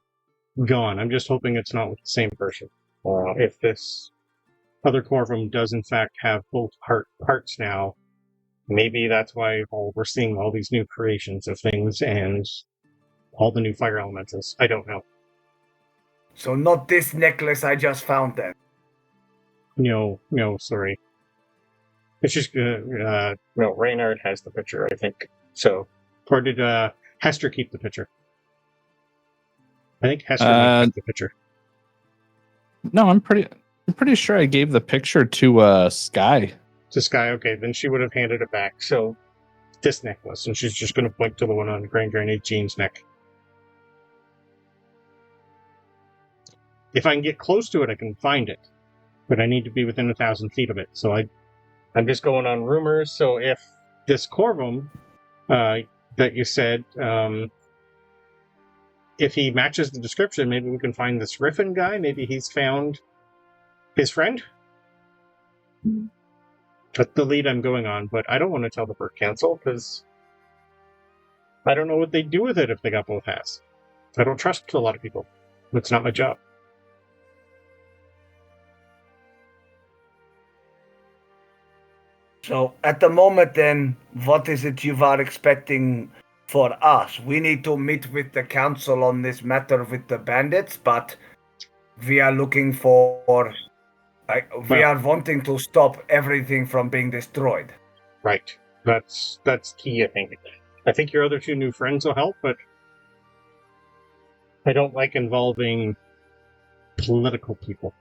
gone. I'm just hoping it's not with the same person. If this other Corvum does in fact have both parts now, maybe that's why we're seeing all these new creations of things and all the new fire elementals. I don't know. So not this necklace I just found then. No, sorry. It's just, Reynard has the picture, I think. So, or did Hester keep the picture? I think Hester has the picture. No, I'm pretty sure I gave the picture to Sky. To Sky, okay, then she would have handed it back. So, this necklace, and she's just going to point to the one on Granganny Jean's neck. If I can get close to it, I can find it. But I need to be within 1,000 feet of it. So I'm just going on rumors. So if this Corvum that you said, if he matches the description, maybe we can find this Griffin guy. Maybe he's found his friend. That's the lead I'm going on, but I don't want to tell the Bird Council because I don't know what they'd do with it if they got both halves. I don't trust a lot of people. It's not my job. So at the moment then, what is it you are expecting for us? We need to meet with the council on this matter with the bandits, but we are looking for. We Well- are wanting to stop everything from being destroyed. Right. That's key, I think. I think your other two new friends will help, but I don't like involving political people.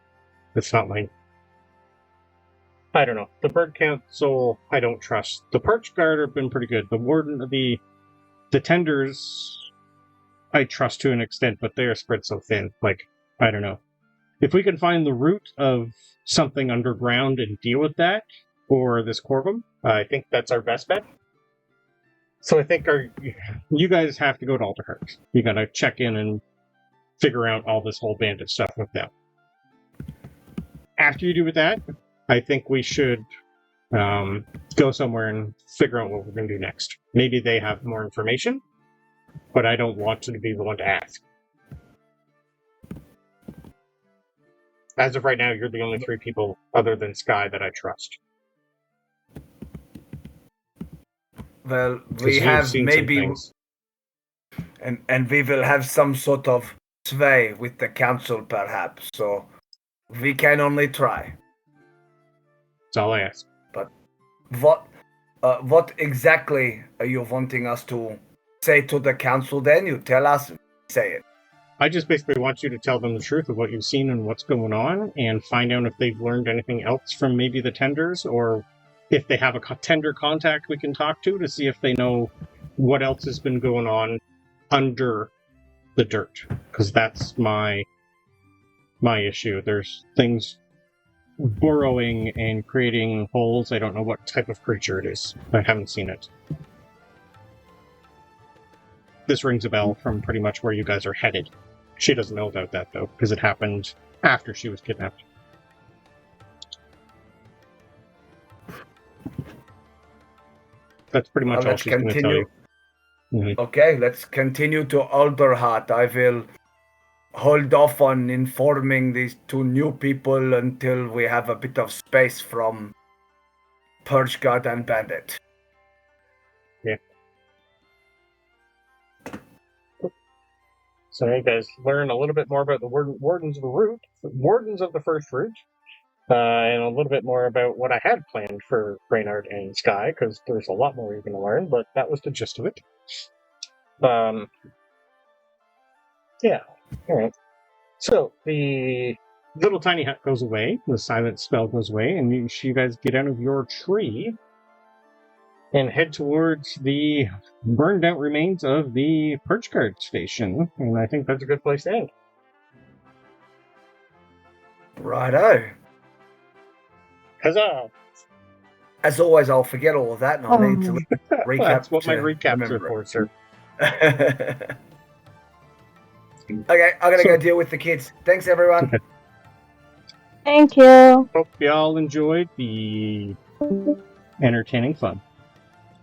It's not my... I don't know. The Bird Council, I don't trust. The Perch Guard have been pretty good. The Warden, the Tenders, I trust to an extent, but they're spread so thin. Like, I don't know. If we can find the root of something underground and deal with that, or this Corvum, I think that's our best bet. So I think you guys have to go to Alderheart. You gotta check in and figure out all this whole bandit stuff with them. After you do with that, I think we should go somewhere and figure out what we're going to do next. Maybe they have more information, but I don't want to be the one to ask. As of right now, you're the only three people other than Sky that I trust. Well, 'Cause we you've have seen some maybe, things. and we will have some sort of sway with the council, perhaps. So we can only try. That's all I ask. What exactly are you wanting us to say to the council? Then you tell us, say it. I just basically want you to tell them the truth of what you've seen and what's going on, and find out if they've learned anything else from maybe the Tenders, or if they have a tender contact we can talk to see if they know what else has been going on under the dirt. Because that's my issue. There's things burrowing and creating holes. I don't know what type of creature it is. I haven't seen it. This rings a bell from pretty much where you guys are headed. She doesn't know about that, though, because it happened after she was kidnapped. That's pretty much all Let's she's going to tell you. continue. Okay, let's continue to Alderheart. I will hold off on informing these two new people until we have a bit of space from Purge Guard and Bandit. Yeah. So you guys learn a little bit more about the Wardens of the First Root, and a little bit more about what I had planned for Reynard and Sky, because there's a lot more you're going to learn, but that was the gist of it. Yeah. All right. So the little tiny hut goes away, the silent spell goes away, and you guys get out of your tree and head towards the burned out remains of the Perch Guard station. And I think that's a good place to end. Righto. Huzzah! As always, I'll forget all of that, and I'll need to recap. That's what my to recaps are remember for, sir. it. Okay, I'm gonna go deal with the kids. Thanks, everyone. Okay. Thank you. Hope you all enjoyed the entertaining fun.